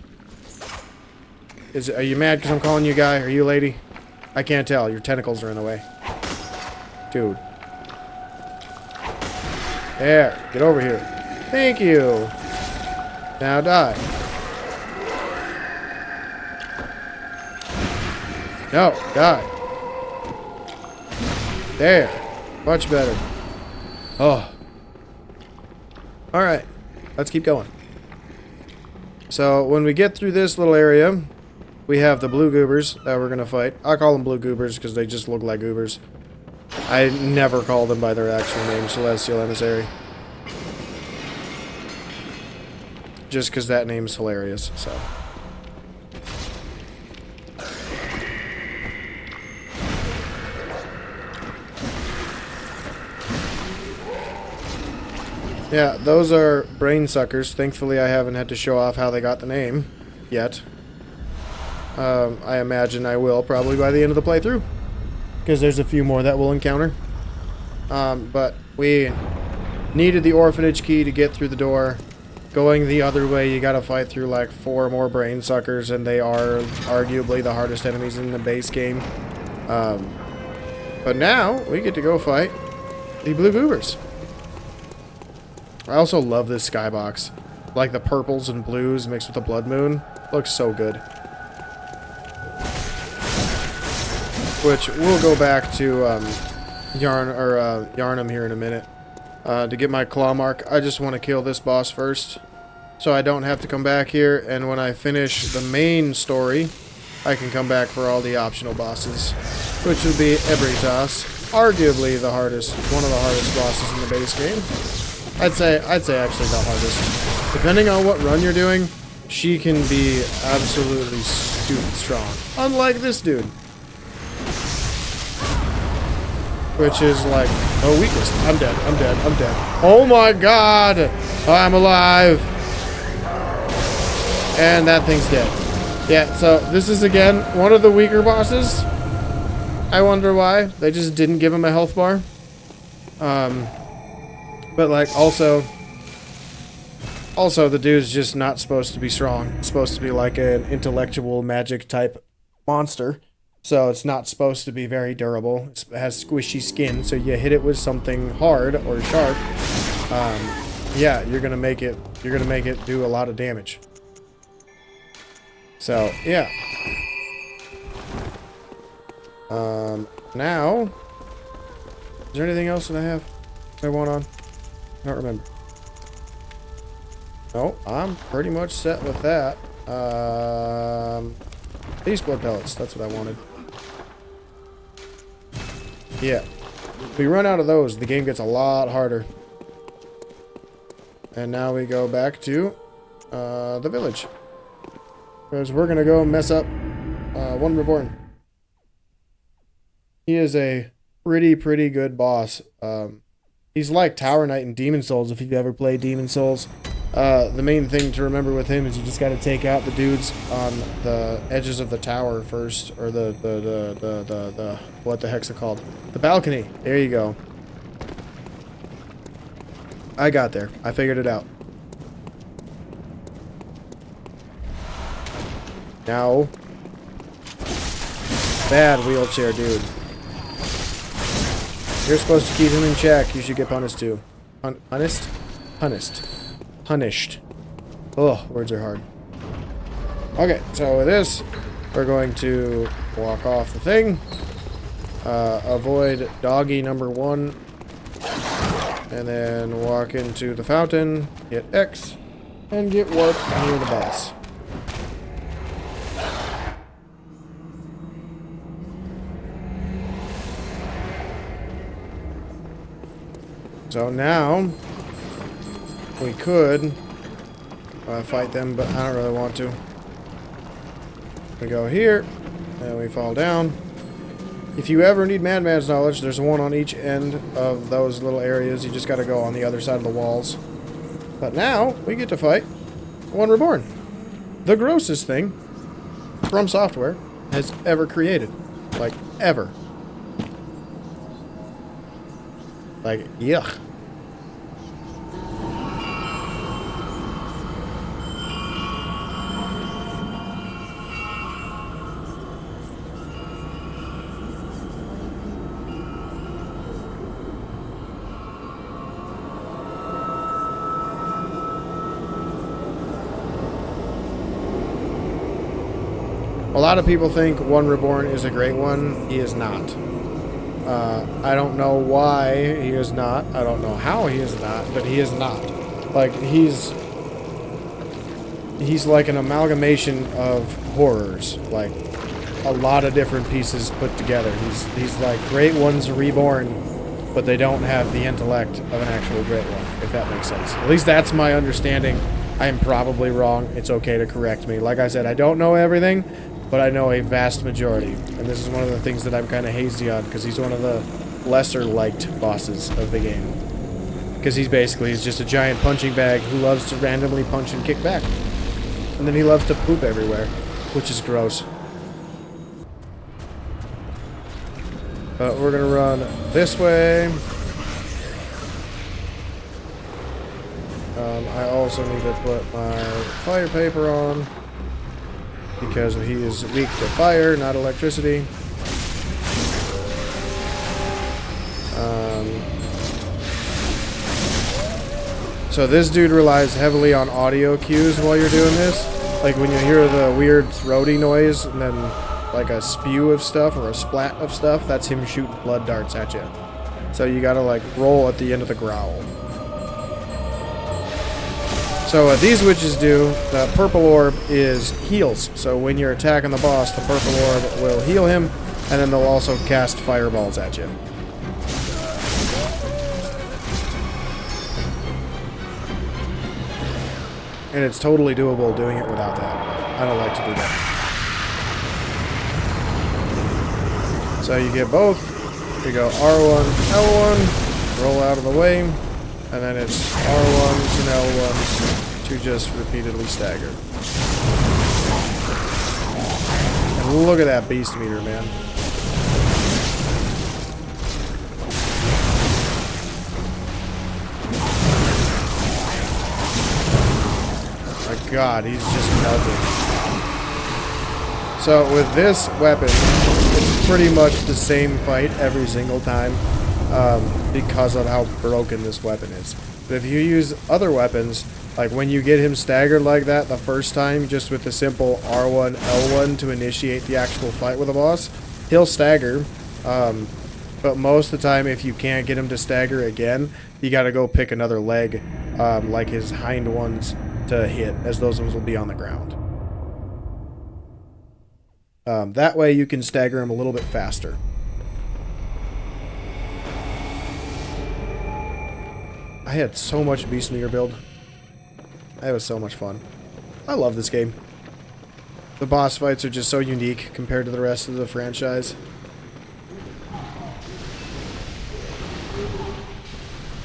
Are you mad because I'm calling you guy? Are you a lady? I can't tell. Your tentacles are in the way. Dude. There. Get over here. Thank you. Now die. No, die. There. Much better. Oh. Alright. Let's keep going. So, when we get through this little area, we have the blue goobers that we're going to fight. I call them blue goobers because they just look like goobers. I never call them by their actual name, Celestial Emissary. Just because that name's hilarious, so. Yeah, those are brain suckers. Thankfully, I haven't had to show off how they got the name yet. I imagine I will probably by the end of the playthrough, because there's a few more that we'll encounter. But we needed the orphanage key to get through the door. Going the other way, you gotta fight through like 4 more brain suckers, and they are arguably the hardest enemies in the base game. But now, we get to go fight the blue goobers. I also love this skybox. Like the purples and blues mixed with the blood moon. Looks so good. Which, we'll go back to Yharnam here in a minute. To get my claw mark, I just want to kill this boss first. So I don't have to come back here, and when I finish the main story, I can come back for all the optional bosses. Which would be Ebritas. Arguably the hardest, one of the hardest bosses in the base game. I'd say actually the hardest. Depending on what run you're doing, she can be absolutely stupid strong. Unlike this dude. Which is like, oh, weakest. I'm dead, I'm dead, I'm dead. Oh my god! I'm alive! And that thing's dead. Yeah, so this is again one of the weaker bosses. I wonder why. They just didn't give him a health bar. But like also the dude's just not supposed to be strong. It's supposed to be like an intellectual magic type monster. So it's not supposed to be very durable. It has squishy skin, so you hit it with something hard or sharp. Yeah, you're gonna make it do a lot of damage. So yeah. Now, is there anything else that I want on? I don't remember. No, I'm pretty much set with that. These blood pellets, that's what I wanted. Yeah. If we run out of those, the game gets a lot harder. And now we go back to the village. Because we're gonna go mess up One Reborn. He is a pretty good boss. He's like Tower Knight in Demon Souls, if you've ever played Demon Souls. The main thing to remember with him is you just gotta take out the dudes on the edges of the tower first. Or the what the heck's it called? The balcony. There you go. I got there. I figured it out. Now. Bad wheelchair dude. You're supposed to keep him in check. You should get punished too. Punished? Punished. Punished. Oh, words are hard. Okay, so with this, we're going to walk off the thing. Avoid doggy number 1. And then walk into the fountain, get X, and get warped near the boss. So now, we could fight them, but I don't really want to. We go here, and we fall down. If you ever need Madman's knowledge, there's one on each end of those little areas. You just gotta go on the other side of the walls. But now, we get to fight One Reborn. The grossest thing From Software has ever created. Like, ever. Like, yuck. A lot of people think One Reborn is a great one. He is not. I don't know why he is not. I don't know how he is not, but he is not. Like, he's like an amalgamation of horrors. Like, a lot of different pieces put together. He's like great ones reborn, but they don't have the intellect of an actual great one, if that makes sense. At least that's my understanding. I am probably wrong. It's okay to correct me. Like I said, I don't know everything, but I know a vast majority. And this is one of the things that I'm kind of hazy on, because he's one of the lesser-liked bosses of the game. Because he's just a giant punching bag who loves to randomly punch and kick back. And then he loves to poop everywhere, which is gross. But we're going to run this way. I also need to put my fire paper on, because he is weak to fire, not electricity. So this dude relies heavily on audio cues while you're doing this. Like when you hear the weird throaty noise and then like a spew of stuff or a splat of stuff, that's him shooting blood darts at you. So you gotta like roll at the end of the growl. So what these witches do, the purple orb is heals. So when you're attacking the boss, the purple orb will heal him, and then they'll also cast fireballs at you. And it's totally doable doing it without that. I don't like to do that. So you get both. You go R1, L1, roll out of the way, and then it's R1s and L1s to just repeatedly stagger. And look at that beast meter, man. My God, he's just melting. So with this weapon, it's pretty much the same fight every single time because of how broken this weapon is. But if you use other weapons, like when you get him staggered like that the first time, just with the simple R1, L1 to initiate the actual fight with a boss, he'll stagger. But most of the time, if you can't get him to stagger again, you got to go pick another leg, like his hind ones, to hit, as those ones will be on the ground. That way you can stagger him a little bit faster. I had so much Beast Meter build. That was so much fun. I love this game. The boss fights are just so unique compared to the rest of the franchise.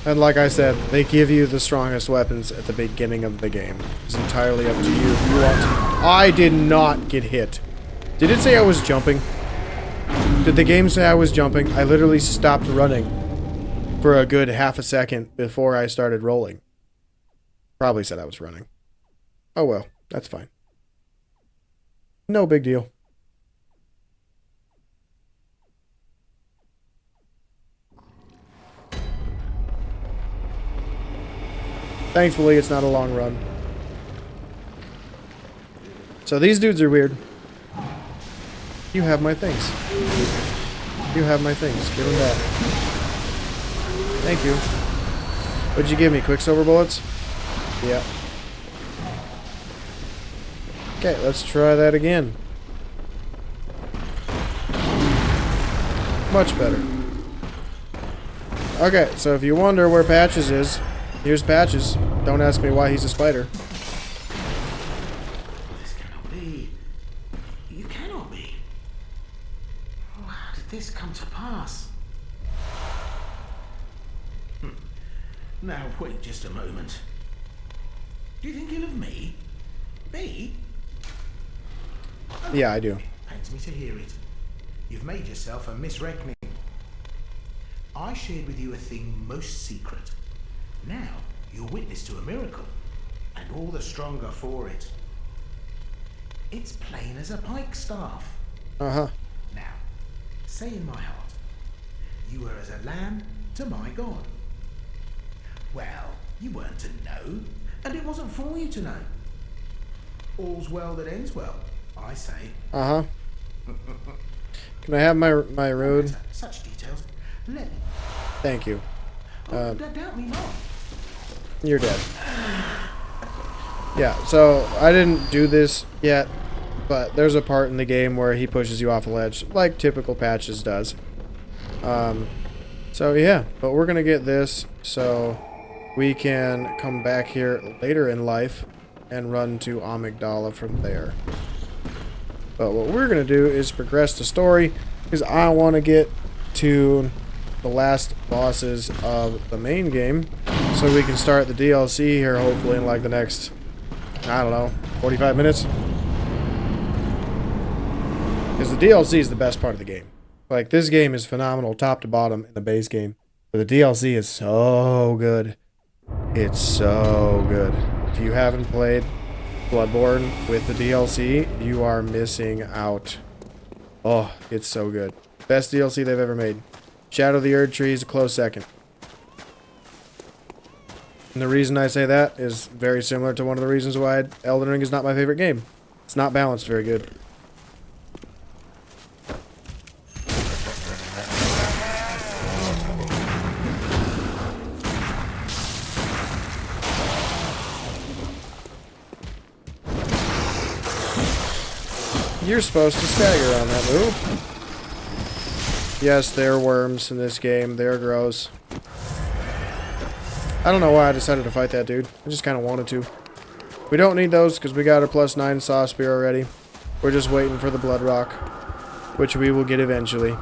And like I said, they give you the strongest weapons at the beginning of the game. It's entirely up to you if you want to. I did not get hit. Did it say I was jumping? Did the game say I was jumping? I literally stopped running for a good half a second before I started rolling. Probably said I was running. Oh well, that's fine. No big deal. Thankfully, it's not a long run. So these dudes are weird. You have my things. You have my things. Give them back. Thank you. What'd you give me? Quicksilver bullets? Yeah. Okay, let's try that again. Much better. Okay, so if you wonder where Patches is, here's Patches. Don't ask me why he's a spider. This cannot be. You cannot be. Oh, how did this come to pass? Now, wait just a moment. Do you think ill of me? Me? Yeah, I do. Pains me to hear it. You've made yourself a misreckoning. I shared with you a thing most secret. Now, you're witness to a miracle, and all the stronger for it. It's plain as a pikestaff. Uh-huh. Now, say in my heart, you were as a lamb to my God. Well, you weren't to know, and it wasn't for you to know. All's well that ends well, I say. Uh-huh. Can I have my road? Such details. Let me. Thank you. Doubt me not. You're dead. Yeah, so I didn't do this yet, but there's a part in the game where he pushes you off a ledge, like typical Patches does. So yeah, but we're gonna get this so we can come back here later in life and run to Amygdala from there. But what we're gonna do is progress the story, because I want to get to the last bosses of the main game, so we can start the DLC here hopefully in like the next, I don't know, 45 minutes. Because the DLC is the best part of the game. Like, this game is phenomenal top to bottom in the base game, but the DLC is so good. It's so good. If you haven't played Bloodborne with the DLC, you are missing out. Oh, it's so good. Best DLC they've ever made. Shadow of the Erd Tree is a close second. And the reason I say that is very similar to one of the reasons why Elden Ring is not my favorite game. It's not balanced very good. You're supposed to stagger on that move. Yes, there are worms in this game. They're gross. I don't know why I decided to fight that dude. I just kind of wanted to. We don't need those because we got our +9 Saw Spear already. We're just waiting for the Blood Rock, which we will get eventually.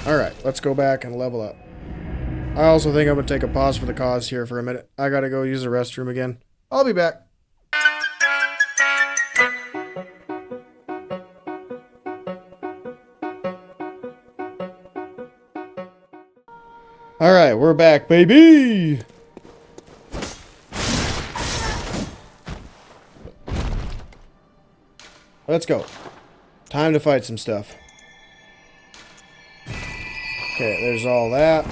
Alright, let's go back and level up. I also think I'm going to take a pause for the cause here for a minute. I got to go use the restroom again. I'll be back. Alright, we're back, baby! Let's go. Time to fight some stuff. Okay, there's all that.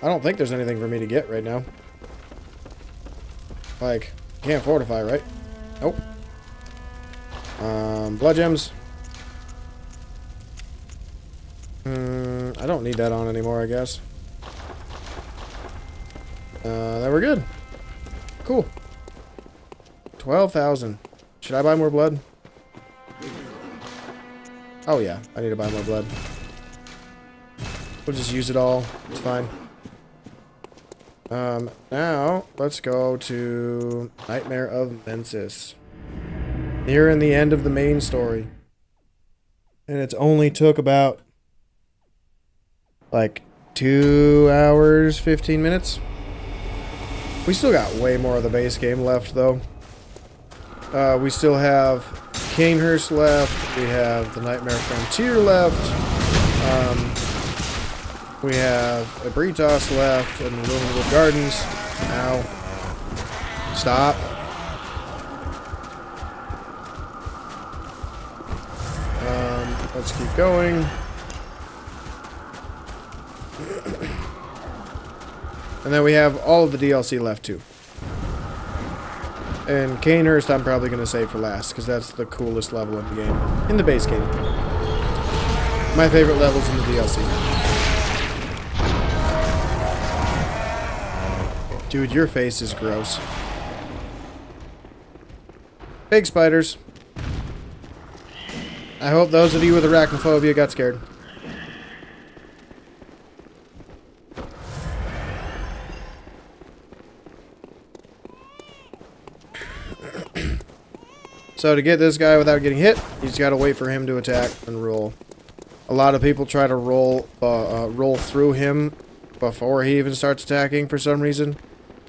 I don't think there's anything for me to get right now. Like, can't fortify, right? Nope. Blood gems. I don't need that on anymore, I guess. Then we're good. Cool. 12,000. Should I buy more blood? Oh yeah, I need to buy more blood. We'll just use it all. It's fine. Now, let's go to Nightmare of Mensis. Nearing the end of the main story. And it's only took about, like, 2 hours, 15 minutes. We still got way more of the base game left, though. We still have Canehurst left. We have the Nightmare Frontier left. We have Abritos left and Ruinwood Gardens. Ow. Stop. Let's keep going. And then we have all of the DLC left too. And Canehurst I'm probably going to save for last because that's the coolest level in the game. In the base game. My favorite levels in the DLC. Dude, your face is gross. Big spiders. I hope those of you with arachnophobia got scared. So to get this guy without getting hit, you just gotta wait for him to attack and roll. A lot of people try to roll through him before he even starts attacking for some reason.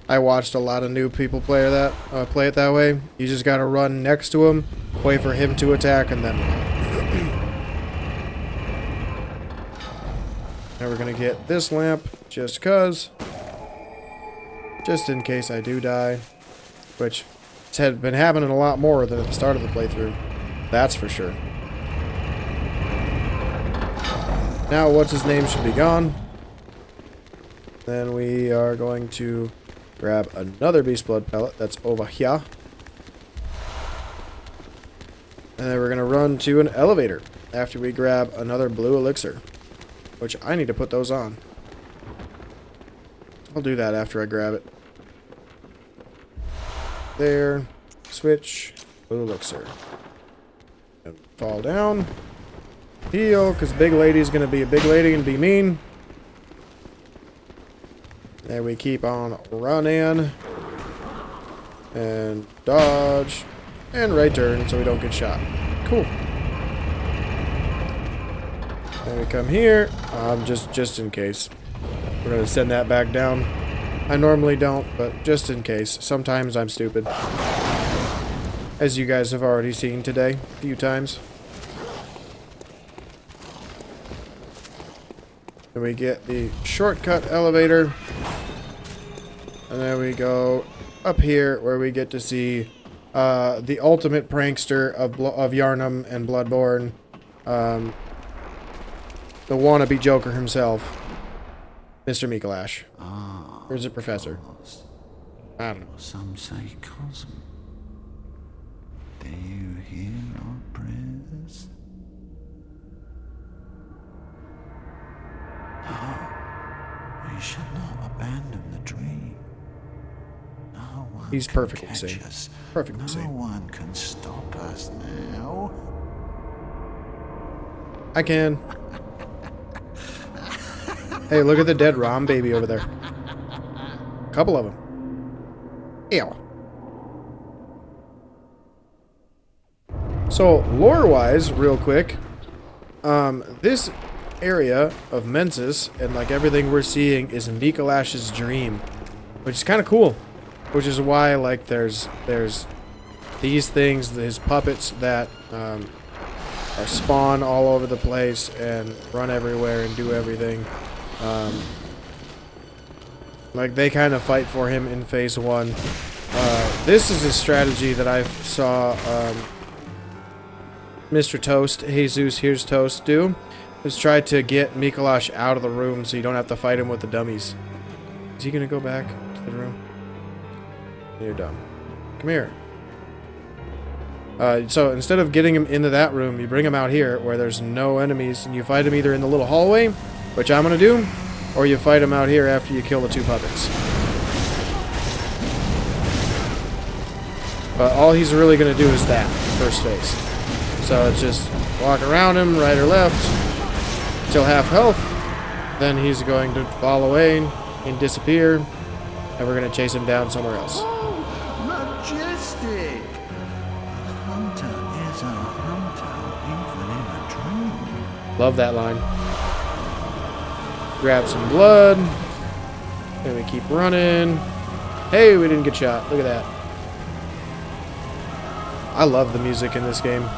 I watched a lot of new people play it that way. You just gotta run next to him, wait for him to attack, and then roll. Now we're gonna get this lamp, just cause. Just in case I do die. Which, it's had been happening a lot more than at the start of the playthrough. That's for sure. Now, what's his name should be gone. Then we are going to grab another beast blood pellet that's over here. And then we're going to run to an elevator after we grab another blue elixir. Which I need to put those on. I'll do that after I grab it. There. Switch. Blue elixir. And fall down. Heal, because big lady's going to be a big lady and be mean. And we keep on running. And dodge. And right turn so we don't get shot. Cool. Then we come here. Just in case. We're going to send that back down. I normally don't, but just in case. Sometimes I'm stupid. As you guys have already seen today a few times. Then we get the shortcut elevator. And then we go up here where we get to see the ultimate prankster of Yharnam and Bloodborne. The wannabe Joker himself. Mr. Mikolash. Or is it Professor? I don't know. Some say Cosm. Do you hear our prayers? No, we should not abandon the dream. No one He's can perfectly catch sane. us. Perfectly No sane. one can stop us now. I can. Hey, look at the dead Rom baby over there. Couple of them. Ew. So, lore-wise, real quick, this area of Mensis and like everything we're seeing is Mikolash's dream, which is kind of cool. Which is why like there's these things, his puppets that spawn all over the place and run everywhere and do everything. Like they kind of fight for him in phase 1. This is a strategy that I saw Mr. Toast, Jesus Here's Toast do. Is try to get Mikolash out of the room so you don't have to fight him with the dummies. Is he gonna go back to the room? You're dumb. Come here. So instead of getting him into that room, you bring him out here where there's no enemies, and you fight him either in the little hallway, which I'm going to do, or you fight him out here after you kill the 2 puppets. But all he's really going to do is that, first phase. So it's just walk around him, right or left, till half health. Then he's going to fall away and disappear, and we're going to chase him down somewhere else. Oh, majestic! Hunter is a hunter, even in a dream. Love that line. Grab some blood. And we keep running. Hey, we didn't get shot. Look at that. I love the music in this game.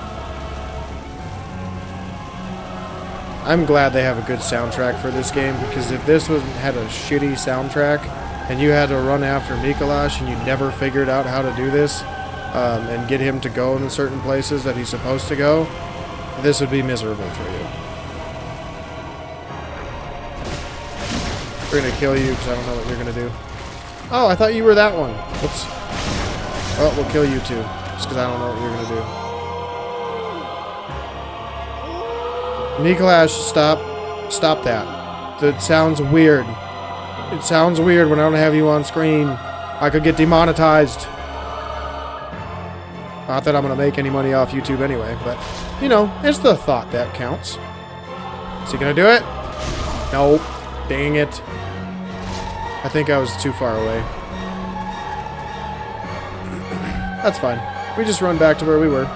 I'm glad they have a good soundtrack for this game, because if this had a shitty soundtrack and you had to run after Mikolash and you never figured out how to do this and get him to go in certain places that he's supposed to go, this would be miserable for you. We're gonna kill you because I don't know what you're gonna do. Oh, I thought you were that one. Whoops. Well, we'll kill you too, just because I don't know what you're gonna do. Mikolash, stop that. That sounds weird. It sounds weird when I don't have you on screen. I could get demonetized. Not that I'm gonna make any money off YouTube anyway, but you know, it's the thought that counts. Is he gonna do it? Nope. Dang it. I think I was too far away. That's fine. We just run back to where we were.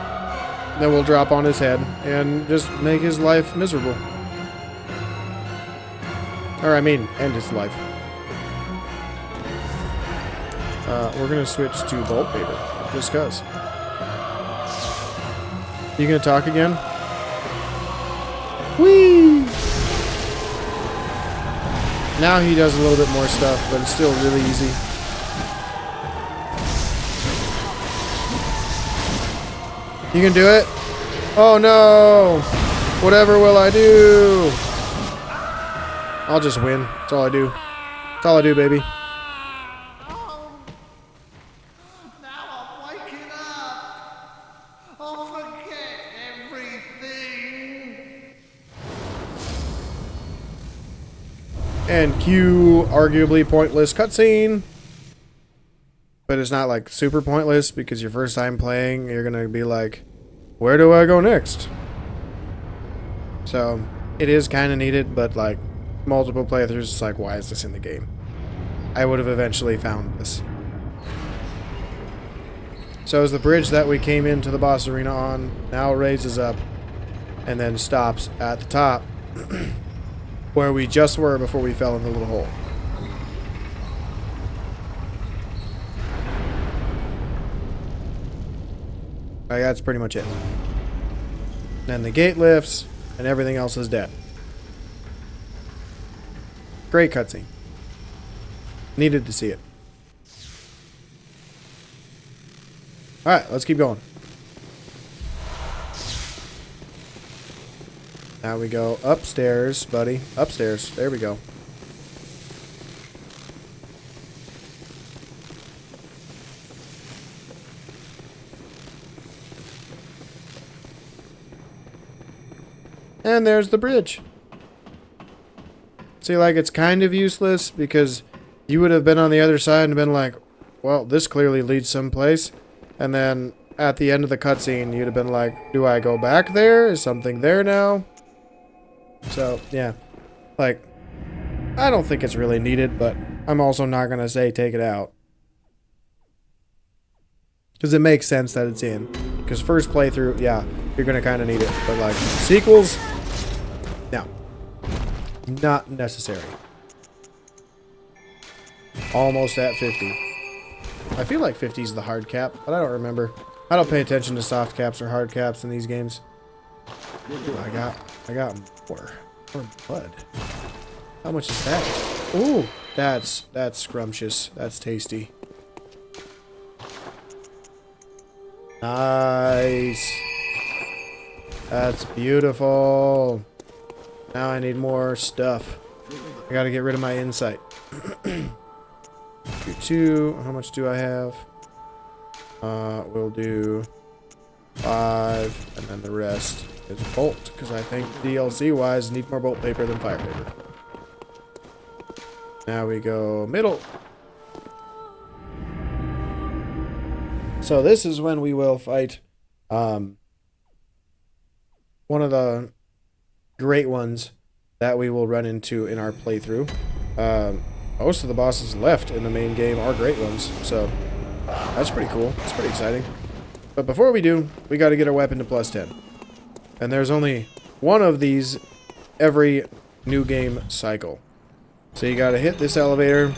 Then we'll drop on his head and just make his life miserable. Or I mean, end his life. We're gonna switch to Bolt Paper, just cause. You gonna talk again? Whee! Now he does a little bit more stuff, but it's still really easy. You can do it? Oh no! Whatever will I do? I'll just win. That's all I do. That's all I do, baby. Now I'm waking up. I'll forget everything. And cue arguably pointless cutscene. But it's not like super pointless, because your first time playing, you're gonna be like, where do I go next? So it is kind of needed, but like multiple playthroughs, it's like, why is this in the game? I would have eventually found this. So as the bridge that we came into the boss arena on now raises up and then stops at the top where we just were before we fell in the little hole. Alright, that's pretty much it. Then the gate lifts, and everything else is dead. Great cutscene. Needed to see it. Alright, let's keep going. Now we go upstairs, buddy. Upstairs. There we go. And there's the bridge. See, like, it's kind of useless because you would have been on the other side and been like, well, this clearly leads someplace. And then at the end of the cutscene, you'd have been like, do I go back there? Is something there now? So, yeah. Like, I don't think it's really needed, but I'm also not going to say take it out. Because it makes sense that it's in. Because first playthrough, yeah, you're going to kind of need it. But, like, sequels, no. Not necessary. Almost at 50. I feel like 50 is the hard cap, but I don't remember. I don't pay attention to soft caps or hard caps in these games. Ooh, I got more blood. How much is that? Ooh, that's scrumptious. That's tasty. Nice. That's beautiful. Now I need more stuff. I gotta get rid of my insight. 2. How much do I have? We'll do 5, and then the rest is bolt, because I think DLC-wise need more bolt paper than fire paper. Now we go middle. So this is when we will fight one of the great ones that we will run into in our playthrough. Most of the bosses left in the main game are great ones, so that's pretty cool. It's pretty exciting. But before we do, we got to get our weapon to +10. And there's only one of these every new game cycle. So you got to hit this elevator,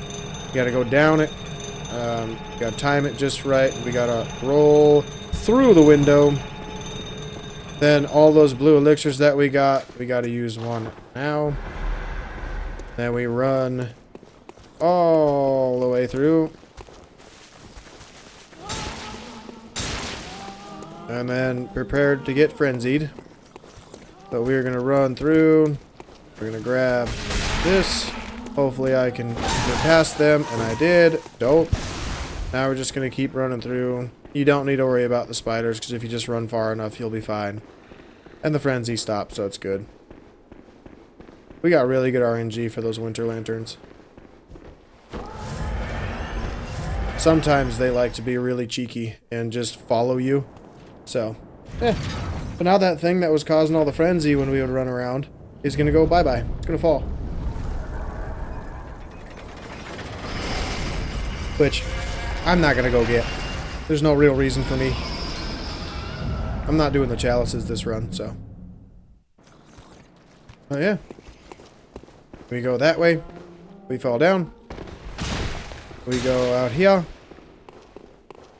you got to go down it, you got to time it just right, we got to roll through the window. Then all those blue elixirs that we got to use one now. Then we run all the way through. And then prepared to get frenzied. But we're going to run through. We're going to grab this. Hopefully I can get past them. And I did. Dope. Now we're just going to keep running through. You don't need to worry about the spiders, because if you just run far enough, you'll be fine. And the frenzy stopped, so it's good. We got really good RNG for those winter lanterns. Sometimes they like to be really cheeky and just follow you. So, But now that thing that was causing all the frenzy when we would run around is going to go bye-bye. It's going to fall. Which, I'm not going to go get. There's no real reason for me. I'm not doing the chalices this run, so. Oh yeah. We go that way. We fall down. We go out here.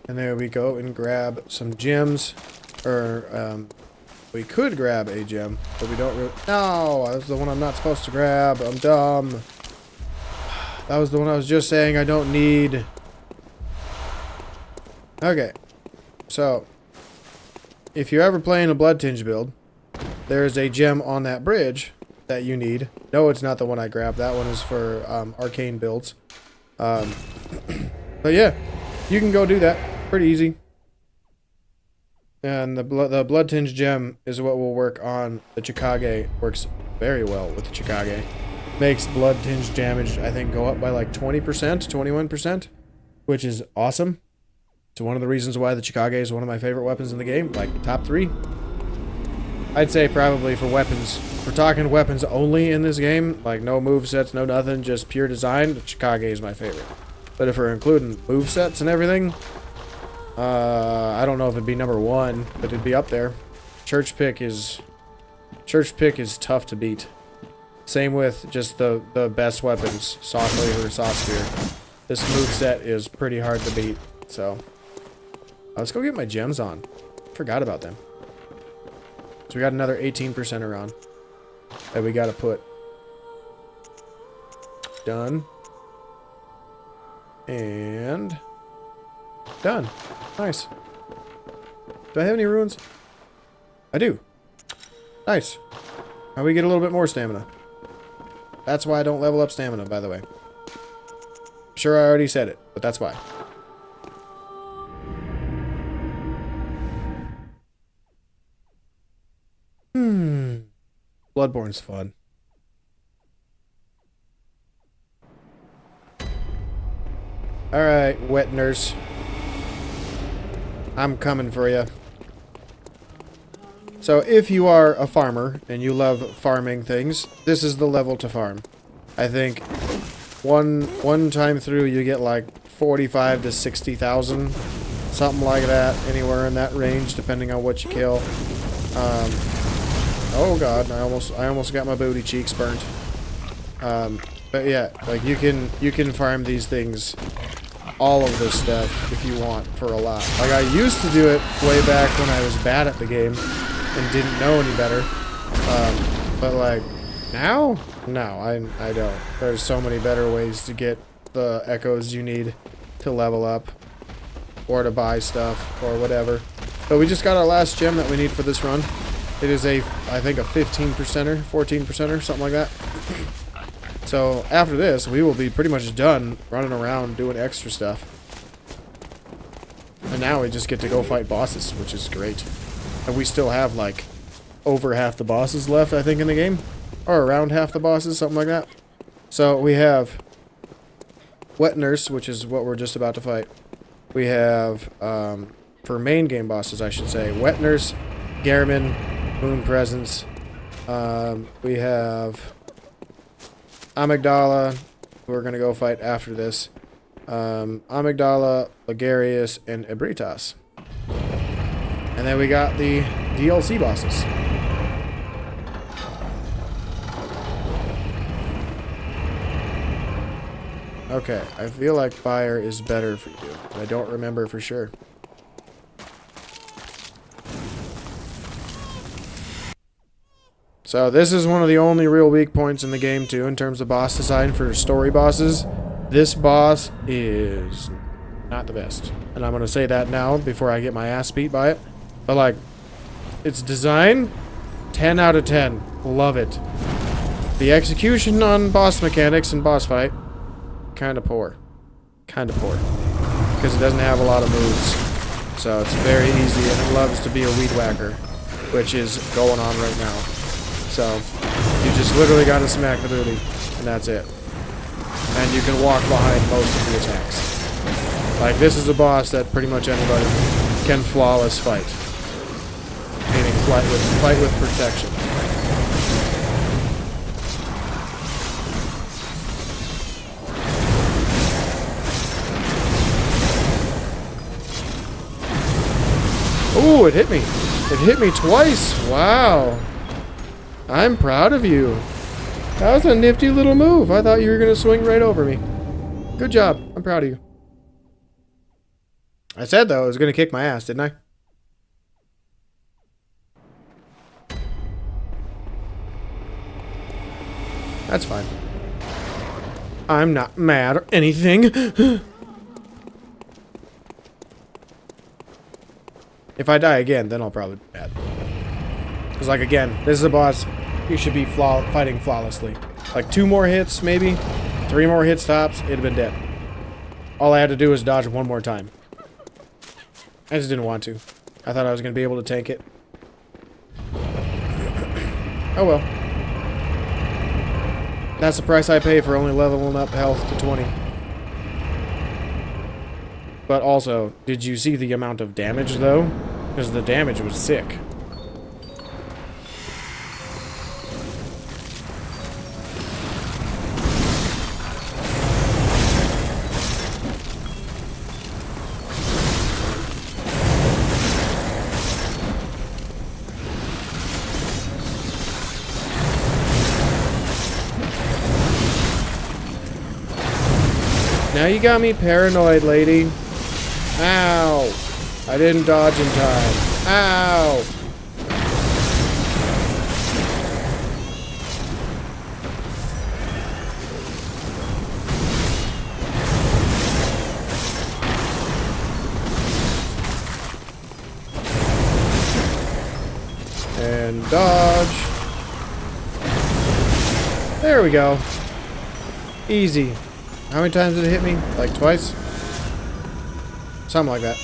And there we go and grab some gems. Or, we could grab a gem, but we don't really... No! That's the one I'm not supposed to grab. I'm dumb. That was the one I was just saying I don't need. Okay. So, if you're ever playing a Bloodtinge build, there's a gem on that bridge that you need. No, it's not the one I grabbed. That one is for arcane builds. But yeah, you can go do that. Pretty easy. And the Bloodtinge gem is what will work on the Chikage. Works very well with the Chikage. Makes Bloodtinge damage, I think, go up by like 20%, 21%, which is awesome. It's one of the reasons why the Chikage is one of my favorite weapons in the game, like top 3. I'd say probably for weapons. If we're talking weapons only in this game, like no movesets, no nothing, just pure design, the Chikage is my favorite. But if we're including movesets and everything, I don't know if it'd be number 1, but it'd be up there. Church pick is tough to beat. Same with just the best weapons, Saw Cleaver, Saw Spear. This moveset is pretty hard to beat, so. Let's go get my gems on. Forgot about them. So we got another 18% around that we gotta put. Done. And done. Nice. Do I have any runes? I do. Nice. Now we get a little bit more stamina. That's why I don't level up stamina, by the way. I'm sure I already said it, but that's why. Bloodborne's fun. Alright, wet nurse. I'm coming for you. So if you are a farmer and you love farming things, this is the level to farm. I think one time through you get like 45 to 60,000, something like that, anywhere in that range, depending on what you kill. Oh god, I almost got my booty cheeks burnt. But yeah, like you can farm these things, all of this stuff, if you want, for a lot. Like I used to do it way back when I was bad at the game and didn't know any better. But like now, no, I don't. There's so many better ways to get the echoes you need to level up, or to buy stuff, or whatever. But we just got our last gem that we need for this run. It is I think a 15%er, 14%er, something like that. So after this, we will be pretty much done running around doing extra stuff. And now we just get to go fight bosses, which is great. And we still have, like, over half the bosses left, I think, in the game. Or around half the bosses, something like that. So, we have Wet Nurse, which is what we're just about to fight. We have, for main game bosses, I should say, Wet Nurse, Garamond, Moon Presence. We have Amygdala, who we're going to go fight after this. Amygdala, Ligarius, and Ebritas. And then we got the DLC bosses. Okay, I feel like fire is better for you. I don't remember for sure. So this is one of the only real weak points in the game too, in terms of boss design for story bosses. This boss is not the best. And I'm going to say that now before I get my ass beat by it. But like, its design, 10 out of 10. Love it. The execution on boss mechanics and boss fight, kind of poor. Kind of poor. Because it doesn't have a lot of moves. So it's very easy and it loves to be a weed whacker, which is going on right now. So you just literally got to smack the booty and that's it. And you can walk behind most of the attacks. Like this is a boss that pretty much anybody can flawless fight. Meaning fight with protection. Ooh, it hit me. It hit me twice. Wow. I'm proud of you. That was a nifty little move. I thought you were going to swing right over me. Good job. I'm proud of you. I said, though, I was going to kick my ass, didn't I? That's fine. I'm not mad or anything. If I die again, then I'll probably be mad. Because, like, again, this is a boss you should be fighting flawlessly. Like, 2 more hits, maybe. 3 more hits tops, it'd have been dead. All I had to do was dodge 1 more time. I just didn't want to. I thought I was going to be able to tank it. Oh well. That's the price I pay for only leveling up health to 20. But also, did you see the amount of damage, though? Because the damage was sick. Now you got me paranoid, lady. Ow! I didn't dodge in time. Ow! And dodge. There we go. Easy. How many times did it hit me? Like twice? Something like that.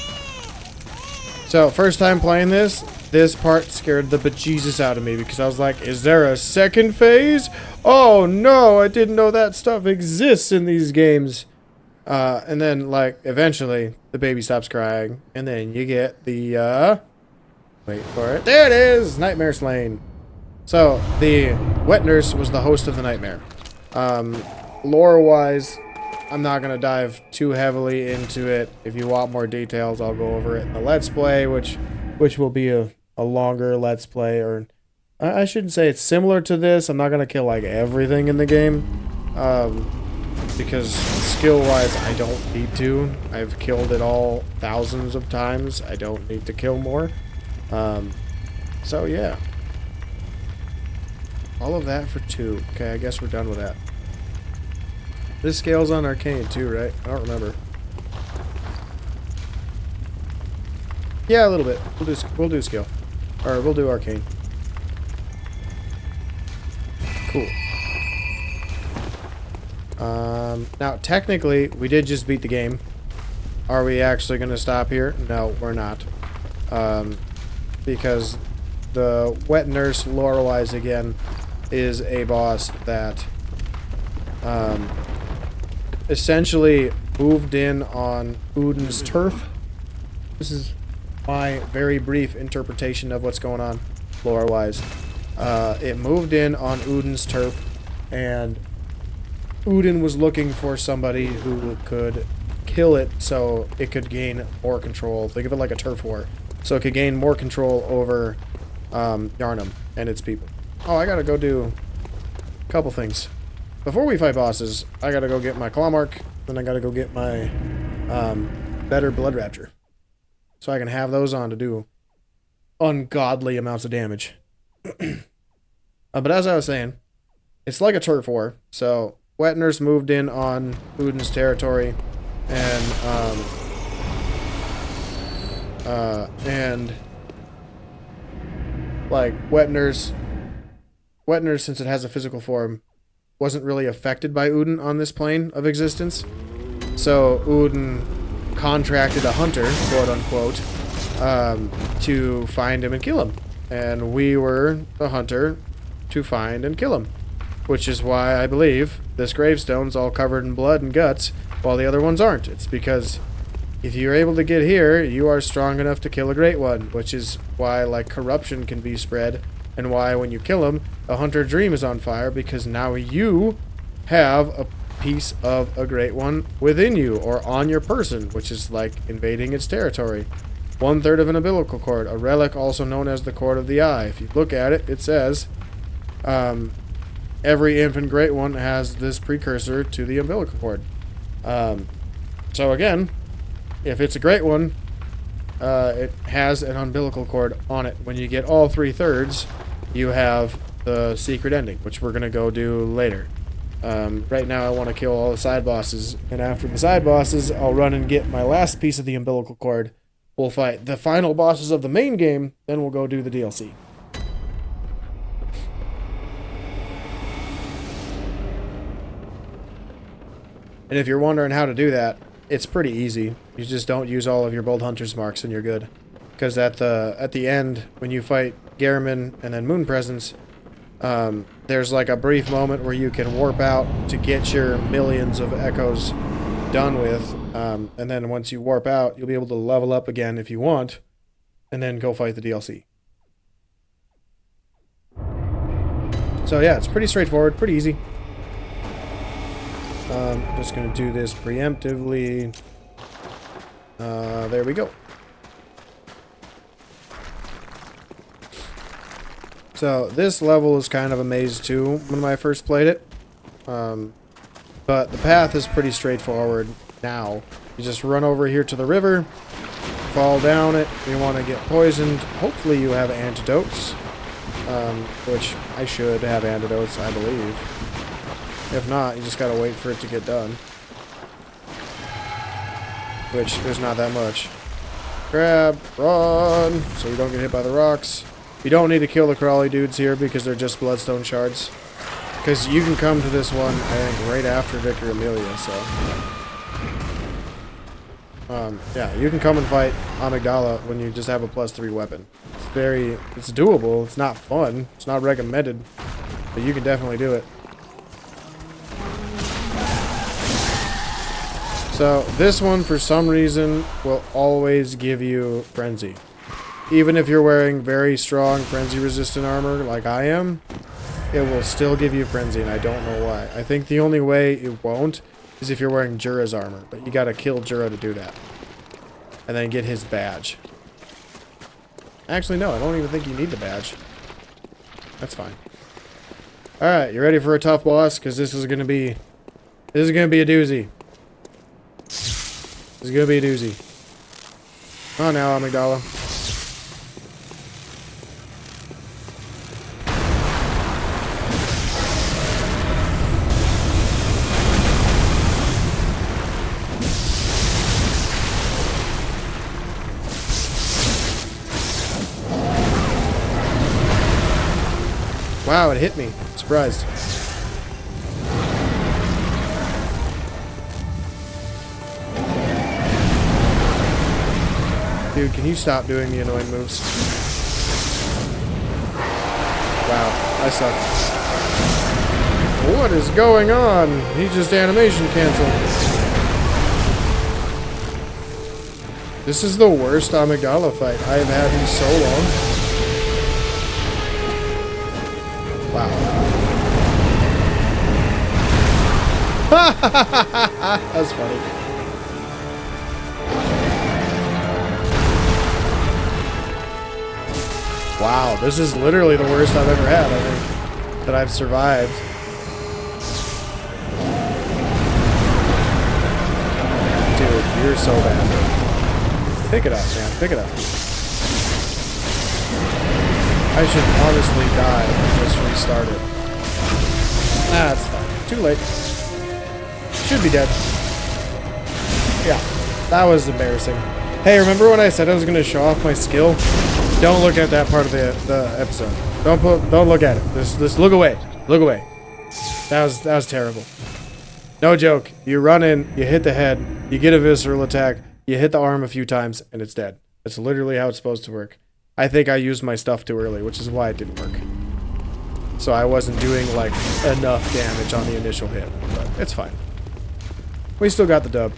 So, first time playing this part scared the bejesus out of me because I was like, is there a second phase? Oh no, I didn't know that stuff exists in these games. And then, like, eventually, the baby stops crying, and then you get the, wait for it. There it is! Nightmare Slain. So, the Wet Nurse was the host of the nightmare. Lore-wise, I'm not going to dive too heavily into it. If you want more details, I'll go over it in the Let's Play, which will be a longer Let's Play. Or I shouldn't say it's similar to this. I'm not going to kill, like, everything in the game. Because skill-wise, I don't need to. I've killed it all thousands of times. I don't need to kill more. So, yeah. All of that for 2. Okay, I guess we're done with that. This scale's on arcane too, right? I don't remember. Yeah, a little bit. We'll do scale. Or we'll do arcane. Cool. Now technically we did just beat the game. Are we actually gonna stop here? No, we're not. because the wet nurse, lore-wise again, is a boss that essentially moved in on Udin's turf. This is my very brief interpretation of what's going on lore-wise. It moved in on Udin's turf, and Udin was looking for somebody who could kill it so it could gain more control. Think of it like a turf war. So it could gain more control over Yharnam and its people. Oh, I gotta go do a couple things. Before we fight bosses, I gotta go get my claw mark, then I gotta go get my better blood rapture. So I can have those on to do ungodly amounts of damage. But as I was saying, it's like a turf war. So Wet Nurse moved in on Udin's territory, and like Wet Nurse, since it has a physical form, wasn't really affected by Udin on this plane of existence. So Udin contracted a hunter, quote unquote, to find him and kill him. And we were the hunter to find and kill him. Which is why I believe this gravestone's all covered in blood and guts, while the other ones aren't. It's because if you're able to get here, you are strong enough to kill a great one, which is why, like, corruption can be spread, and why when you kill him, a hunter dream is on fire, because now you have a piece of a great one within you, or on your person, which is like invading its territory. 1/3 of an umbilical cord, a relic also known as the cord of the eye. If you look at it, it says, every infant great one has this precursor to the umbilical cord. So again, if it's a great one, it has an umbilical cord on it. When you get all 3/3, you have the secret ending, which we're going to go do later. Right now I want to kill all the side bosses, and after the side bosses, I'll run and get my last piece of the umbilical cord. We'll fight the final bosses of the main game, then we'll go do the DLC. And if you're wondering how to do that, it's pretty easy. You just don't use all of your bold hunter's marks and you're good. Because at the end, when you fight Gehrman and then Moon Presence, there's like a brief moment where you can warp out to get your millions of echoes done with. And then once you warp out, you'll be able to level up again if you want, and then go fight the DLC. So yeah, it's pretty straightforward, pretty easy. Just gonna do this preemptively. There we go. So this level is kind of a maze too when I first played it. But the path is pretty straightforward now. You just run over here to the river, fall down it. You want to get poisoned. Hopefully you have antidotes, which I should have antidotes, I believe. If not, you just gotta wait for it to get done. Which, there's not that much. Grab, run, so you don't get hit by the rocks. You don't need to kill the crawly dudes here because they're just bloodstone shards. Because you can come to this one, I think, right after Victor Amelia, so... yeah, you can come and fight Amygdala when you just have a +3 weapon. It's doable, it's not fun, it's not recommended, but you can definitely do it. So, this one, for some reason, will always give you Frenzy. Even if you're wearing very strong Frenzy-resistant armor, like I am, it will still give you Frenzy, and I don't know why. I think the only way it won't is if you're wearing Jura's armor, but you gotta kill Jura to do that. And then get his badge. Actually, no, I don't even think you need the badge. That's fine. Alright, you ready for a tough boss? Because this is gonna be a doozy. This is gonna be a doozy. Oh, now, Amygdala. Wow, it hit me. Surprised. Dude, can you stop doing the annoying moves? Wow, I suck. What is going on? He just animation canceled. This is the worst amygdala fight I've had in so long. Wow. That's funny. Wow, this is literally the worst I've ever had, I think, that I've survived. Dude, you're so bad. Pick it up, man. Pick it up. I should honestly die and just restart it. Nah, it's fine. Too late. Should be dead. Yeah, that was embarrassing. Hey, remember when I said I was going to show off my skill? Don't look at that part of the episode. Don't look at it. Just look away. Look away. That was terrible. No joke. You run in, you hit the head, you get a visceral attack, you hit the arm a few times, and it's dead. That's literally how it's supposed to work. I think I used my stuff too early, which is why it didn't work. So I wasn't doing, like, enough damage on the initial hit. But it's fine. We still got the dub.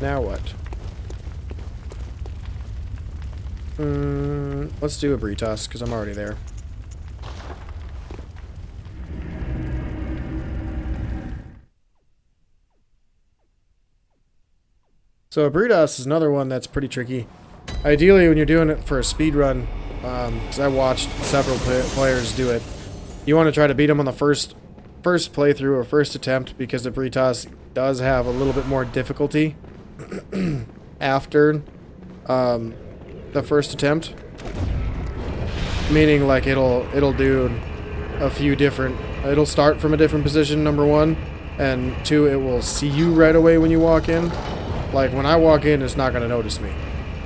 Now what? Let's do a Britas, because I'm already there. So a Britas is another one that's pretty tricky. Ideally, when you're doing it for a speed run, because I watched several players do it, you want to try to beat them on the first playthrough or first attempt, because the Britas does have a little bit more difficulty after the first attempt. Meaning, like, it'll do a few different. It'll start from a different position, number one, and two, it will see you right away when you walk in. Like, when I walk in, it's not going to notice me.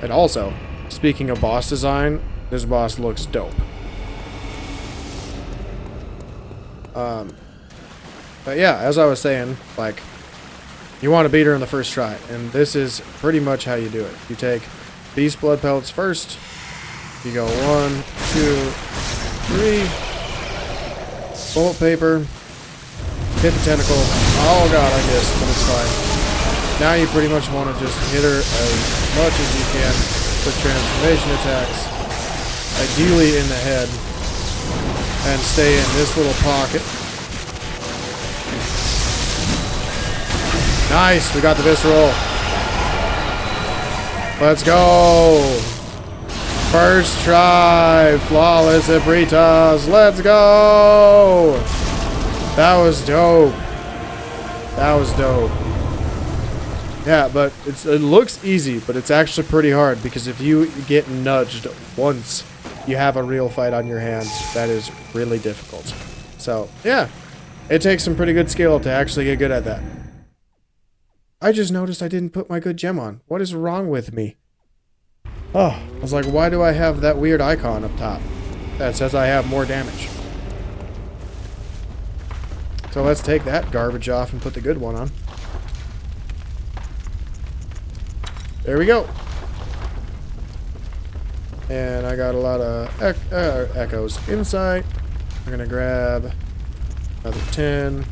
And also, speaking of boss design, this boss looks dope. But yeah, as I was saying, like, you want to beat her in the first try, and this is pretty much how you do it. You take beast blood pellets first, you go 1, 2, 3, bullet paper, hit the tentacle. Oh god, I missed, but it's fine. Now you pretty much want to just hit her as much as you can with transformation attacks, ideally in the head, and stay in this little pocket. Nice, we got the visceral. Let's go. First try, flawless Abritas. Let's go. That was dope. That was dope. Yeah, but it looks easy, but it's actually pretty hard, because if you get nudged once, you have a real fight on your hands. That is really difficult. So, yeah, it takes some pretty good skill to actually get good at that. I just noticed I didn't put my good gem on. What is wrong with me? Oh, I was like, why do I have that weird icon up top that says I have more damage? So let's take that garbage off and put the good one on. There we go. And I got a lot of echoes. Insight. I'm going to grab another 10.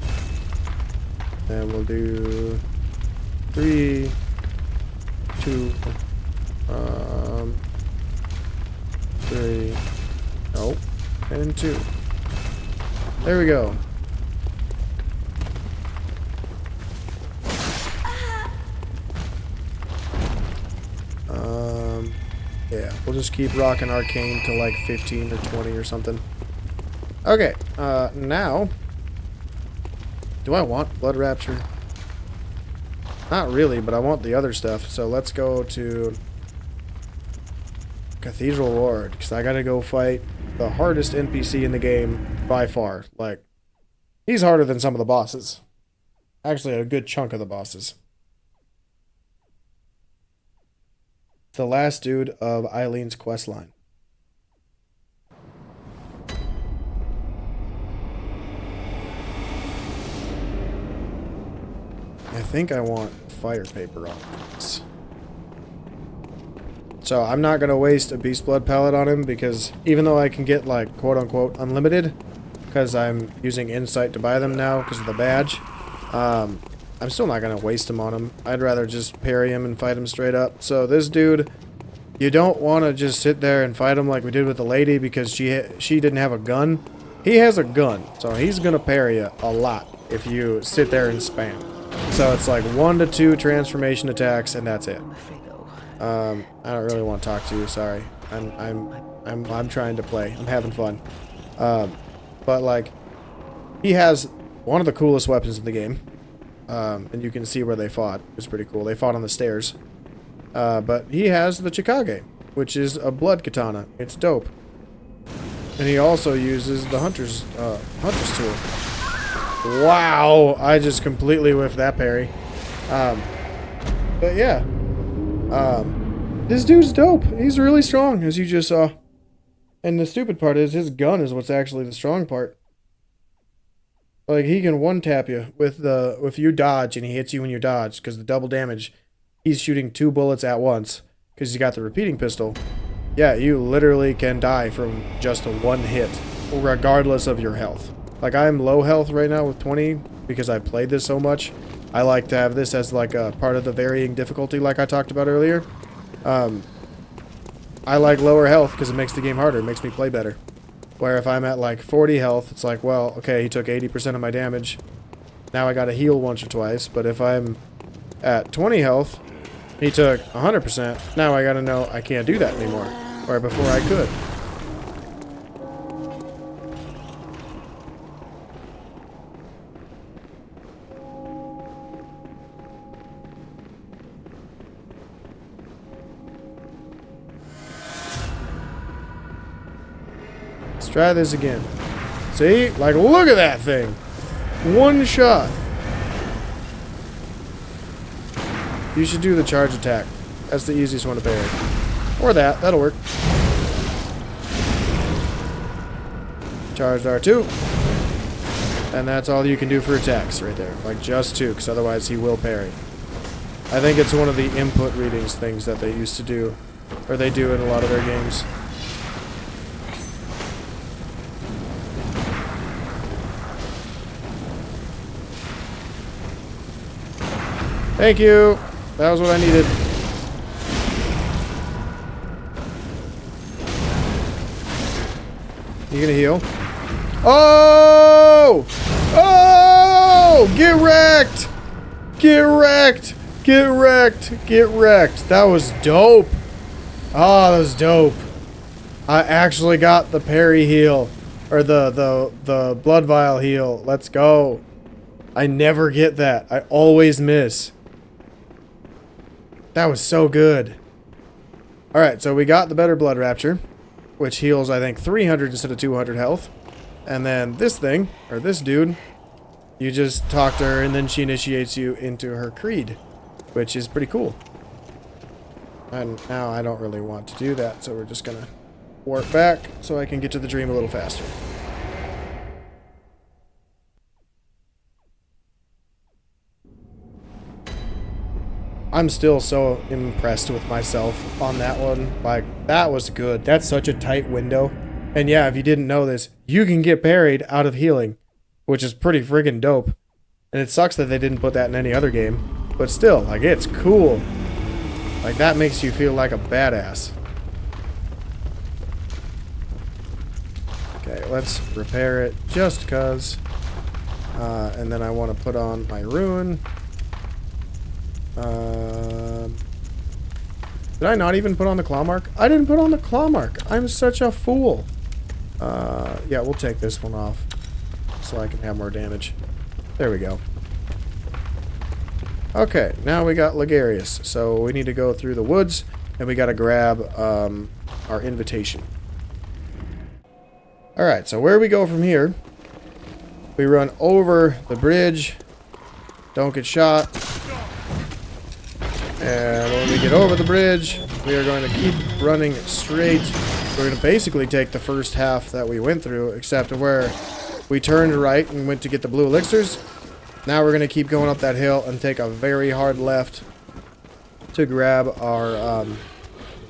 And we'll do 3, 2, 3, nope, and 2. There we go. Yeah, we'll just keep rocking arcane to like 15 or 20 or something. Okay, now, do I want Blood Rapture? Not really, but I want the other stuff. So let's go to Cathedral Ward, because I gotta go fight the hardest NPC in the game by far. Like, he's harder than some of the bosses. Actually, a good chunk of the bosses. The last dude of Eileen's questline. I think I want fire paper on this. So I'm not going to waste a Beast Blood pellet on him because even though I can get like quote-unquote unlimited, because I'm using Insight to buy them now because of the badge, I'm still not going to waste them on him. I'd rather just parry him and fight him straight up. So this dude, you don't want to just sit there and fight him like we did with the lady because she didn't have a gun. He has a gun, so he's going to parry you a lot if you sit there and spam. So it's like 1 to 2 transformation attacks and that's it. I don't really want to talk to you, sorry. I'm trying to play. I'm having fun. But like, he has one of the coolest weapons in the game. And you can see where they fought. It's pretty cool. They fought on the stairs. But he has the Chikage, which is a blood katana. It's dope. And he also uses the hunter's tool. Wow! I just completely whiffed that parry. But yeah. This dude's dope. He's really strong, as you just saw. And the stupid part is, his gun is what's actually the strong part. Like, he can one-tap you if you dodge and he hits you when you dodge, because the double damage, he's shooting 2 bullets at once, because he's got the repeating pistol. Yeah, you literally can die from just a 1 hit, regardless of your health. Like, I'm low health right now with 20, because I played this so much. I like to have this as like a part of the varying difficulty like I talked about earlier. I like lower health because it makes the game harder. It makes me play better. Where if I'm at like 40 health, it's like, well, okay, he took 80% of my damage. Now I gotta heal once or twice. But if I'm at 20 health, he took 100%. Now I gotta know I can't do that anymore. Where before I could. Let's try this again. See? Like, look at that thing. 1 shot. You should do the charge attack. That's the easiest one to parry. Or that. That'll work. Charged R2. And that's all you can do for attacks right there. Like, just 2, because otherwise he will parry. I think it's one of the input readings things that they used to do. Or they do in a lot of their games. Thank you. That was what I needed. You gonna heal? Oh! Oh! Get wrecked! Get wrecked! Get wrecked! Get wrecked! That was dope. Ah, that was dope. I actually got the parry heal. Or the blood vial heal. Let's go. I never get that. I always miss. That was so good. Alright, so we got the better blood rapture, which heals, I think, 300 instead of 200 health. And then this thing, or this dude, you just talk to her and then she initiates you into her creed, which is pretty cool. And now I don't really want to do that, so we're just gonna warp back so I can get to the dream a little faster. I'm still so impressed with myself on that one. Like, that was good. That's such a tight window. And yeah, if you didn't know this, you can get parried out of healing, which is pretty friggin' dope. And it sucks that they didn't put that in any other game. But still, like, it's cool. Like, that makes you feel like a badass. Okay, let's repair it just cuz. And then I want to put on my ruin. Did I not even put on the claw mark? I didn't put on the claw mark. I'm such a fool. Yeah, we'll take this one off so I can have more damage. There we go. Okay, now we got Ligarius. So we need to go through the woods and we got to grab our invitation. Alright, so where we go from here, we run over the bridge, don't get shot. And when we get over the bridge, we are going to keep running straight. We're going to basically take the first half that we went through, except where we turned right and went to get the blue elixirs. Now we're going to keep going up that hill and take a very hard left to grab our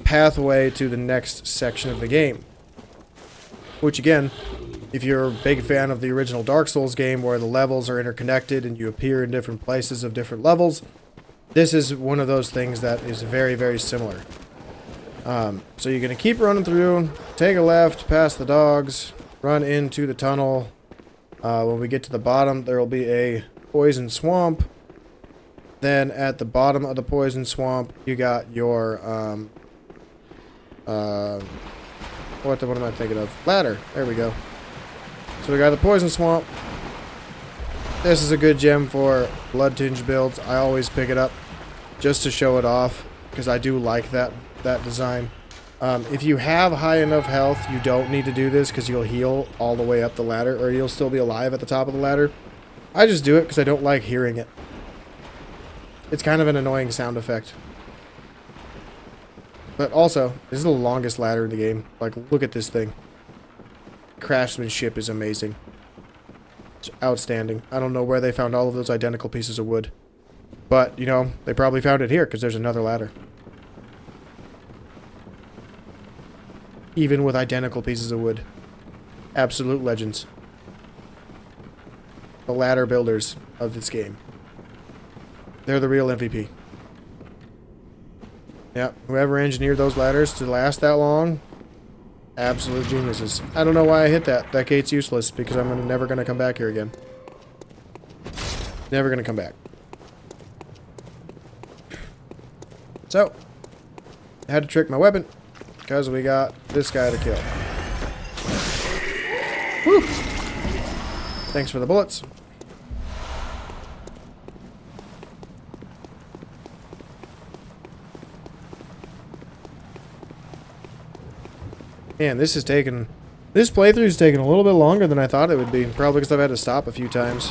pathway to the next section of the game. Which again, if you're a big fan of the original Dark Souls game where the levels are interconnected and you appear in different places of different levels, this is one of those things that is very, very similar. So you're going to keep running through, take a left, past the dogs, run into the tunnel. When we get to the bottom, there will be a poison swamp. Then at the bottom of the poison swamp, you got your, what am I thinking of? Ladder. There we go. So we got the poison swamp. This is a good gem for blood tinge builds. I always pick it up just to show it off because I do like that design. If you have high enough health, you don't need to do this because you'll heal all the way up the ladder, or you'll still be alive at the top of the ladder. I just do it because I don't like hearing it. It's kind of an annoying sound effect. But also, this is the longest ladder in the game. Like, look at this thing. Craftsmanship is amazing. It's outstanding. I don't know where they found all of those identical pieces of wood. But, you know, they probably found it here because there's another ladder. Even with identical pieces of wood. Absolute legends. The ladder builders of this game. They're the real MVP. Yep, whoever engineered those ladders to last that long, absolute geniuses. I don't know why I hit that. That gate's useless because I'm never going to come back here again. Never going to come back. So, I had to trick my weapon because we got this guy to kill. Woo! Thanks for the bullets. Man, this playthrough's taken a little bit longer than I thought it would be. Probably because I've had to stop a few times.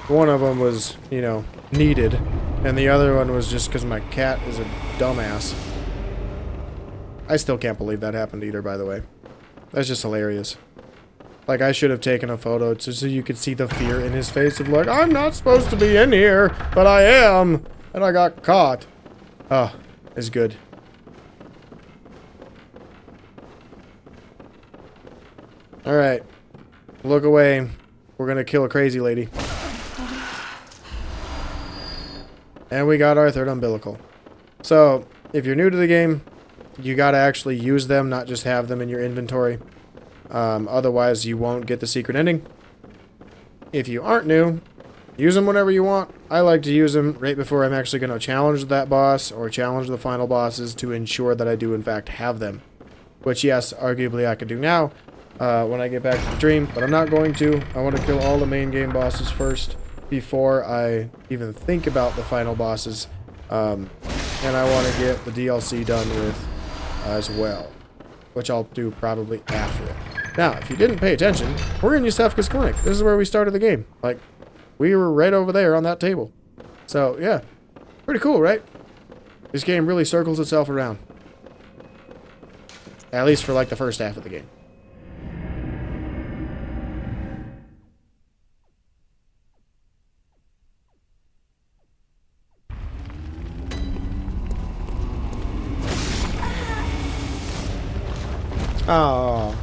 One of them was, you know, needed. And the other one was just because my cat is a dumbass. I still can't believe that happened either, by the way. That's just hilarious. Like, I should have taken a photo so you could see the fear in his face of like, I'm not supposed to be in here, but I am. And I got caught. Oh, it's good. Alright. Look away. We're gonna kill a crazy lady. And we got our third umbilical. So, if you're new to the game, you gotta actually use them, not just have them in your inventory. Otherwise, you won't get the secret ending. If you aren't new, use them whenever you want. I like to use them right before I'm actually gonna challenge that boss, or challenge the final bosses to ensure that I do in fact have them. Which, yes, arguably I could do now. When I get back to the dream, but I'm not going to. I want to kill all the main game bosses first before I even think about the final bosses. And I want to get the DLC done with as well, which I'll do probably after it. Now, if you didn't pay attention, we're in Yusefka's clinic. This is where we started the game. Like, we were right over there on that table. So, yeah. Pretty cool, right? This game really circles itself around. At least for, like, the first half of the game. Oh,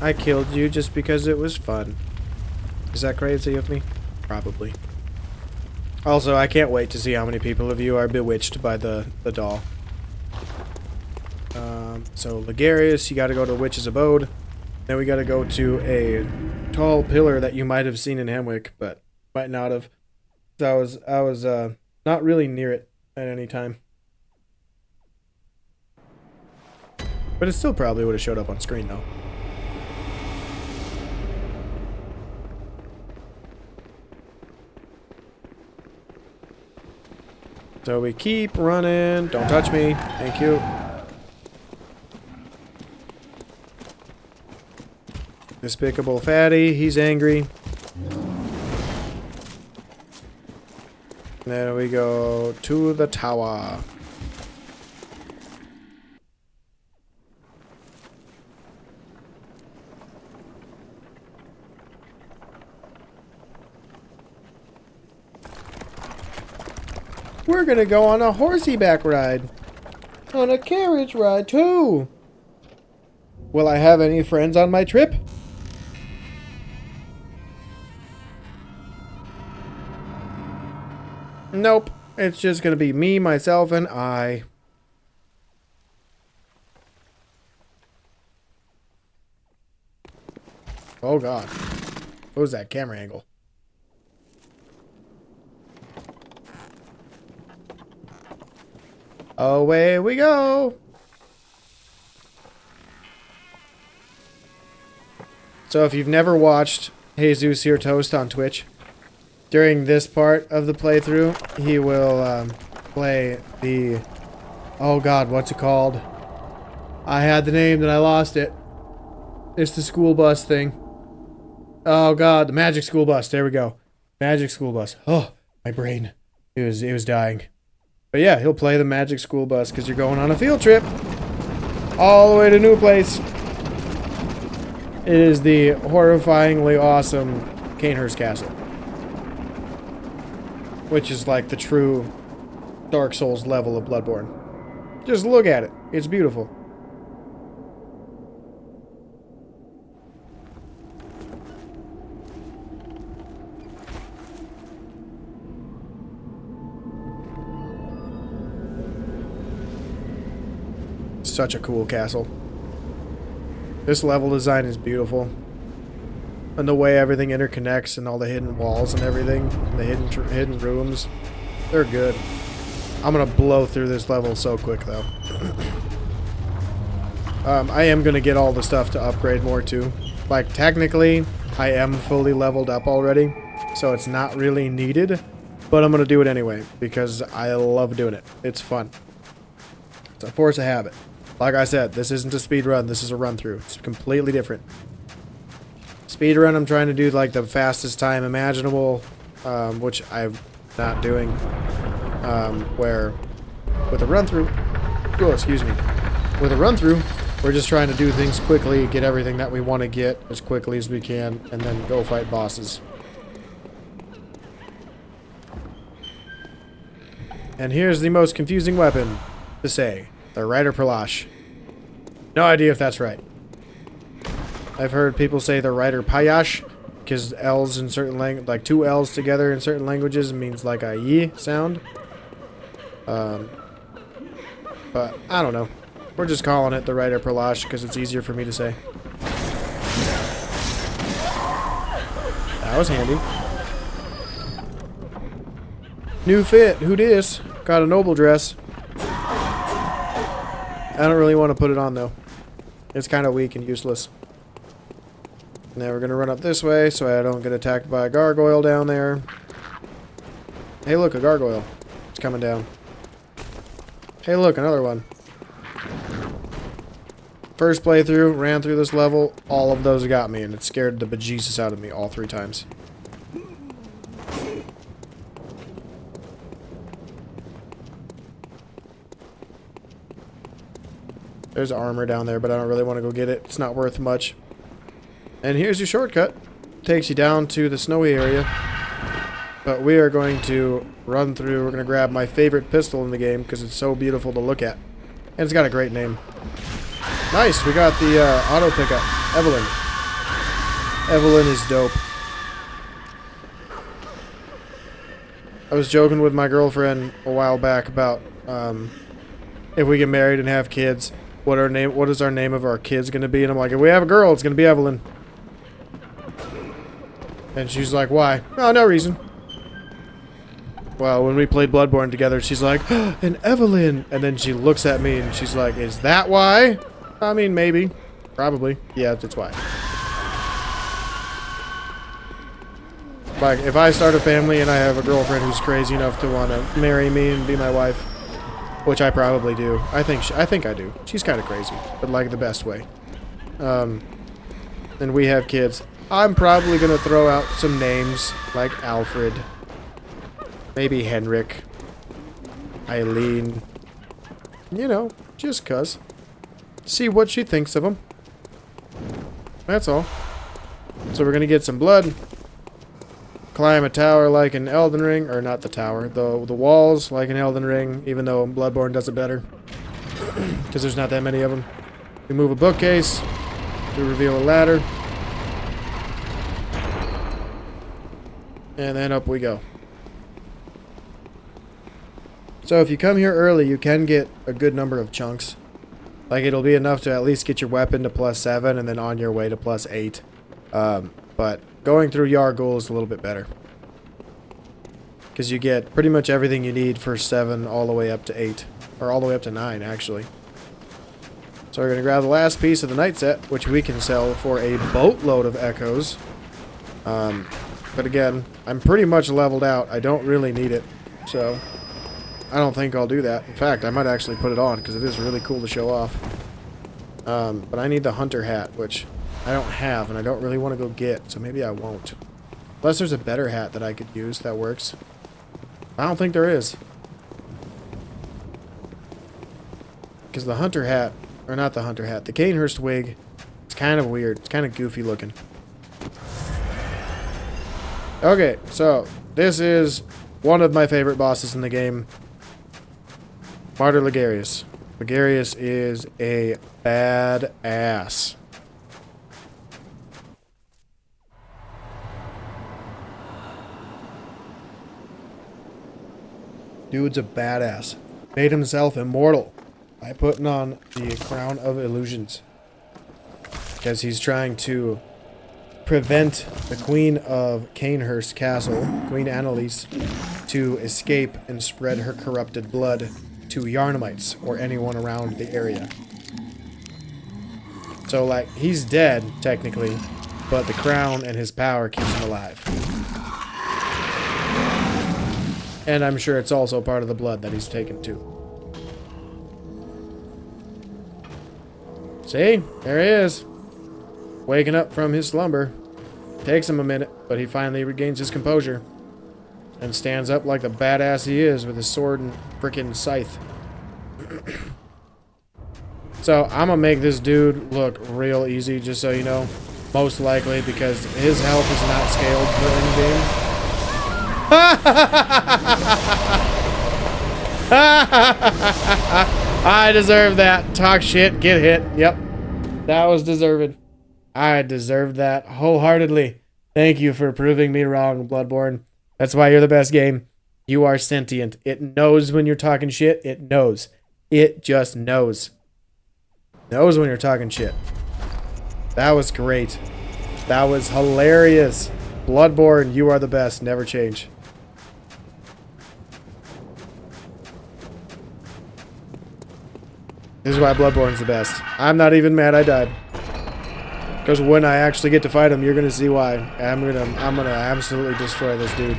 I killed you just because it was fun. Is that crazy of me? Probably. Also, I can't wait to see how many people of you are bewitched by the doll. So, Ligarius, you gotta go to Witch's Abode. Then we gotta go to a tall pillar that you might have seen in Hemwick, but might not have. So I was not really near it at any time. But it still probably would have showed up on screen, though. So we keep running. Don't touch me. Thank you. Despicable fatty. He's angry. Then we go to the tower. We're gonna go on a horsey back ride. On a carriage ride, too. Will I have any friends on my trip? Nope. It's just gonna be me, myself, and I. Oh god. What was that camera angle? Away we go. So if you've never watched Jesus Here Toast on Twitch, during this part of the playthrough, he will play the... Oh god, what's it called? I had the name, then I lost it. It's the school bus thing. Oh god, the magic school bus. There we go. Magic school bus. Oh, my brain. It was dying. But yeah, he'll play the magic school bus because you're going on a field trip. All the way to a new place. It is the horrifyingly awesome Canehurst Castle. Which is like the true Dark Souls level of Bloodborne. Just look at it. It's beautiful. Such a cool castle. This level design is beautiful. And the way everything interconnects and all the hidden walls and everything, and the hidden rooms, they're good. I'm gonna blow through this level so quick though. I am gonna get all the stuff to upgrade more too. Like technically, I am fully leveled up already, so it's not really needed, but I'm gonna do it anyway because I love doing it. It's fun. It's a force of habit. Like I said, this isn't a speed run, this is a run through. It's completely different. Speed run, I'm trying to do like the fastest time imaginable, which I'm not doing. Where with a run through, oh excuse me, with a run through, we're just trying to do things quickly, get everything that we want to get as quickly as we can, and then go fight bosses. And here's the most confusing weapon to say. The Rider Palash. No idea if that's right. I've heard people say the Rider Payash, because L's in certain like two L's together in certain languages means like a Y sound. But I don't know. We're just calling it the Rider Palash because it's easier for me to say. That was handy. New fit. Who dis? Got a noble dress. I don't really want to put it on though. It's kind of weak and useless. Now we're going to run up this way so I don't get attacked by a gargoyle down there. Hey look, a gargoyle. It's coming down. Hey look, another one. First playthrough, ran through this level, all of those got me and it scared the bejesus out of me all 3 times. There's armor down there, but I don't really want to go get it. It's not worth much. And here's your shortcut. Takes you down to the snowy area. But we are going to run through. We're going to grab my favorite pistol in the game because it's so beautiful to look at. And it's got a great name. Nice, we got the auto pickup. Evelyn. Evelyn is dope. I was joking with my girlfriend a while back about if we get married and have kids, what is our name of our kids going to be? And I'm like, if we have a girl, it's going to be Evelyn. And she's like, why? Oh, no reason. Well, when we played Bloodborne together, she's like, oh, an Evelyn. And then she looks at me and she's like, is that why? I mean, maybe. Probably. Yeah, that's why. Like, if I start a family and I have a girlfriend who's crazy enough to want to marry me and be my wife, which I probably do. I think I do. She's kind of crazy, but like the best way. And we have kids. I'm probably going to throw out some names like Alfred. Maybe Henrik. Eileen. You know, just 'cause. See what she thinks of them. That's all. So we're going to get some blood. climb a tower like in Elden Ring, or not the tower, the walls like in Elden Ring, even though Bloodborne does it better. Because there's not that many of them. We move a bookcase to reveal a ladder. And then up we go. So if you come here early, you can get a good number of chunks. Like, it'll be enough to at least get your weapon to +7 and then on your way to +8. But going through Yargul is a little bit better. Because you get pretty much everything you need for 7 all the way up to 8. Or all the way up to 9, actually. So we're going to grab the last piece of the night set, which we can sell for a boatload of echoes. But again, I'm pretty much leveled out. I don't really need it. So I don't think I'll do that. In fact, I might actually put it on because it is really cool to show off. But I need the hunter hat, which I don't have and I don't really want to go get. So maybe I won't. Unless there's a better hat that I could use that works. I don't think there is. Because the hunter hat, or not the hunter hat, the Canehurst wig, it's kind of weird. It's kind of goofy looking. Okay, so this is one of my favorite bosses in the game. Martyr Ligarius. Ligarius is a badass. Dude's a badass. Made himself immortal by putting on the Crown of Illusions. Because he's trying to prevent the Queen of Canehurst Castle, Queen Annalise, to escape and spread her corrupted blood to Yharnamites or anyone around the area. So, like, he's dead, technically, but the crown and his power keeps him alive. And I'm sure it's also part of the blood that he's taken too. See? There he is. Waking up from his slumber. Takes him a minute, but he finally regains his composure. And stands up like the badass he is with his sword and frickin' scythe. So, I'm gonna make this dude look real easy, just so you know. Most likely because his health is not scaled for in-game. I deserve that. Talk shit, get hit. Yep. That was deserved. I deserved that wholeheartedly. Thank you for proving me wrong, Bloodborne. That's why you're the best game. You are sentient. It knows when you're talking shit. It knows. It just knows. Knows when you're talking shit. That was great. That was hilarious. Bloodborne, you are the best. Never change. This is why Bloodborne's the best. I'm not even mad I died. Because when I actually get to fight him, you're gonna see why. I'm gonna absolutely destroy this dude.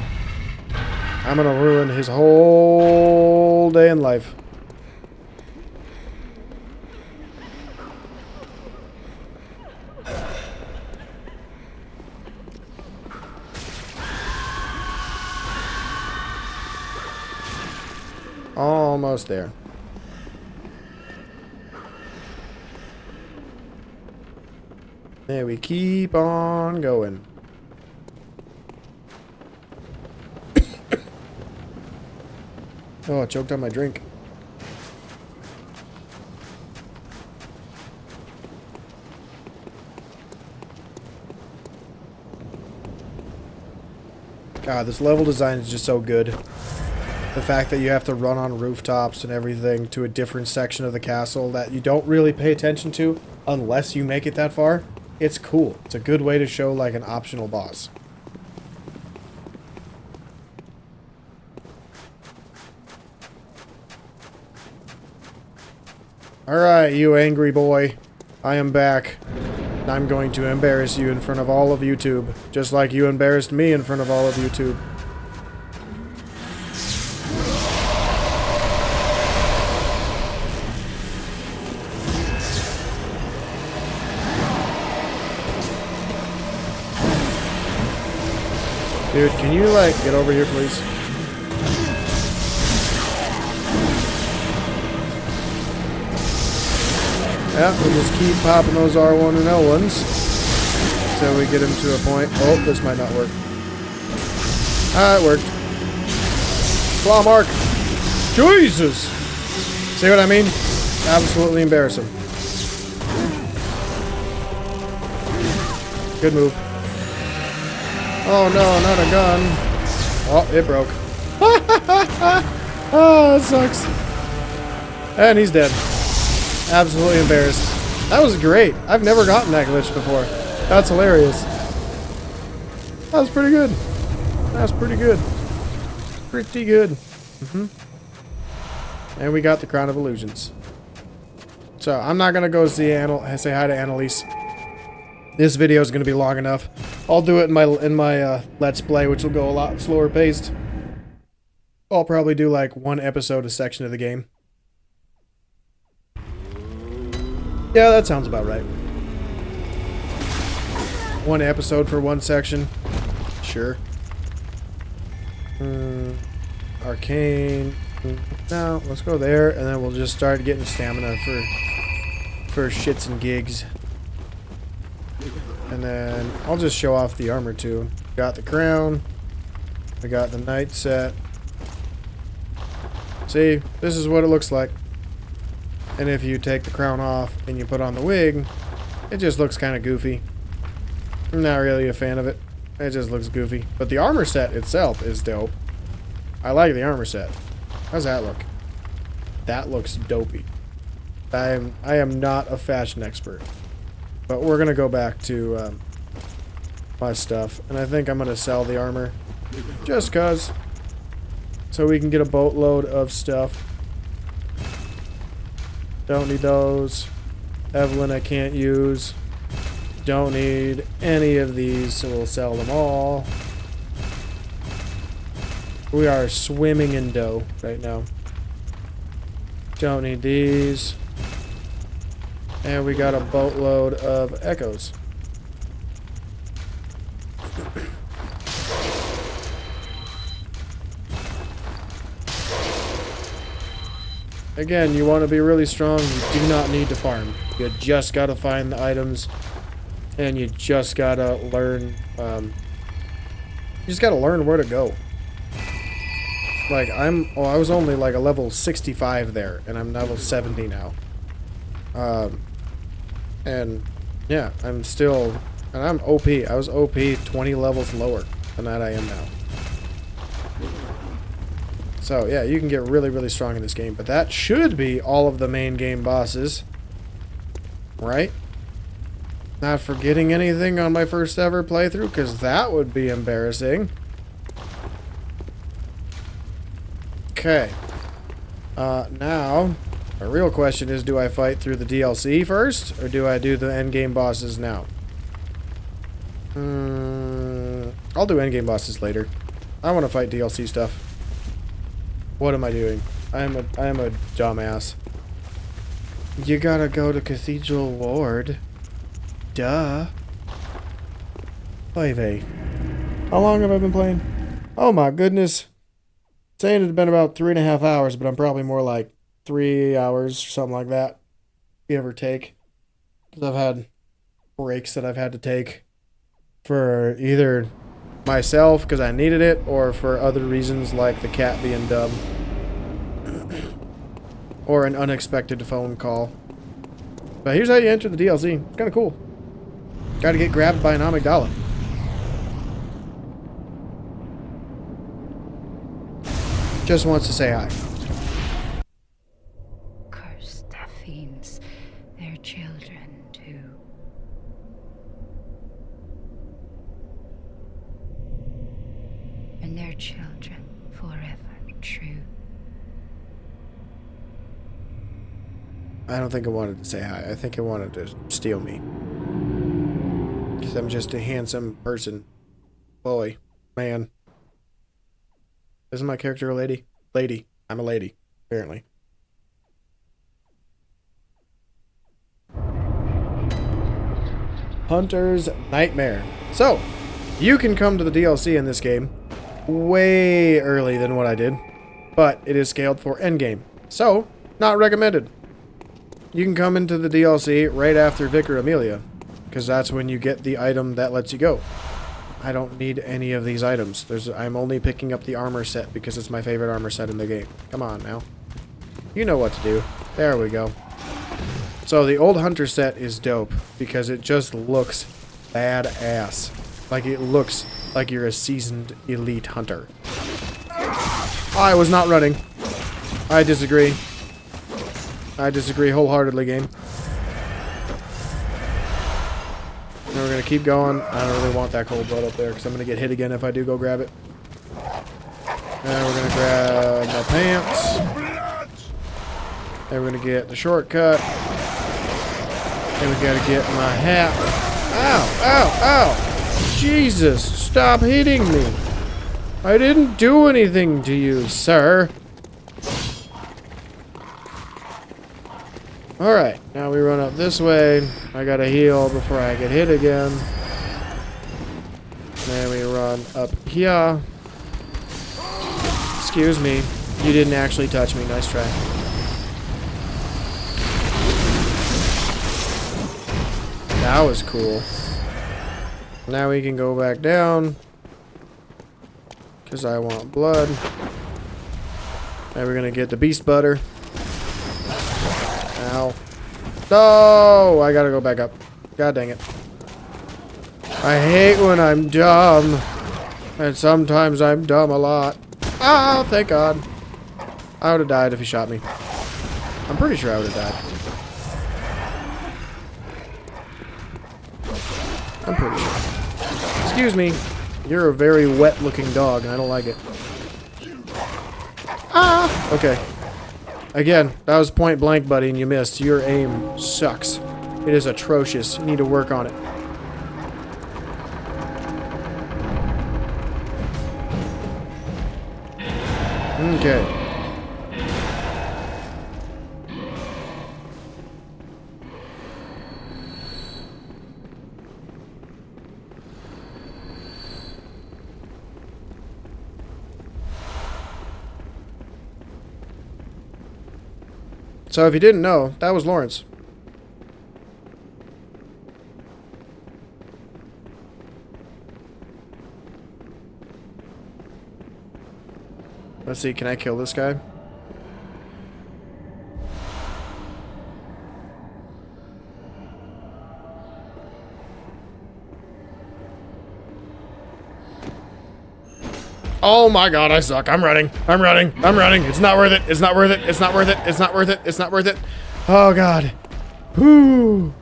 I'm gonna ruin his whole day in life. Almost there. There we keep on going. Oh, I choked on my drink. God, this level design is just so good. The fact that you have to run on rooftops and everything to a different section of the castle that you don't really pay attention to unless you make it that far. It's cool. It's a good way to show like an optional boss. Alright, you angry boy. I am back. I'm going to embarrass you in front of all of YouTube. Just like you embarrassed me in front of all of YouTube. Dude, can you, like, get over here, please? Yeah, we'll just keep popping those R1 and L1s until we get him to a point. Oh, this might not work. Ah, it worked. Claw mark. Jesus! See what I mean? Absolutely embarrassing. Good move. Oh no, not a gun. Oh, it broke. Oh, that sucks. And he's dead. Absolutely embarrassed. That was great. I've never gotten that glitch before. That's hilarious. That was pretty good. That's pretty good. Pretty good. And we got the Crown of Illusions. So I'm not gonna go say hi to Annalise. This video is gonna be long enough. I'll do it in my Let's Play, which will go a lot slower paced. I'll probably do like one episode a section of the game. Yeah, that sounds about right. One episode for one section. Sure. Arcane. No, let's go there, and then we'll just start getting stamina for shits and gigs. And then I'll just show off the armor too. Got the crown. We got the knight set. See, this is what it looks like. And if you take the crown off and you put on the wig, it just looks kind of goofy. I'm not really a fan of it. It just looks goofy. But the armor set itself is dope. I like the armor set. How's that look? That looks dopey. I am not a fashion expert. But we're going to go back to my stuff. And I think I'm going to sell the armor. Just cause. So we can get a boatload of stuff. Don't need those. Evelyn I can't use. Don't need any of these, so we'll sell them all. We are swimming in dough right now. Don't need these. And we got a boatload of echoes. Again, you want to be really strong, you do not need to farm. You just gotta find the items, and you just gotta learn, you just gotta learn where to go. Like, I was only like a level 65 there, and I'm level 70 now. And, yeah, I'm still, and I'm OP. I was OP 20 levels lower than that I am now. So, yeah, you can get really, really strong in this game. But that should be all of the main game bosses. Right? Not forgetting anything on my first ever playthrough, because that would be embarrassing. Okay. Now, the real question is, do I fight through the DLC first, or do I do the endgame bosses now? I'll do endgame bosses later. I want to fight DLC stuff. What am I doing? I am a dumbass. You gotta go to Cathedral Ward. Duh. Oy vey. How long have I been playing? Oh my goodness. Saying it had been about 3.5 hours, but I'm probably more like 3 hours, something like that. Give or take. Because I've had breaks that I've had to take for either myself because I needed it, or for other reasons like the cat being dumb. Or an unexpected phone call. But here's how you enter the DLC. It's kind of cool. Gotta get grabbed by an amygdala. Just wants to say hi. Curse the fiends, their children too. And their children forever true. I don't think it wanted to say hi. I think it wanted to steal me. Because I'm just a handsome person. Boy. Man. Isn't my character a lady? Lady. I'm a lady, apparently. Hunter's Nightmare. So, you can come to the DLC in this game way early than what I did. But it is scaled for endgame. So, not recommended. You can come into the DLC right after Vicar Amelia, because that's when you get the item that lets you go. I don't need any of these items. I'm only picking up the armor set because it's my favorite armor set in the game. Come on now. You know what to do. There we go. So the old hunter set is dope because it just looks badass. Like it looks like you're a seasoned elite hunter. I was not running. I disagree. I disagree wholeheartedly, game. And we're gonna keep going. I don't really want that cold blood up there because I'm gonna get hit again if I do go grab it. And we're gonna grab my pants. And we're gonna get the shortcut. And we gotta get my hat. Ow! Ow! Ow! Jesus! Stop hitting me! I didn't do anything to you, sir. Alright, now we run up this way. I gotta heal before I get hit again. Then we run up here. Excuse me. You didn't actually touch me. Nice try. That was cool. Now we can go back down. Because I want blood. And we're gonna get the beast butter. Ow. No! I gotta go back up. God dang it. I hate when I'm dumb. And sometimes I'm dumb a lot. Oh, thank God. I would have died if he shot me. I'm pretty sure I would have died. I'm pretty sure. Excuse me. You're a very wet-looking dog, and I don't like it. Ah! Okay. Again, that was point blank, buddy, and you missed. Your aim sucks. It is atrocious. You need to work on it. Okay. So if you didn't know, that was Lawrence. Let's see, can I kill this guy? Oh my God, I suck. I'm running. I'm running. I'm running. It's not worth it. It's not worth it. It's not worth it. It's not worth it. It's not worth it. Oh God. Whew.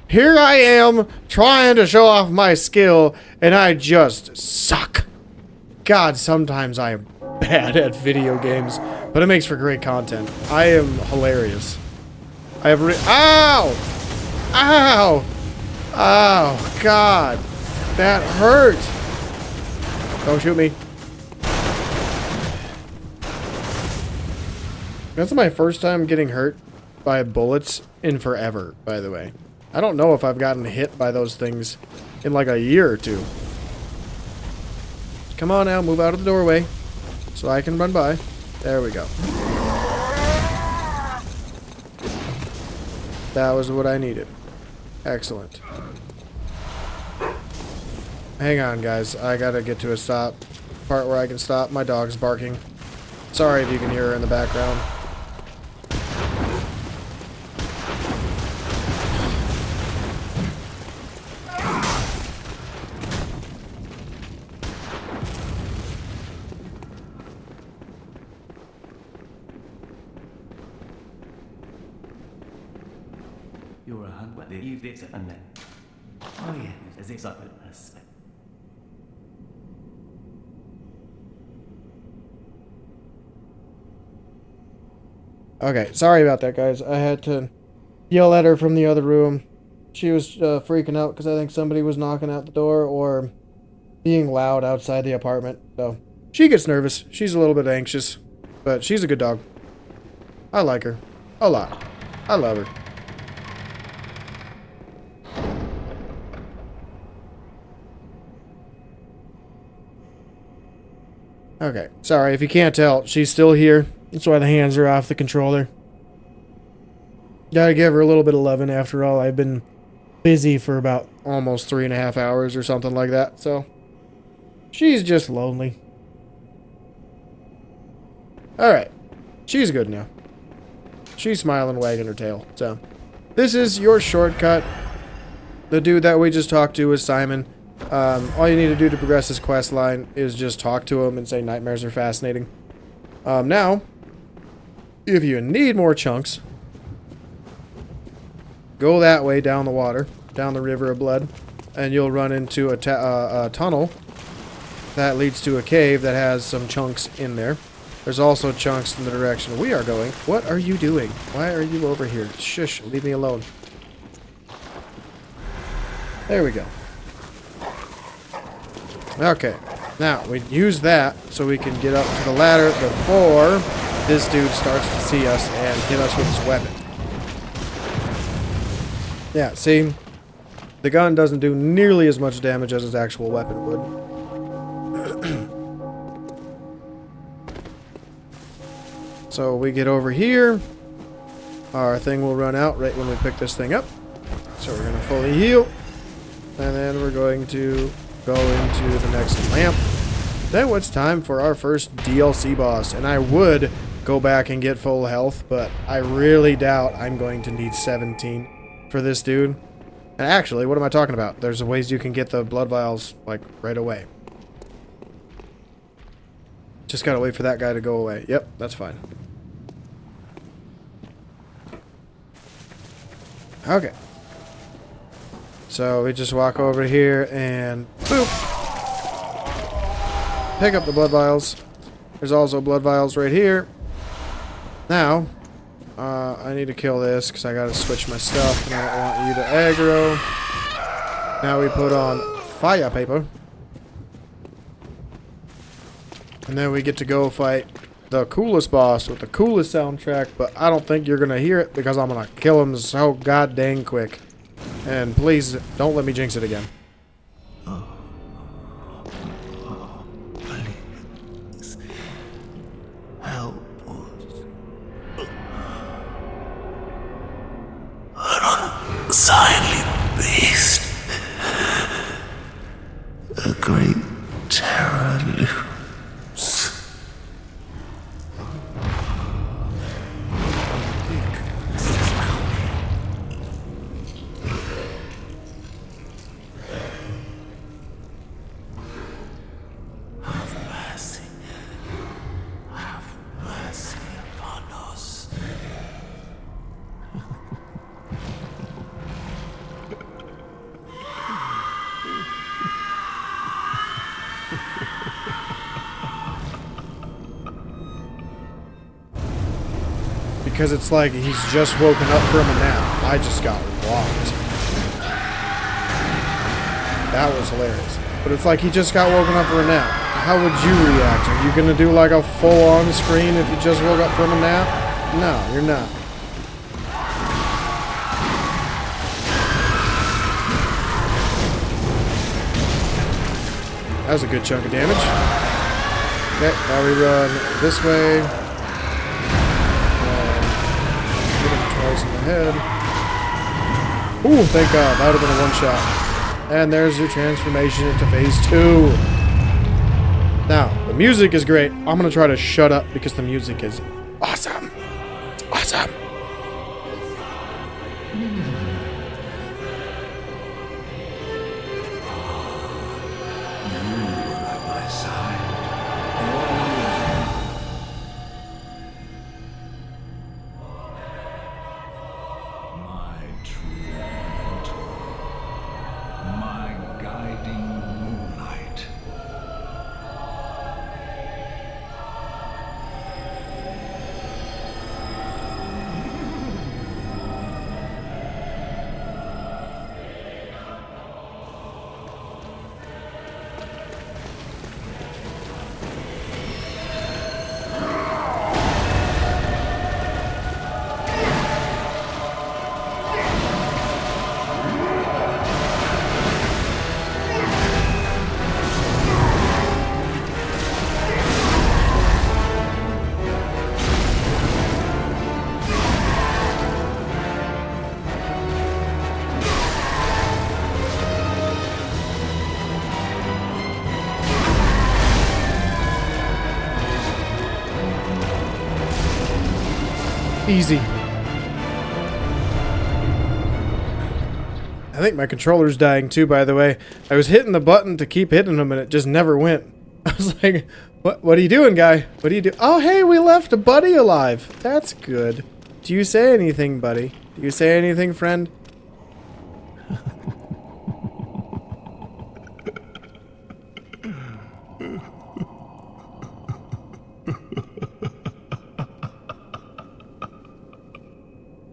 Here I am trying to show off my skill and I just suck. God, sometimes I am bad at video games, but it makes for great content. I am hilarious. I have ow! Ow! Oh God. That hurt. Don't shoot me. That's my first time getting hurt by bullets in forever, by the way. I don't know if I've gotten hit by those things in like a year or two. Come on now, move out of the doorway so I can run by. There we go. That was what I needed. Excellent. Hang on, guys. I gotta get to a stop. Part where I can stop. My dog's barking. Sorry if you can hear her in the background. You're a hunt where you did it and then. Oh yeah, there's excitement. Okay, sorry about that, guys. I had to yell at her from the other room. She was freaking out because I think somebody was knocking at the door or being loud outside the apartment. So she gets nervous. She's a little bit anxious, but she's a good dog. I like her a lot. I love her. Okay, sorry if you can't tell, she's still here. That's why the hands are off the controller. Gotta give her a little bit of loving after all. I've been busy for about almost 3.5 hours or something like that, so She's just lonely. Alright. She's good now. She's smiling, wagging her tail. So, this is your shortcut. The dude that we just talked to is Simon. All you need to do to progress this quest line is just talk to him and say nightmares are fascinating. Now, if you need more chunks, go that way down the water, down the river of blood, and you'll run into a tunnel that leads to a cave that has some chunks in there. There's also chunks in the direction we are going. What are you doing? Why are you over here? Shush, leave me alone. There we go. Okay, now we use that so we can get up to the ladder before this dude starts to see us and hit us with his weapon. Yeah, see? The gun doesn't do nearly as much damage as his actual weapon would. So we get over here. Our thing will run out right when we pick this thing up. So we're going to fully heal. And then we're going to go into the next lamp. Then it's time for our first DLC boss. And I would go back and get full health, but I really doubt I'm going to need 17 for this dude. And actually, what am I talking about? There's ways you can get the blood vials, like, right away. Just gotta wait for that guy to go away. Yep, that's fine. Okay. So we just walk over here and boop. Pick up the blood vials. There's also blood vials right here. Now, I need to kill this because I gotta switch my stuff and I don't want you to aggro. Now we put on fire paper. And then we get to go fight the coolest boss with the coolest soundtrack, but I don't think you're gonna hear it because I'm gonna kill him so god dang quick. And please, don't let me jinx it again. Please. Help us. An unsightly beast. A great terror loose. Because it's like he's just woken up from a nap. I just got rocked. That was hilarious. But it's like he just got woken up from a nap. How would you react? Are you going to do like a full-on scream if you just woke up from a nap? No, you're not. That was a good chunk of damage. Okay, now we run this way. Twice in the head. Ooh, thank God. That would have been a one-shot. And there's your transformation into phase 2. Now, the music is great. I'm going to try to shut up because the music is awesome. It's awesome. Easy. I think my controller's dying too, by the way. I was hitting the button to keep hitting them and it just never went. I was like, what are you doing, guy? What do you do? Oh, hey, we left a buddy alive. That's good. Do you say anything, buddy? Do you say anything, friend?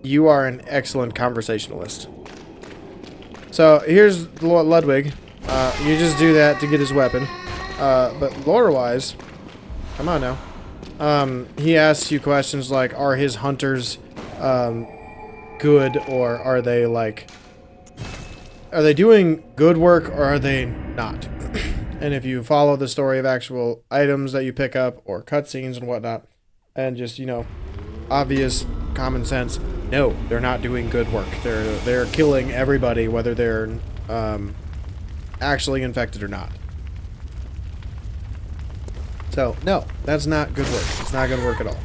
You are an excellent conversationalist. So, here's Ludwig. You just do that to get his weapon. But lore-wise, come on now. He asks you questions like, are his hunters good, or are they like... Are they doing good work, or are they not? And if you follow the story of actual items that you pick up, or cutscenes and whatnot, and just, you know, obvious common sense, no, they're not doing good work. They're killing everybody, whether they're actually infected or not. So, no, that's not good work. It's not good work at all.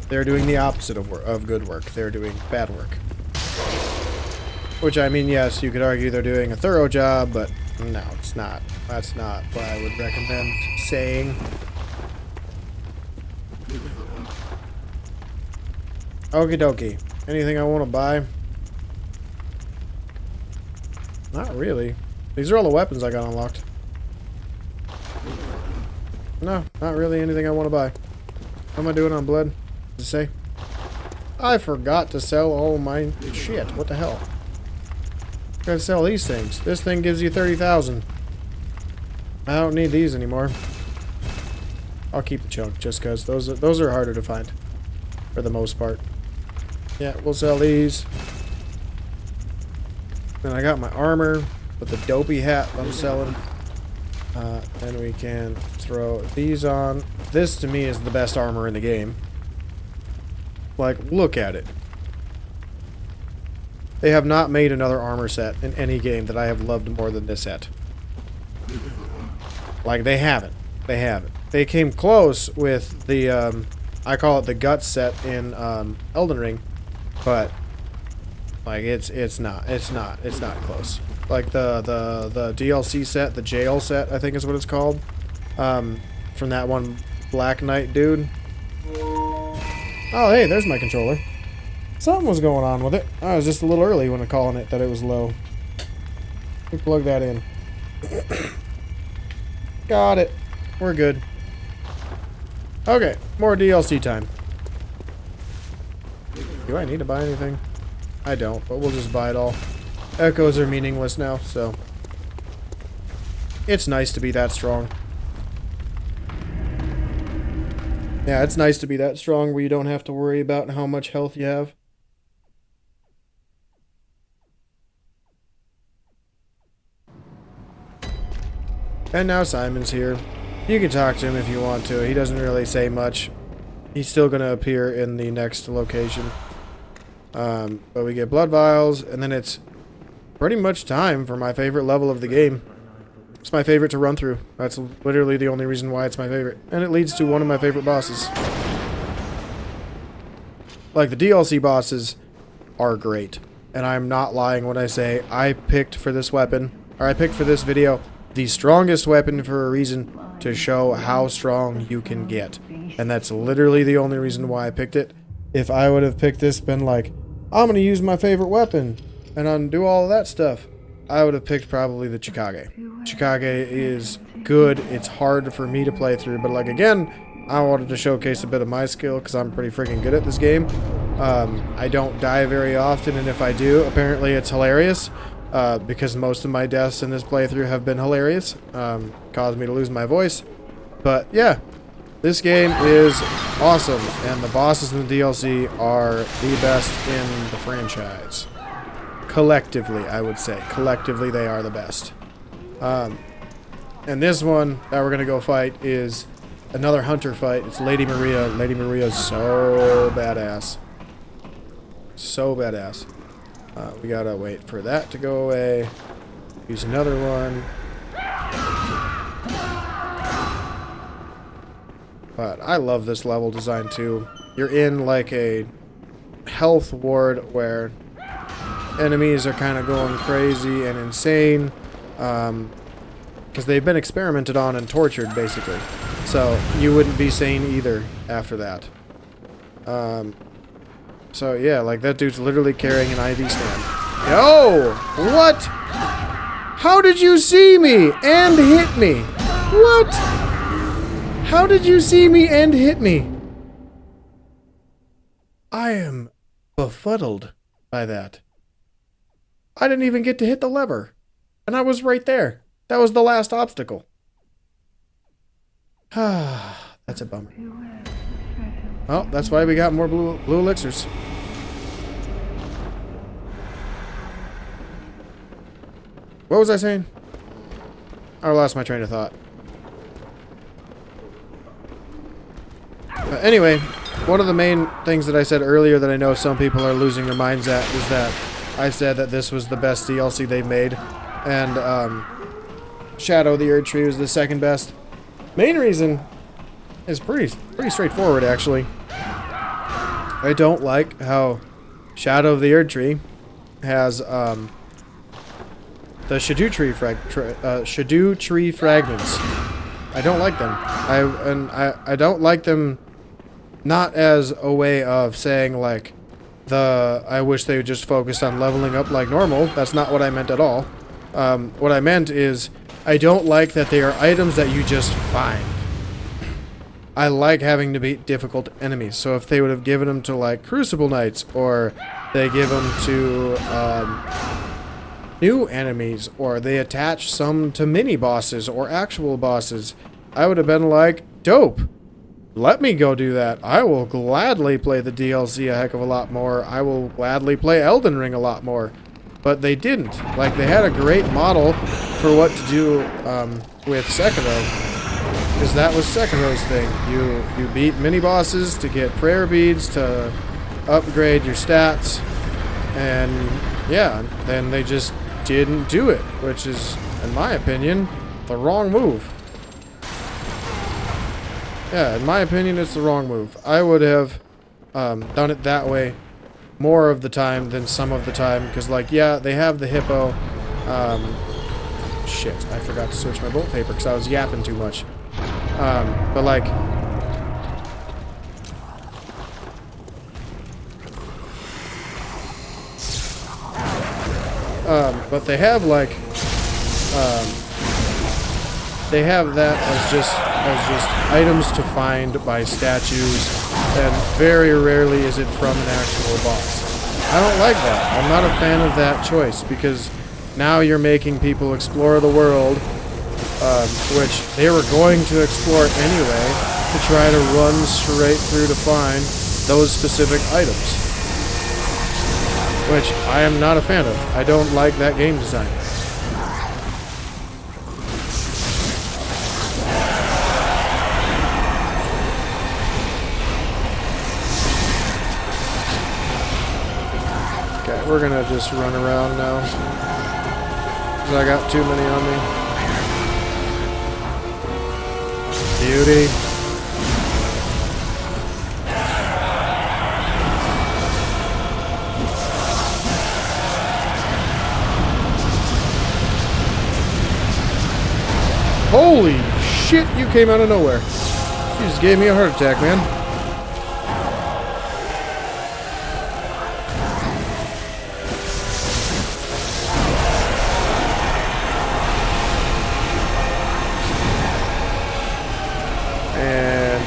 They're doing the opposite of good work. They're doing bad work. Which, I mean, yes, you could argue they're doing a thorough job, but no, it's not. That's not what I would recommend saying. Okie dokie. Anything I want to buy? Not really. These are all the weapons I got unlocked. No, not really anything I want to buy. How am I doing on blood? Does it say? I forgot to sell all my shit. What the hell? Gotta sell these things. This thing gives you 30,000. I don't need these anymore. I'll keep the chunk just because those are harder to find for the most part. Yeah, we'll sell these. Then I got my armor with the dopey hat I'm selling. Then we can throw these on. This to me is the best armor in the game. Like, look at it. They have not made another armor set in any game that I have loved more than this set. Like, they haven't. They haven't. They came close with the, I call it the Guts set in Elden Ring. But, like, it's not close. Like, the DLC set, the jail set, I think is what it's called. From that one Black Knight dude. Oh, hey, there's my controller. Something was going on with it. I was just a little early when I'm calling it that it was low. Let me plug that in. Got it. We're good. Okay, more DLC time. Do I need to buy anything? I don't, but we'll just buy it all. Echoes are meaningless now, so... It's nice to be that strong. Yeah, it's nice to be that strong where you don't have to worry about how much health you have. And now Simon's here. You can talk to him if you want to. He doesn't really say much. He's still going to appear in the next location. But we get blood vials, and then it's pretty much time for my favorite level of the game. It's my favorite to run through. That's literally the only reason why it's my favorite. And it leads to one of my favorite bosses. Like, the DLC bosses are great. And I'm not lying when I say I picked for this weapon, or I picked for this video, the strongest weapon for a reason to show how strong you can get. And that's literally the only reason why I picked it. If I would have picked this, been like, I'm going to use my favorite weapon and undo all of that stuff, I would have picked probably the Chikage. Chikage is good. It's hard for me to play through, but like again, I wanted to showcase a bit of my skill because I'm pretty freaking good at this game. I don't die very often, and if I do, apparently it's hilarious. Because most of my deaths in this playthrough have been hilarious. Caused me to lose my voice. But yeah, this game is awesome, and the bosses in the DLC are the best in the franchise. Collectively, I would say. Collectively, they are the best. And this one that we're going to go fight is another hunter fight. It's Lady Maria. Lady Maria is so badass. So badass. We gotta wait for that to go away. Use another one. But I love this level design too. you're in like a health ward where enemies are kind of going crazy and insane, because they've been experimented on and tortured, basically. So you wouldn't be sane either after that. So yeah, like that dude's literally carrying an IV stand. Yo! What? How did you see me and hit me? What? How did you see me and hit me? I am befuddled by that. I didn't even get to hit the lever. And I was right there. That was the last obstacle. That's a bummer. Well, that's why we got more blue elixirs. What was I saying? I lost my train of thought. Anyway, one of the main things that I said earlier that I know some people are losing their minds at is that I said that this was the best DLC they've made, and Shadow of the Erd Tree was the second best. Main reason is pretty straightforward, actually. I don't like how Shadow of the Erd Tree has the Shadow Tree fragments. I don't like them. I don't like them. Not as a way of saying, like, I wish they would just focus on leveling up like normal. That's not what I meant at all. What I meant is, I don't like that they are items that you just find. I like having to beat difficult enemies. So if they would have given them to, like, Crucible Knights, or they give them to new enemies, or they attach some to mini-bosses or actual bosses, I would have been like, dope. Let me go do that. I will gladly play the DLC a heck of a lot more. I will gladly play Elden Ring a lot more. But they didn't. Like, they had a great model for what to do with Sekiro. Because that was Sekiro's thing. You beat mini-bosses to get prayer beads, to upgrade your stats. And, yeah, then they just didn't do it. Which is, in my opinion, the wrong move. Yeah, in my opinion, it's the wrong move. I would have done it that way more of the time than some of the time. Because, like, yeah, they have the hippo. Shit, I forgot to switch my bullet paper because I was yapping too much. But, like... but they have, like... they have that as just items to find by statues, and very rarely is it from an actual boss. I don't like that. I'm not a fan of that choice, because now you're making people explore the world, which they were going to explore anyway, to try to run straight through to find those specific items. Which I am not a fan of. I don't like that game design. We're gonna just run around now, because I got too many on me. Beauty. Holy shit, you came out of nowhere. You just gave me a heart attack, man.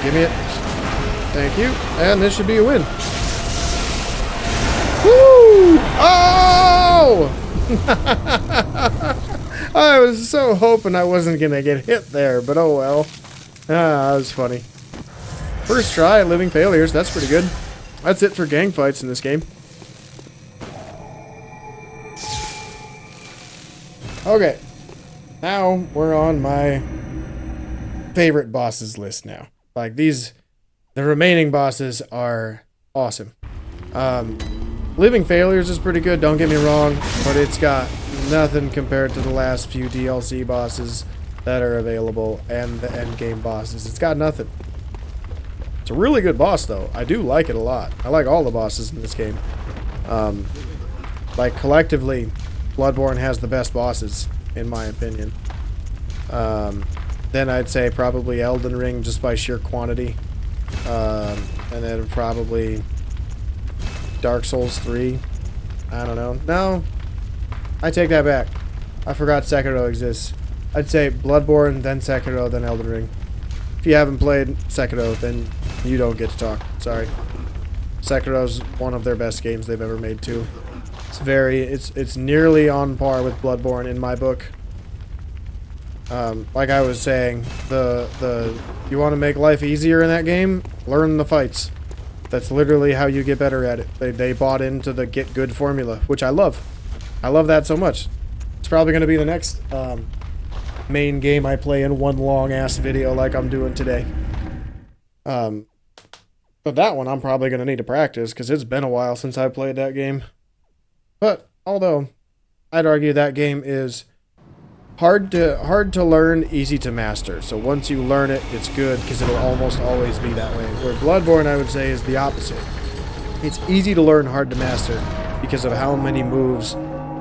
Give me it. Thank you. And this should be a win. Woo! Oh! I was so hoping I wasn't going to get hit there, but oh well. Ah, that was funny. First try, living failures. That's pretty good. That's it for gang fights in this game. Okay. Now we're on my favorite bosses list now. Like, the remaining bosses are awesome. Living Failures is pretty good, don't get me wrong, but it's got nothing compared to the last few DLC bosses that are available and the endgame bosses. It's got nothing. It's a really good boss, though. I do like it a lot. I like all the bosses in this game. Like, collectively, Bloodborne has the best bosses, in my opinion. Then I'd say probably Elden Ring, just by sheer quantity. And then probably Dark Souls 3. I don't know. No, I take that back. I forgot Sekiro exists. I'd say Bloodborne, then Sekiro, then Elden Ring. If you haven't played Sekiro, then you don't get to talk. Sorry. Sekiro's one of their best games they've ever made, too. It's nearly on par with Bloodborne in my book. Like I was saying, you want to make life easier in that game? Learn the fights. That's literally how you get better at it. They bought into the get good formula, which I love. I love that so much. It's probably going to be the next main game I play in one long ass video like I'm doing today. But that one I'm probably going to need to practice because it's been a while since I played that game. But although I'd argue that game is hard to learn, easy to master. So once you learn it, it's good because it'll almost always be that way. Where Bloodborne, I would say, is the opposite. It's easy to learn, hard to master because of how many moves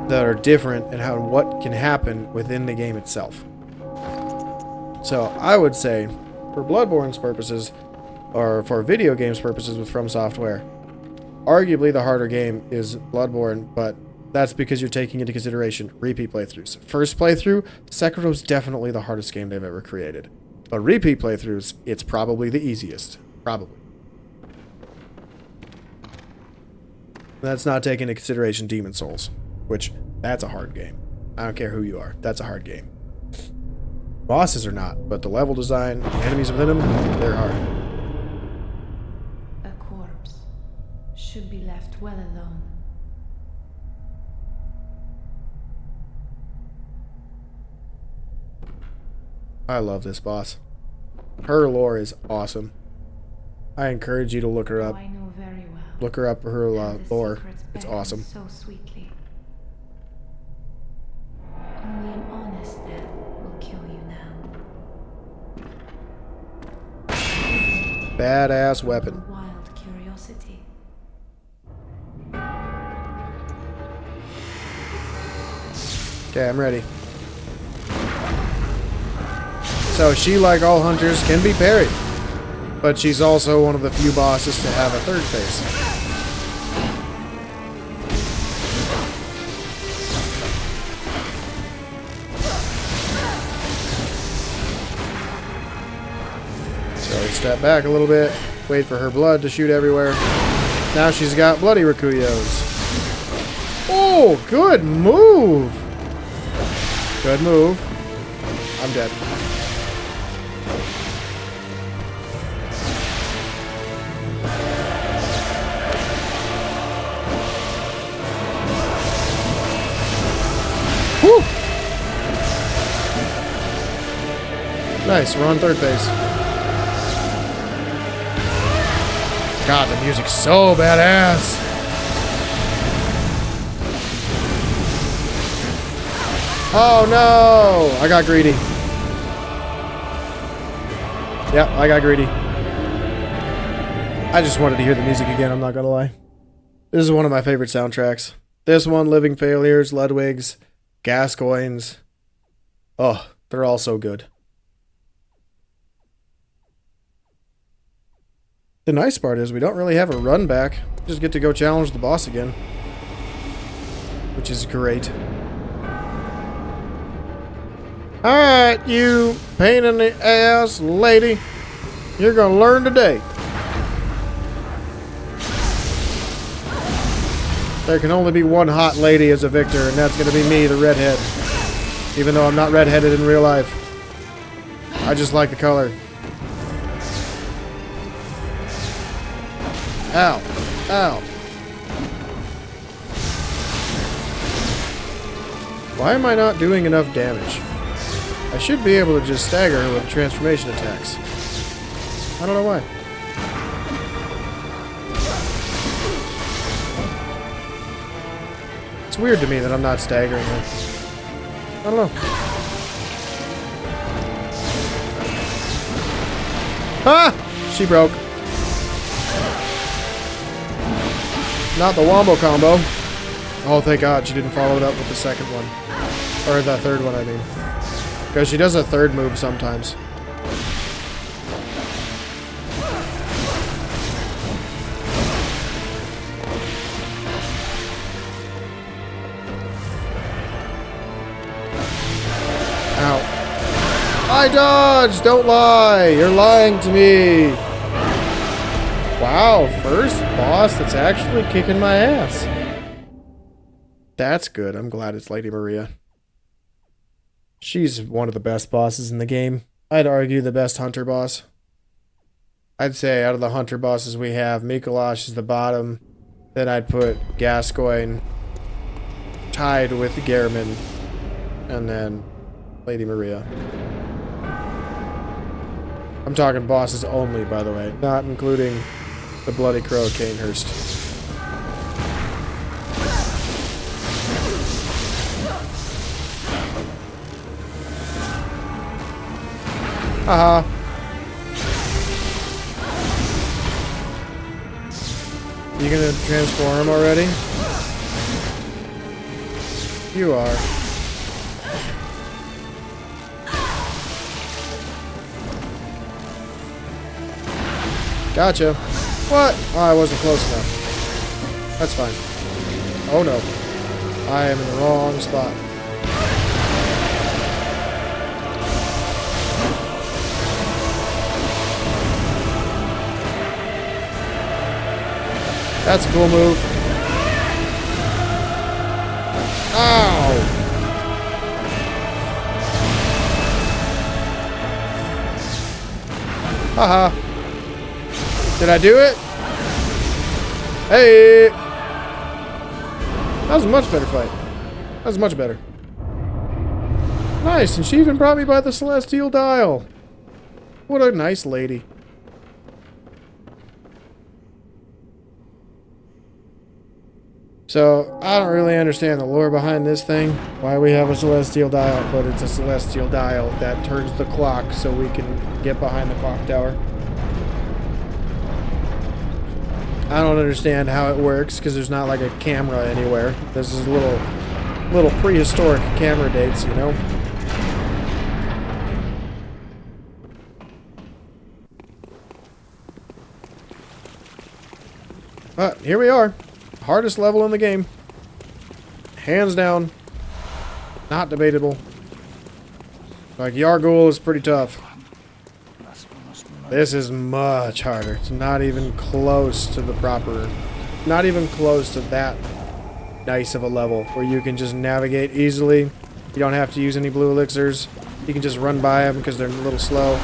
that are different and what can happen within the game itself. So I would say, for Bloodborne's purposes, or for video games purposes with From Software, arguably the harder game is Bloodborne, but that's because you're taking into consideration repeat playthroughs. First playthrough, Sekiro's definitely the hardest game they've ever created. But repeat playthroughs, it's probably the easiest. Probably. That's not taking into consideration Demon Souls, which, that's a hard game. I don't care who you are. That's a hard game. Bosses are not, but the level design, the enemies within them, they're hard. A corpse should be left well alone. I love this boss. Her lore is awesome. I encourage you to look her up. I know very well. Look her up for her lore. Secrets It's buried awesome. So sweetly. Only an honest death will kill you now. Badass weapon. A wild curiosity. Okay, I'm ready. So she, like all hunters, can be parried. But she's also one of the few bosses to have a third face. So step back a little bit, wait for her blood to shoot everywhere. Now she's got bloody Rikuyos. Oh, good move! Good move. I'm dead. Woo! Nice, we're on third base. God, the music's so badass. Oh no! I got greedy. Yep, I got greedy. I just wanted to hear the music again, I'm not gonna lie. This is one of my favorite soundtracks. This one, Living Failures, Ludwig's, Gascoigne's. Oh, they're all so good. The nice part is we don't really have a run back. We just get to go challenge the boss again. Which is great. Alright, you pain in the ass lady. You're gonna learn today. There can only be one hot lady as a victor, and that's gonna be me, the redhead. Even though I'm not redheaded in real life. I just like the color. Ow. Ow. Why am I not doing enough damage? I should be able to just stagger her with transformation attacks. I don't know why. It's weird to me that I'm not staggering her. I don't know. Ah! She broke. Not the wombo combo. Oh, thank God she didn't follow it up with the second one. Or the third one, I mean. Because she does a third move sometimes. Ow. I dodged! Don't lie! You're lying to me! Wow, first boss that's actually kicking my ass. That's good. I'm glad it's Lady Maria. She's one of the best bosses in the game. I'd argue the best hunter boss. I'd say out of the hunter bosses we have, Mikolash is the bottom. Then I'd put Gascoigne tied with Gehrman. And then Lady Maria. I'm talking bosses only, by the way. Not including the Bloody Crow Canehurst. Haha. You gonna transform already? You are. Gotcha. What? Oh, I wasn't close enough. That's fine. Oh no. I am in the wrong spot. That's a cool move. Ow! Haha. Did I do it? Hey! That was a much better fight. That was much better. Nice, and she even brought me by the Celestial Dial. What a nice lady. So, I don't really understand the lore behind this thing, why we have a Celestial Dial, but it's a Celestial Dial that turns the clock so we can get behind the clock tower. I don't understand how it works, because there's not like a camera anywhere. This is little prehistoric camera dates, you know? But, here we are. Hardest level in the game. Hands down. Not debatable. Like, Yargul is pretty tough. This is much harder. It's not even close to the proper... Not even close to that nice of a level where you can just navigate easily. You don't have to use any blue elixirs. You can just run by them because they're a little slow.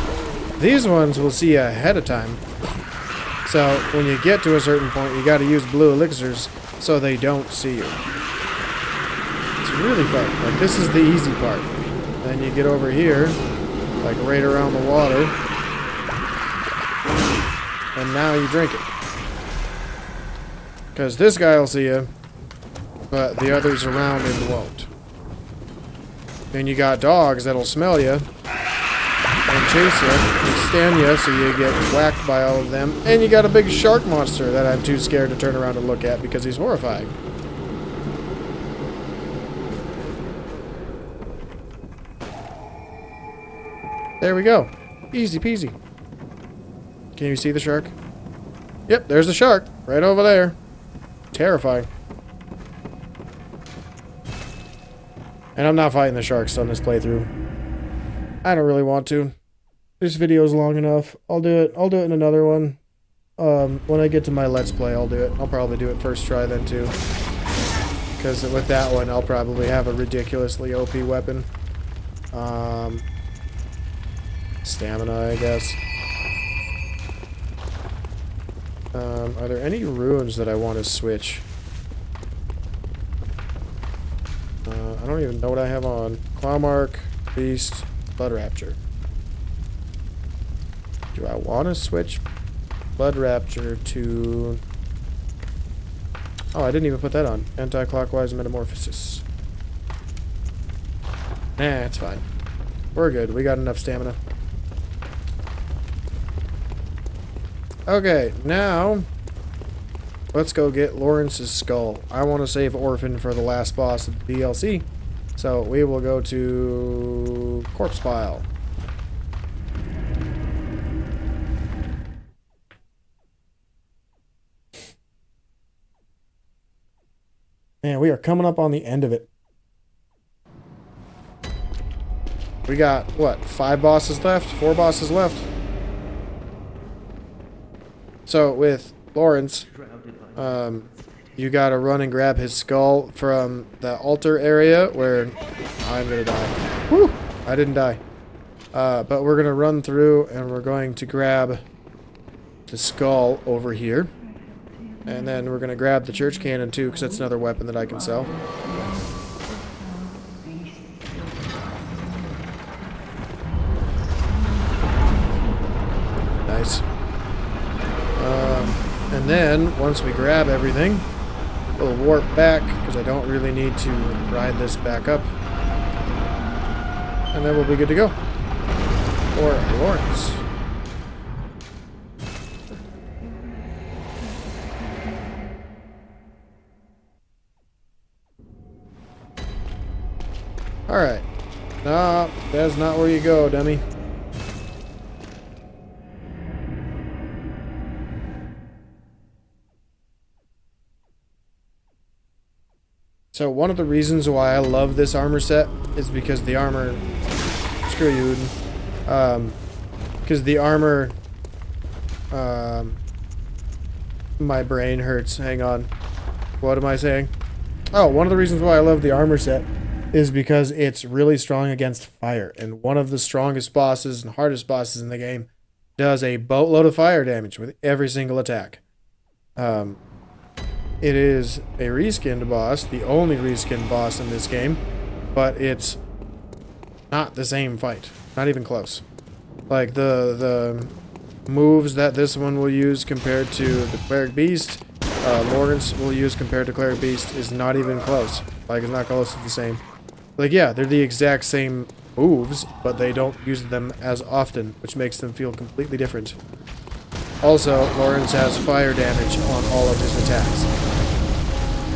These ones will see you ahead of time. So, when you get to a certain point, you gotta use blue elixirs so they don't see you. It's really fun. Like, this is the easy part. Then you get over here, like right around the water, and now you drink it. Because this guy will see you, but the others around him won't. Then you got dogs that'll smell you and chase you and stand you so you get whacked by all of them. And you got a big shark monster that I'm too scared to turn around and look at because he's horrifying. There we go. Easy peasy. Can you see the shark? Yep, there's the shark. Right over there. Terrifying. And I'm not fighting the sharks on this playthrough. I don't really want to. This video's long enough. I'll do it in another one. When I get to my Let's Play, I'll do it. I'll probably do it first try then too. Because with that one, I'll probably have a ridiculously OP weapon. Stamina, I guess. Are there any runes that I want to switch? I don't even know what I have on. Clawmark, Beast, Blood Rapture. Do I want to switch Blood Rapture to... Oh, I didn't even put that on. Anti-clockwise Metamorphosis. Nah, it's fine. We're good. We got enough stamina. Okay, now let's go get Lawrence's skull. I want to save Orphan for the last boss of the DLC. So we will go to Corpse Pile. Man, we are coming up on the end of it. We got, what, 5 bosses left? 4 bosses left? So, with Lawrence, you gotta run and grab his skull from the altar area where I'm gonna die. Woo! I didn't die. But we're gonna run through and we're going to grab the skull over here. And then we're gonna grab the church cannon too, because that's another weapon that I can sell. Nice. And then, once we grab everything, we'll warp back, because I don't really need to ride this back up. And then we'll be good to go. Or Lawrence. Alright. No, that's not where you go, dummy. So one of the reasons why I love this armor set is because the armor... Screw you, Uden. Because the armor... my brain hurts. Hang on. What am I saying? Oh, one of the reasons why I love the armor set is because it's really strong against fire. And one of the strongest bosses and hardest bosses in the game does a boatload of fire damage with every single attack. It is a reskinned boss, the only reskinned boss in this game, but it's not the same fight. Not even close. Like, the moves that this one will use compared to the Cleric Beast, Lawrence will use compared to Cleric Beast is not even close. Like, it's not close to the same. Like, yeah, they're the exact same moves, but they don't use them as often, which makes them feel completely different. Also, Lawrence has fire damage on all of his attacks.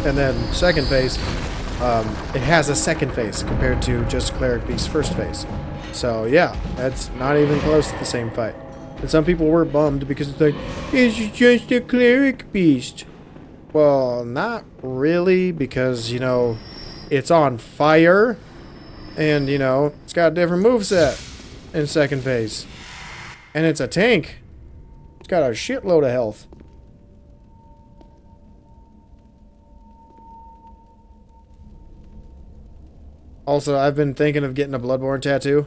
And then, second phase, it has a second phase compared to just Cleric Beast's first phase. So, yeah, that's not even close to the same fight. And some people were bummed because it's like, it's just a Cleric Beast. Well, not really, because, you know, it's on fire, and, you know, it's got a different moveset in second phase. And it's a tank. It's got a shitload of health. Also, I've been thinking of getting a Bloodborne tattoo.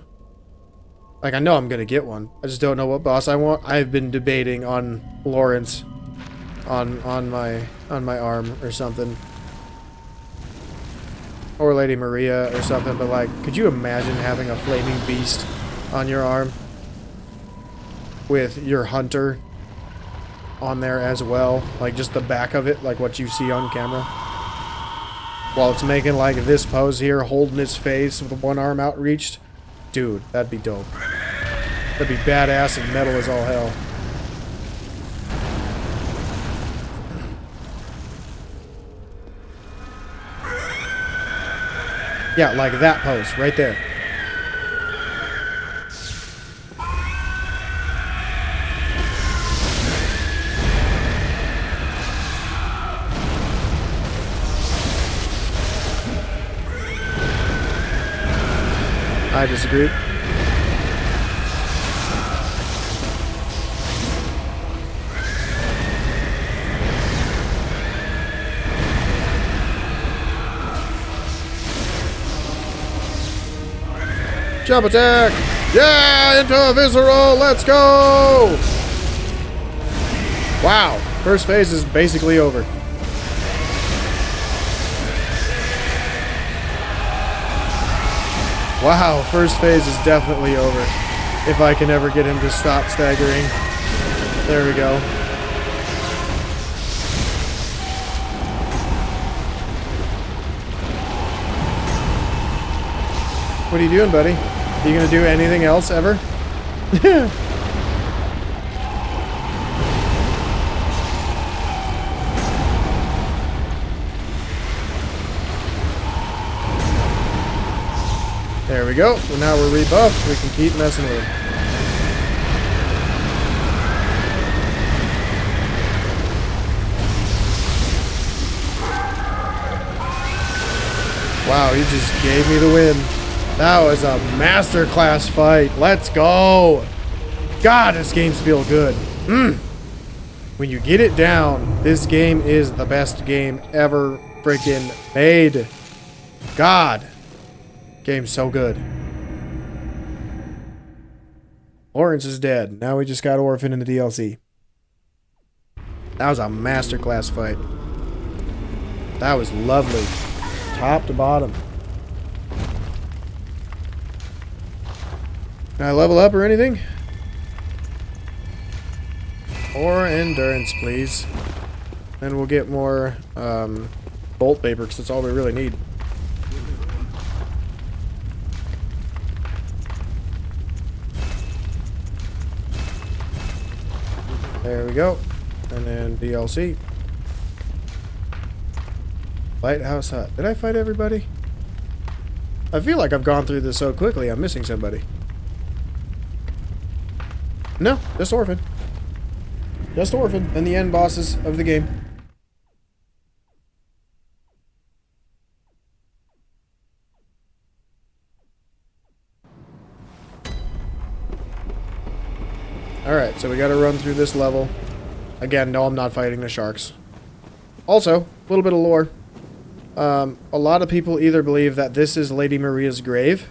Like, I know I'm gonna get one. I just don't know what boss I want. I've been debating on Lawrence on my arm or something. Or Lady Maria or something, but like, could you imagine having a flaming beast on your arm? With your hunter on there as well. Like, just the back of it, like what you see on camera. While it's making like this pose here, holding its face with one arm outreached. Dude, that'd be dope. That'd be badass and metal as all hell. Yeah, like that pose, right there. I disagree. Jump attack! Yeah! Into a visceral! Let's go! Wow. First phase is basically over. Wow, first phase is definitely over. If I can ever get him to stop staggering. There we go. What are you doing, buddy? Are you gonna do anything else ever? There we go. So now we're rebuffed. We can keep messing with it. Wow, he just gave me the win. That was a masterclass fight. Let's go. God, this game's feel good. When you get it down, this game is the best game ever freaking made. God. Game's so good. Lawrence is dead. Now we just got Orphan in the DLC. That was a masterclass fight. That was lovely. Top to bottom. Can I level up or anything? Or endurance, please. And we'll get more bolt paper, because that's all we really need. There we go. And then DLC. Lighthouse Hut. Did I fight everybody? I feel like I've gone through this so quickly, I'm missing somebody. No, just Orphan. Just Orphan and the end bosses of the game. Alright, so we gotta run through this level. Again, no, I'm not fighting the sharks. Also, a little bit of lore. A lot of people either believe that this is Lady Maria's grave,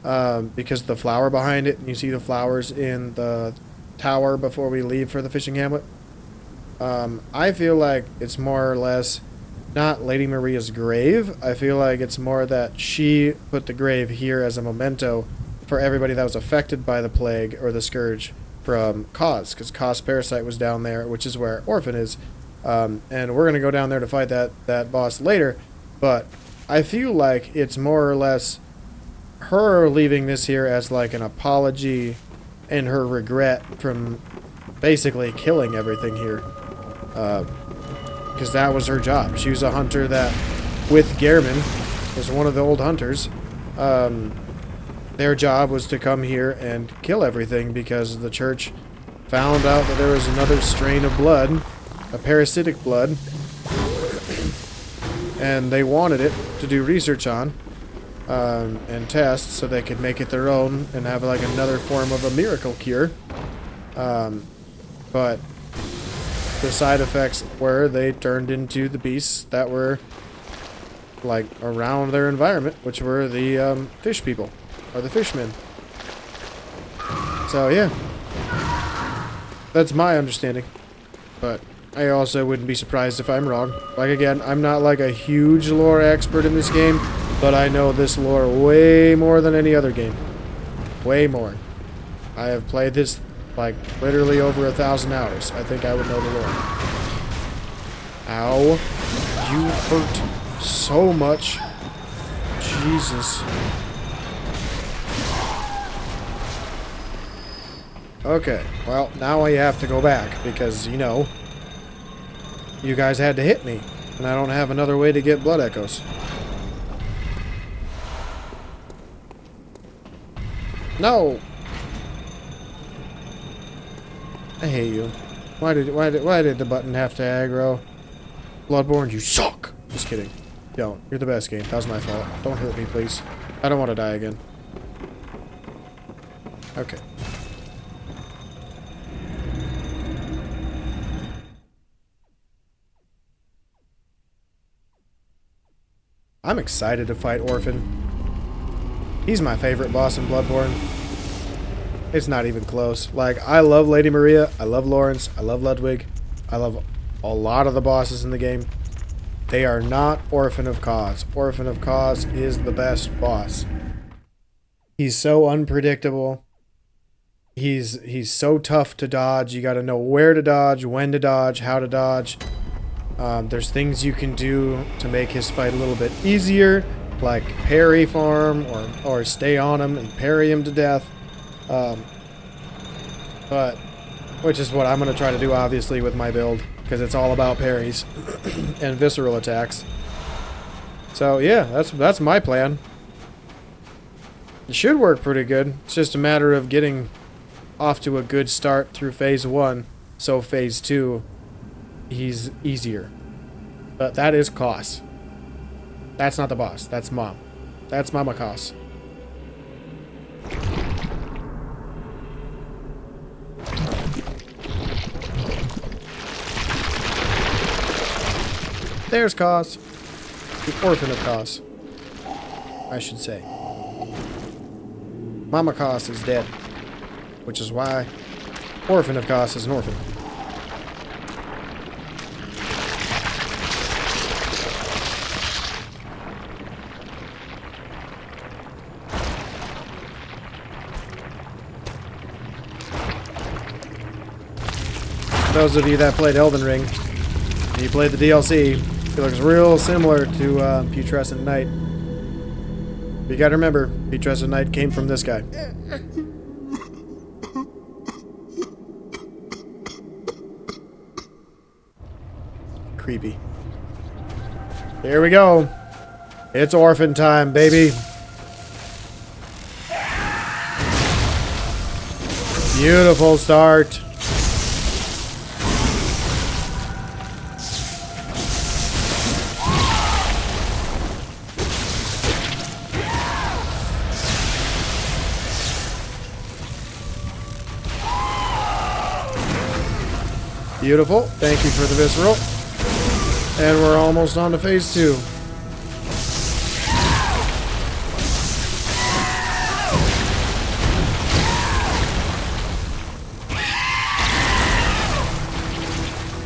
because the flower behind it, and you see the flowers in the tower before we leave for the fishing hamlet. I feel like it's more or less not Lady Maria's grave. I feel like it's more that she put the grave here as a memento for everybody that was affected by the plague or the scourge from Cause, because Cause Parasite was down there, which is where Orphan is. And we're going to go down there to fight that boss later, but I feel like it's more or less her leaving this here as like an apology and her regret from basically killing everything here. Because that was her job. She was a hunter that, with Gehrman, was one of the old hunters. Their job was to come here and kill everything because the church found out that there was another strain of blood, a parasitic blood, and they wanted it to do research on and test so they could make it their own and have like another form of a miracle cure. But the side effects were they turned into the beasts that were like around their environment, which were the fish people or the fishmen. So yeah, that's my understanding, but I also wouldn't be surprised if I'm wrong. Like, again, I'm not like a huge lore expert in this game, but I know this lore way more than any other game. Way more. I have played this, like, literally over 1,000 hours. I think I would know the lore. Ow. You hurt so much. Jesus. Okay, well, now I have to go back, because, you know, you guys had to hit me, and I don't have another way to get blood echoes. No! I hate you. Why did the button have to aggro? Bloodborne, you suck! Just kidding. Don't. You're the best game. That was my fault. Don't hurt me, please. I don't want to die again. Okay. I'm excited to fight Orphan. He's my favorite boss in Bloodborne. It's not even close. Like, I love Lady Maria, I love Lawrence, I love Ludwig, I love a lot of the bosses in the game. They are not Orphan of Cause. Orphan of Cause is the best boss. He's so unpredictable. He's so tough to dodge. You gotta know where to dodge, when to dodge, how to dodge. There's things you can do to make his fight a little bit easier, like parry farm or stay on him and parry him to death. But which is what I'm going to try to do, obviously, with my build, because it's all about parries and visceral attacks. So yeah, that's my plan. It should work pretty good. It's just a matter of getting off to a good start through phase 1. So phase 2, he's easier. But that is Koss. That's not the boss. That's Mom. That's Mama Koss. There's Koss. The orphan of Koss, I should say. Mama Koss is dead, which is why orphan of Koss is an orphan. Those of you that played Elden Ring, and you played the DLC, it looks real similar to Putrescent Knight. But you gotta remember, Putrescent Knight came from this guy. Creepy. Here we go. It's orphan time, baby. Beautiful start. Beautiful. Thank you for the visceral. And we're almost on to phase 2.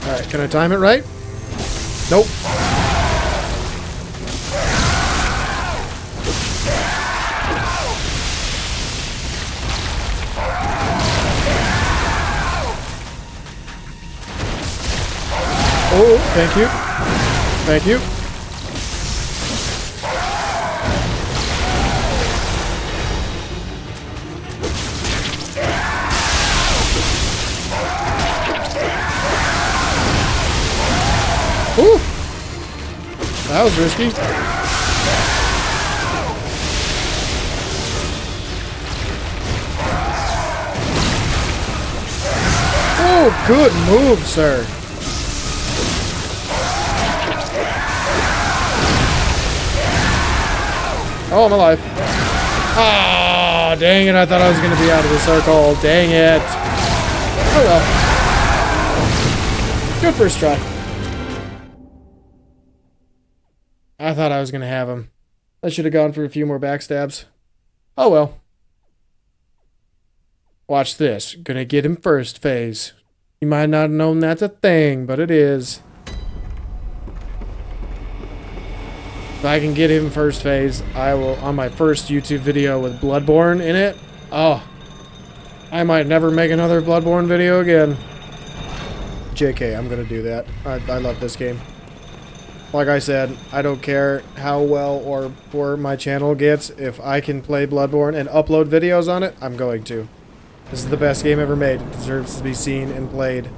Alright, can I time it right? Nope. Oh, thank you. Thank you. Ooh. That was risky. Oh, good move, sir. Oh, I'm alive. Ah, dang it. I thought I was going to be out of the circle. Dang it. Oh, well. Good first try. I thought I was going to have him. I should have gone for a few more backstabs. Oh, well. Watch this. Gonna get him first phase. You might not have known that's a thing, but it is. If I can get him first phase, I will, on my first YouTube video with Bloodborne in it, oh, I might never make another Bloodborne video again. JK, I'm gonna do that. I love this game. Like I said, I don't care how well or poor my channel gets. If I can play Bloodborne and upload videos on it, I'm going to. This is the best game ever made. It deserves to be seen and played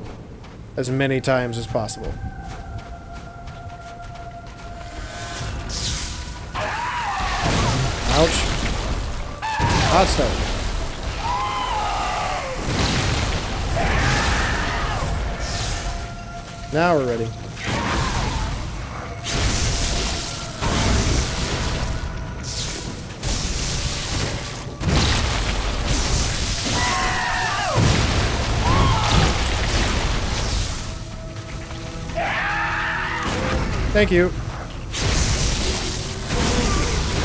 as many times as possible. Ouch. Hot stone. Now we're ready. Thank you.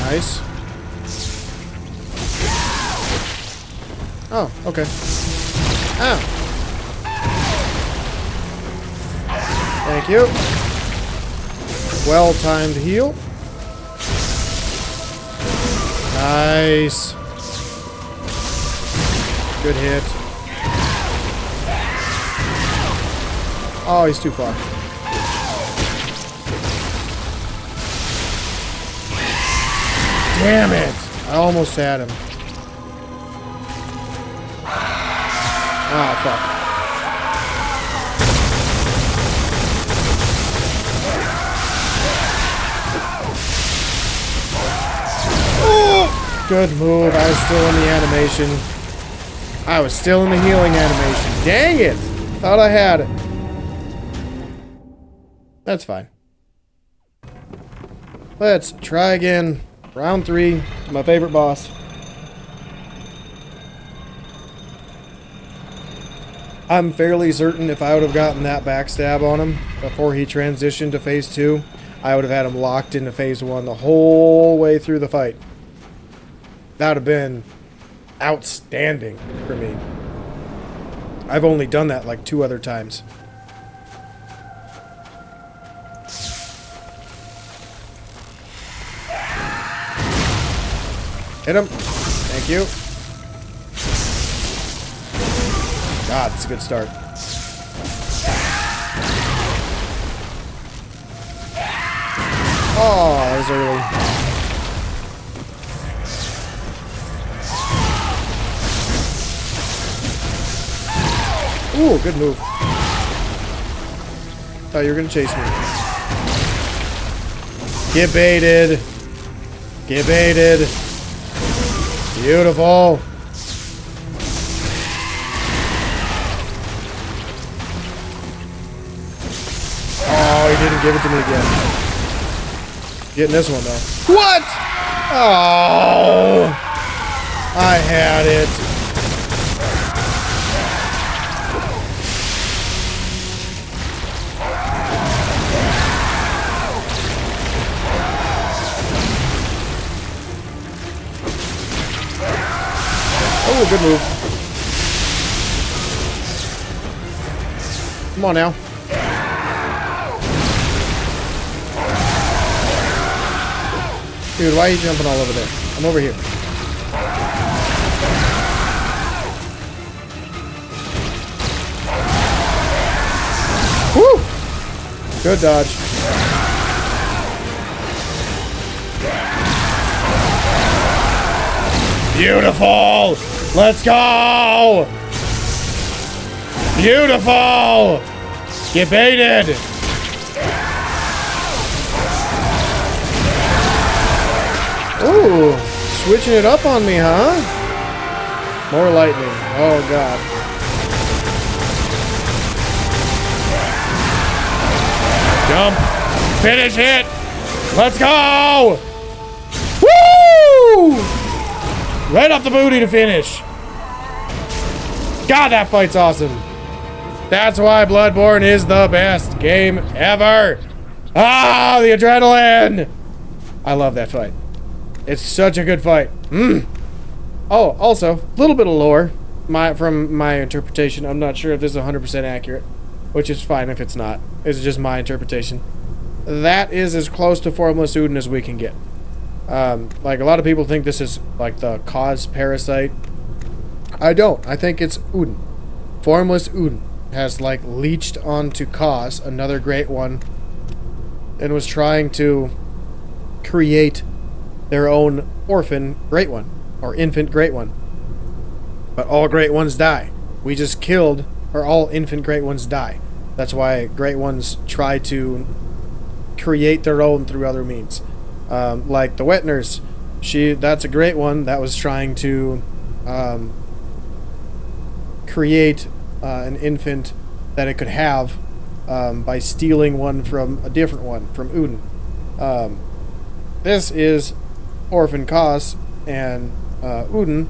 Nice. Oh, okay. Ow. Thank you. Well-timed heal. Nice. Good hit. Oh, he's too far. Damn it! I almost had him. Ah, fuck. Oh! Good move. I was still in the animation. I was still in the healing animation. Dang it! Thought I had it. That's fine. Let's try again. Round 3. My favorite boss. I'm fairly certain if I would have gotten that backstab on him before he transitioned to phase 2, I would have had him locked into phase 1 the whole way through the fight. That would have been outstanding for me. I've only done that like 2 other times. Hit him. Thank you. God, it's a good start. Oh, that was early. Ooh, good move. Thought you were gonna chase me. Get baited. Get baited. Beautiful. Oh, he didn't give it to me again. Getting this one, though. What? Oh! I had it. Oh, good move. Come on now. Dude, why are you jumping all over there? I'm over here. Woo! Good dodge. Beautiful! Let's go! Beautiful! Get baited! Ooh, switching it up on me, huh? More lightning. Oh, God. Jump. Finish it. Let's go. Woo! Right up the booty to finish. God, that fight's awesome. That's why Bloodborne is the best game ever. Ah, the adrenaline. I love that fight. It's such a good fight. Oh, also, a little bit of lore from my interpretation. I'm not sure if this is 100% accurate, which is fine if it's not. It's just my interpretation. That is as close to Formless Uden as we can get. Like, a lot of people think this is, like, the cause parasite. I don't. I think it's Uden. Formless Uden has, like, leached onto Cause, another great one, and was trying to create their own orphan great one, or infant great one. But all great ones die. We just killed, or all infant great ones die. That's why great ones try to create their own through other means. Like the wet nurse, that's a great one that was trying to create an infant that it could have by stealing one from a different one, from Uden. This is Orphan Cause, and Uden,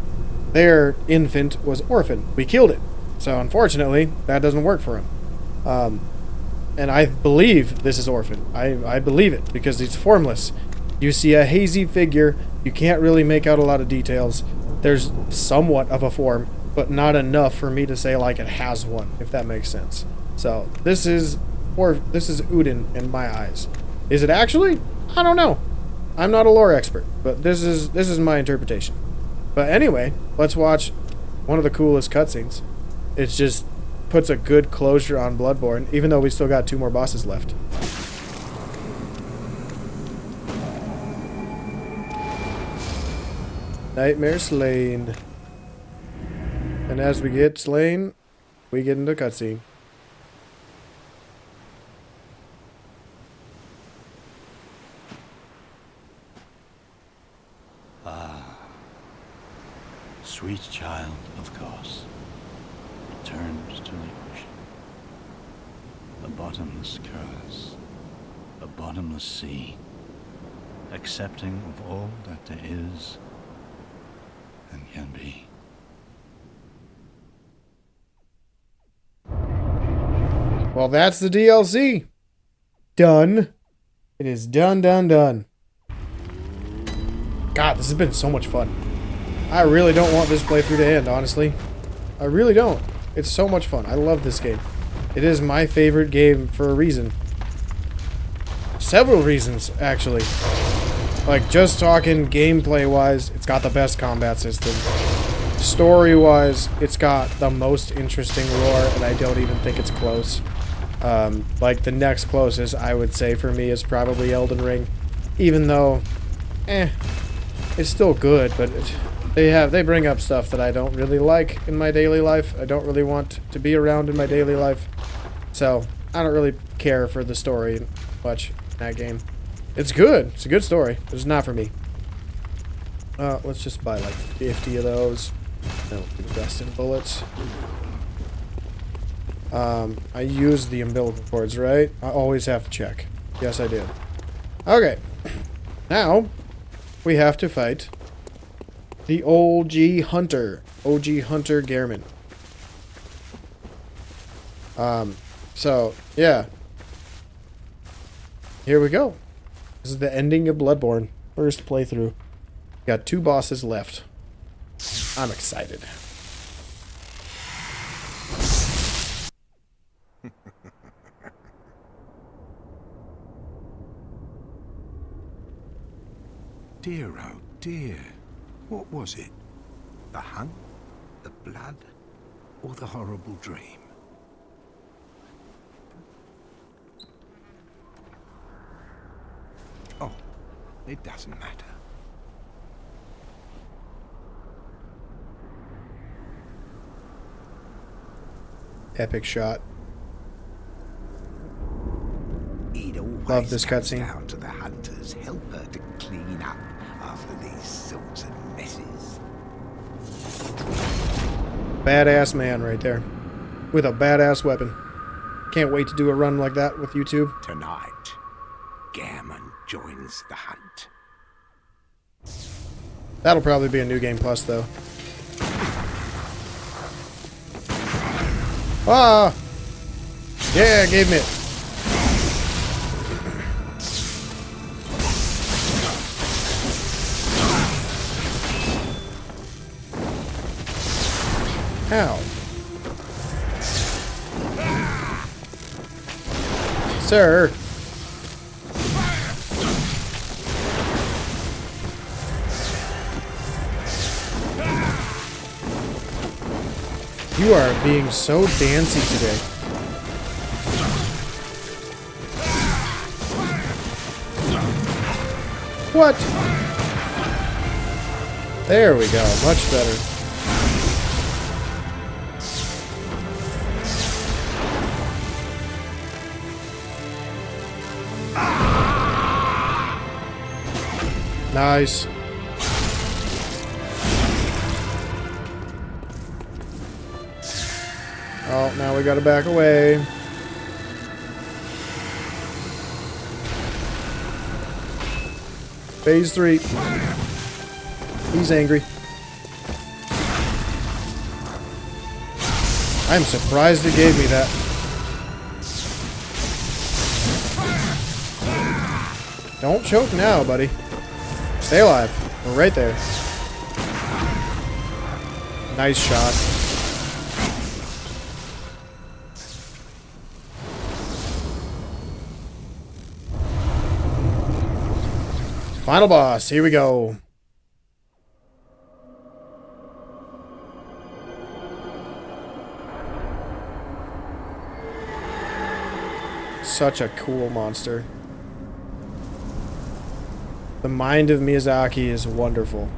their infant was orphan. We killed it. So unfortunately, that doesn't work for him. And I believe this is orphan. I believe it, because it's formless. You see a hazy figure, you can't really make out a lot of details. There's somewhat of a form, but not enough for me to say like it has one, if that makes sense. So this is Uden in my eyes. Is it actually? I don't know. I'm not a lore expert, but this is my interpretation. But anyway, let's watch one of the coolest cutscenes. It just puts a good closure on Bloodborne, even though we still got 2 more bosses left. Nightmare slain. And as we get slain, we get into cutscene. sweet child, of course, returns to the ocean. A bottomless curse, a bottomless sea, accepting of all that there is and can be. Well, that's the DLC. Done. It is done, done, done. God, this has been so much fun. I really don't want this playthrough to end, honestly. I really don't. It's so much fun. I love this game. It is my favorite game for a reason. Several reasons, actually. Like, just talking gameplay-wise, it's got the best combat system. Story-wise, it's got the most interesting lore, and I don't even think it's close. Like, the next closest, I would say, for me, is probably Elden Ring. Even though, it's still good, but they bring up stuff that I don't really like in my daily life. I don't really want to be around in my daily life. So, I don't really care for the story much in that game. It's good. It's a good story. But it's not for me. Let's just buy like 50 of those. No, invest in bullets. I used the umbilical cords, right? I always have to check. Yes, I did. Okay. Now, we have to fight the OG Hunter. OG Hunter Gehrman. So, yeah. Here we go. This is the ending of Bloodborne. First playthrough. Got 2 bosses left. I'm excited. Dear, oh dear. What was it? The hunt? The blood? Or the horrible dream? Oh, it doesn't matter. Epic shot. It always Love this comes cutscene. down to the hunter's helper to clean up after these sorts of messes. Badass man right there. With a badass weapon. Can't wait to do a run like that with YouTube. Tonight, Gehrman joins the hunt. That'll probably be a New Game Plus, though. Ah! Yeah, gave me it. Ow. Sir. You are being so dancy today. What? There we go. Much better. Nice. Oh, now we gotta back away. Phase 3. He's angry. I'm surprised it gave me that. Don't choke now, buddy. Stay alive. We're right there. Nice shot. Final boss. Here we go. Such a cool monster. The mind of Miyazaki is wonderful.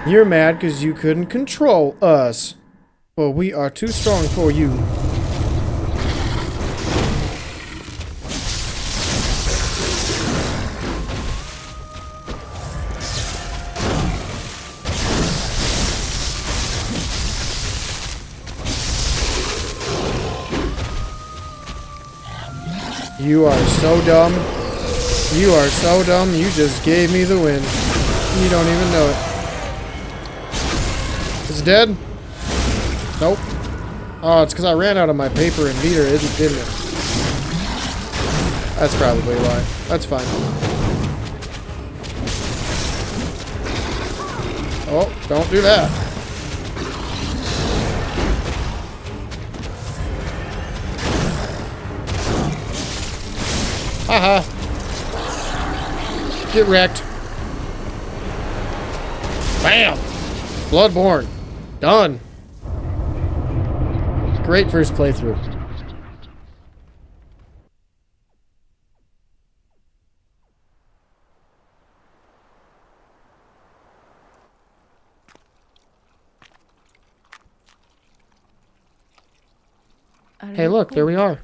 You're mad because you couldn't control us. Well, we are too strong for you. You are so dumb. You are so dumb, you just gave me the win. You don't even know it. Is it dead? Nope. Oh, it's because I ran out of my paper and meter, didn't it? That's probably why. That's fine. Oh, don't do that. Haha. Get wrecked. Bam! Bloodborne. Done. Great first playthrough. Hey, look, there we are.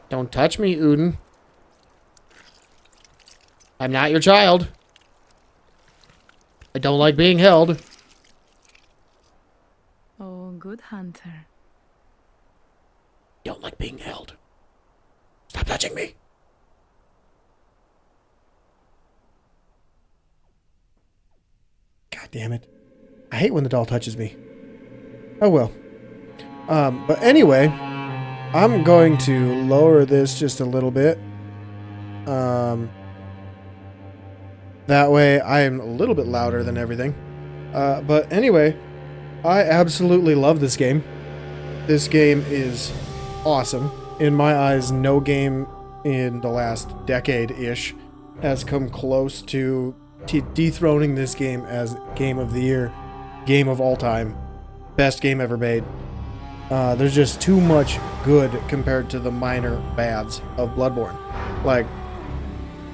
Don't touch me, Uden. I'm not your child. I don't like being held. Oh, good hunter. Don't like being held. Stop touching me. God damn it. I hate when the doll touches me. Oh well. But anyway, I'm going to lower this just a little bit. That way I am a little bit louder than everything. But anyway, I absolutely love this game. This game is awesome. In my eyes, no game in the last decade-ish has come close to dethroning this game as Game of the Year, Game of All Time, best game ever made. There's just too much good compared to the minor bads of Bloodborne. Like,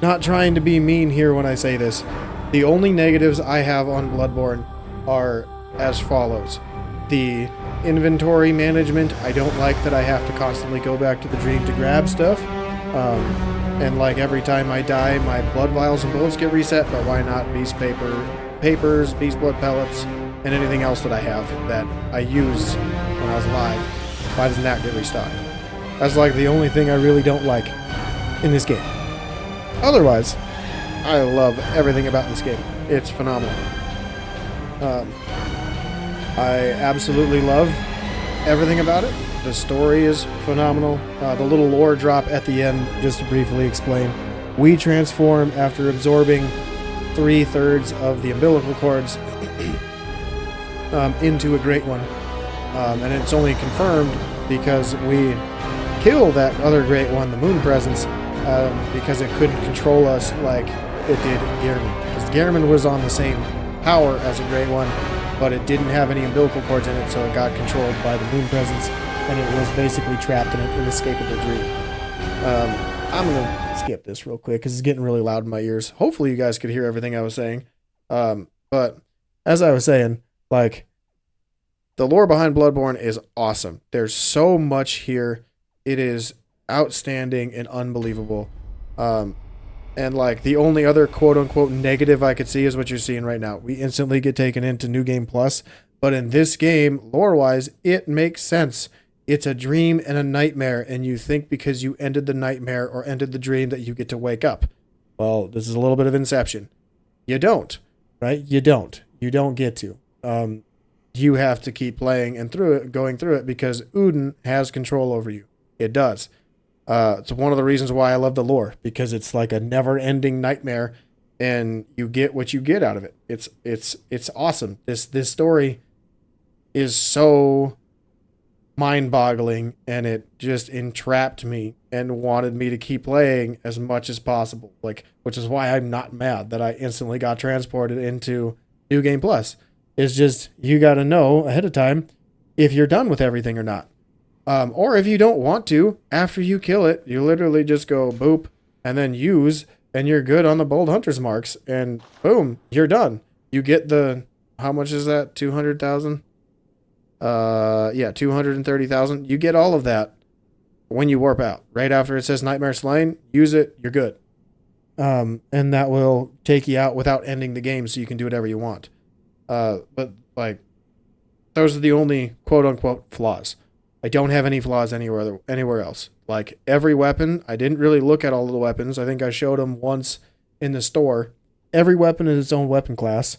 not trying to be mean here when I say this. The only negatives I have on Bloodborne are as follows. The inventory management, I don't like that I have to constantly go back to the dream to grab stuff. And like every time I die, my blood vials and bullets get reset, but why not beast papers, beast blood pellets, and anything else that I have that I used when I was alive? Why doesn't that get restocked? That's like the only thing I really don't like in this game. Otherwise, I love everything about this game. It's phenomenal. I absolutely love everything about it. The story is phenomenal. The little lore drop at the end, just to briefly explain. We transform after absorbing 3/3 of the umbilical cords into a great one. And it's only confirmed because we kill that other great one, the moon presence, because it couldn't control us like it did Yharnam. Because Yharnam was on the same power as a great one, but it didn't have any umbilical cords in it, so it got controlled by the moon presence, and it was basically trapped in an inescapable dream. I'm going to skip this real quick because it's getting really loud in my ears. Hopefully you guys could hear everything I was saying. But as I was saying, like, the lore behind Bloodborne is awesome. There's so much here. It is outstanding and unbelievable. And like the only other quote unquote negative I could see is what you're seeing right now. We instantly get taken into New Game Plus, but in this game, lore wise, it makes sense. It's a dream and a nightmare, and you think because you ended the nightmare or ended the dream that you get to wake up. Well, this is a little bit of Inception. You don't, right? You don't. You don't get to. You have to keep playing and going through it because Uden has control over you. It does. It's one of the reasons why I love the lore, because it's like a never-ending nightmare, and you get what you get out of it. It's awesome. This story is so mind-boggling, and it just entrapped me and wanted me to keep playing as much as possible. Like, which is why I'm not mad that I instantly got transported into New Game Plus. It's just you got to know ahead of time if you're done with everything or not. Or if you don't want to, after you kill it, you literally just go boop and then use, and you're good on the bold hunter's marks, and boom, you're done. You get the, how much is that? 200,000? Yeah, 230,000. You get all of that when you warp out. Right after it says Nightmare Slain, use it, you're good. And that will take you out without ending the game, so you can do whatever you want. But like, those are the only quote unquote flaws. I don't have any flaws anywhere else. Like, every weapon, I didn't really look at all of the weapons. I think I showed them once in the store. Every weapon is its own weapon class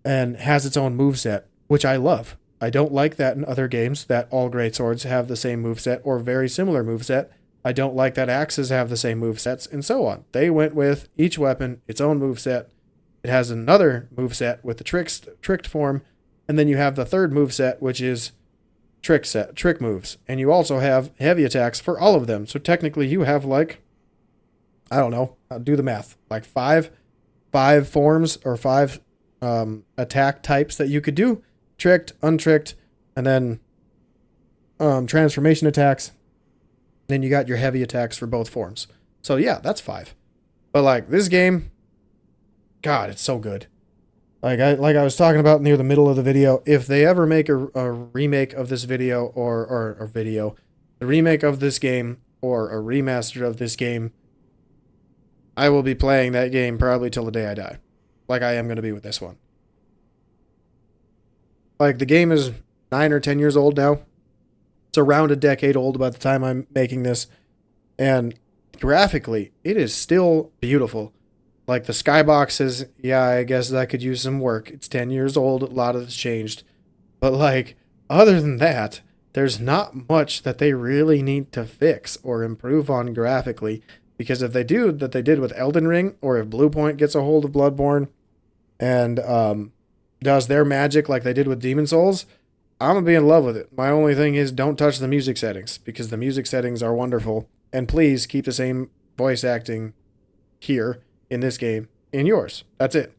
and has its own moveset, which I love. I don't like that in other games, that all greatswords have the same moveset or very similar moveset. I don't like that axes have the same movesets, and so on. They went with each weapon its own moveset. It has another moveset with the tricked form, and then you have the third moveset, which is trick moves. And you also have heavy attacks for all of them. So technically you have, like, I don't know, I'll do the math, like five forms or five attack types that you could do. Tricked, untricked, and then transformation attacks. Then you got your heavy attacks for both forms. So yeah, that's 5. But like, this game, God, it's so good. Like I was talking about near the middle of the video, if they ever make a remake of this video or the remake of this game or a remaster of this game, I will be playing that game probably till the day I die. Like I am going to be with this one. Like, the game is 9 or 10 years old now. It's around a decade old by the time I'm making this. And graphically, it is still beautiful. Like, the skyboxes, yeah, I guess that could use some work. It's 10 years old. A lot of it's changed. But, like, other than that, there's not much that they really need to fix or improve on graphically. Because if they do that they did with Elden Ring, or if Bluepoint gets a hold of Bloodborne and does their magic like they did with Demon Souls, I'm going to be in love with it. My only thing is, don't touch the music settings, because the music settings are wonderful. And please keep the same voice acting here in this game in yours. That's it.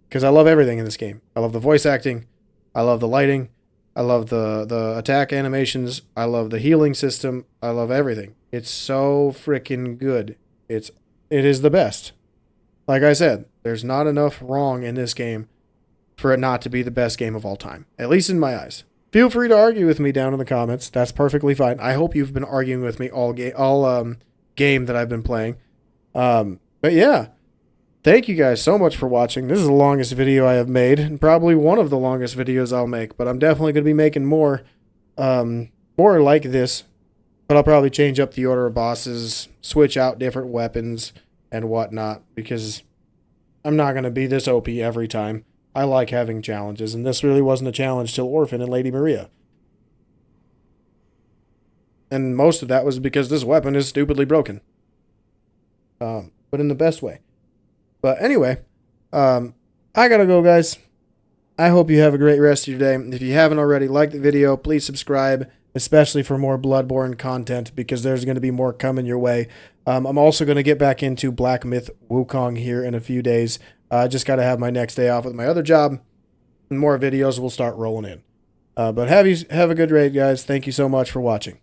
Because I love everything in this game. I love the voice acting. I love the lighting. I love the attack animations. I love the healing system. I love everything. It's so freaking good. It is the best. Like I said, there's not enough wrong in this game for it not to be the best game of all time. At least in my eyes. Feel free to argue with me down in the comments. That's perfectly fine. I hope you've been arguing with me all game that I've been playing. But yeah, thank you guys so much for watching. This is the longest video I have made, and probably one of the longest videos I'll make. But I'm definitely going to be making more like this. But I'll probably change up the order of bosses, switch out different weapons and whatnot, because I'm not going to be this OP every time. I like having challenges, and this really wasn't a challenge till Orphan and Lady Maria. And most of that was because this weapon is stupidly broken. But in the best way. But anyway, I gotta go, guys. I hope you have a great rest of your day. If you haven't already, like the video, please subscribe, especially for more Bloodborne content, because there's going to be more coming your way. I'm also going to get back into Black Myth Wukong here in a few days. I just got to have my next day off with my other job, and more videos will start rolling in. But have a good raid, guys. Thank you so much for watching.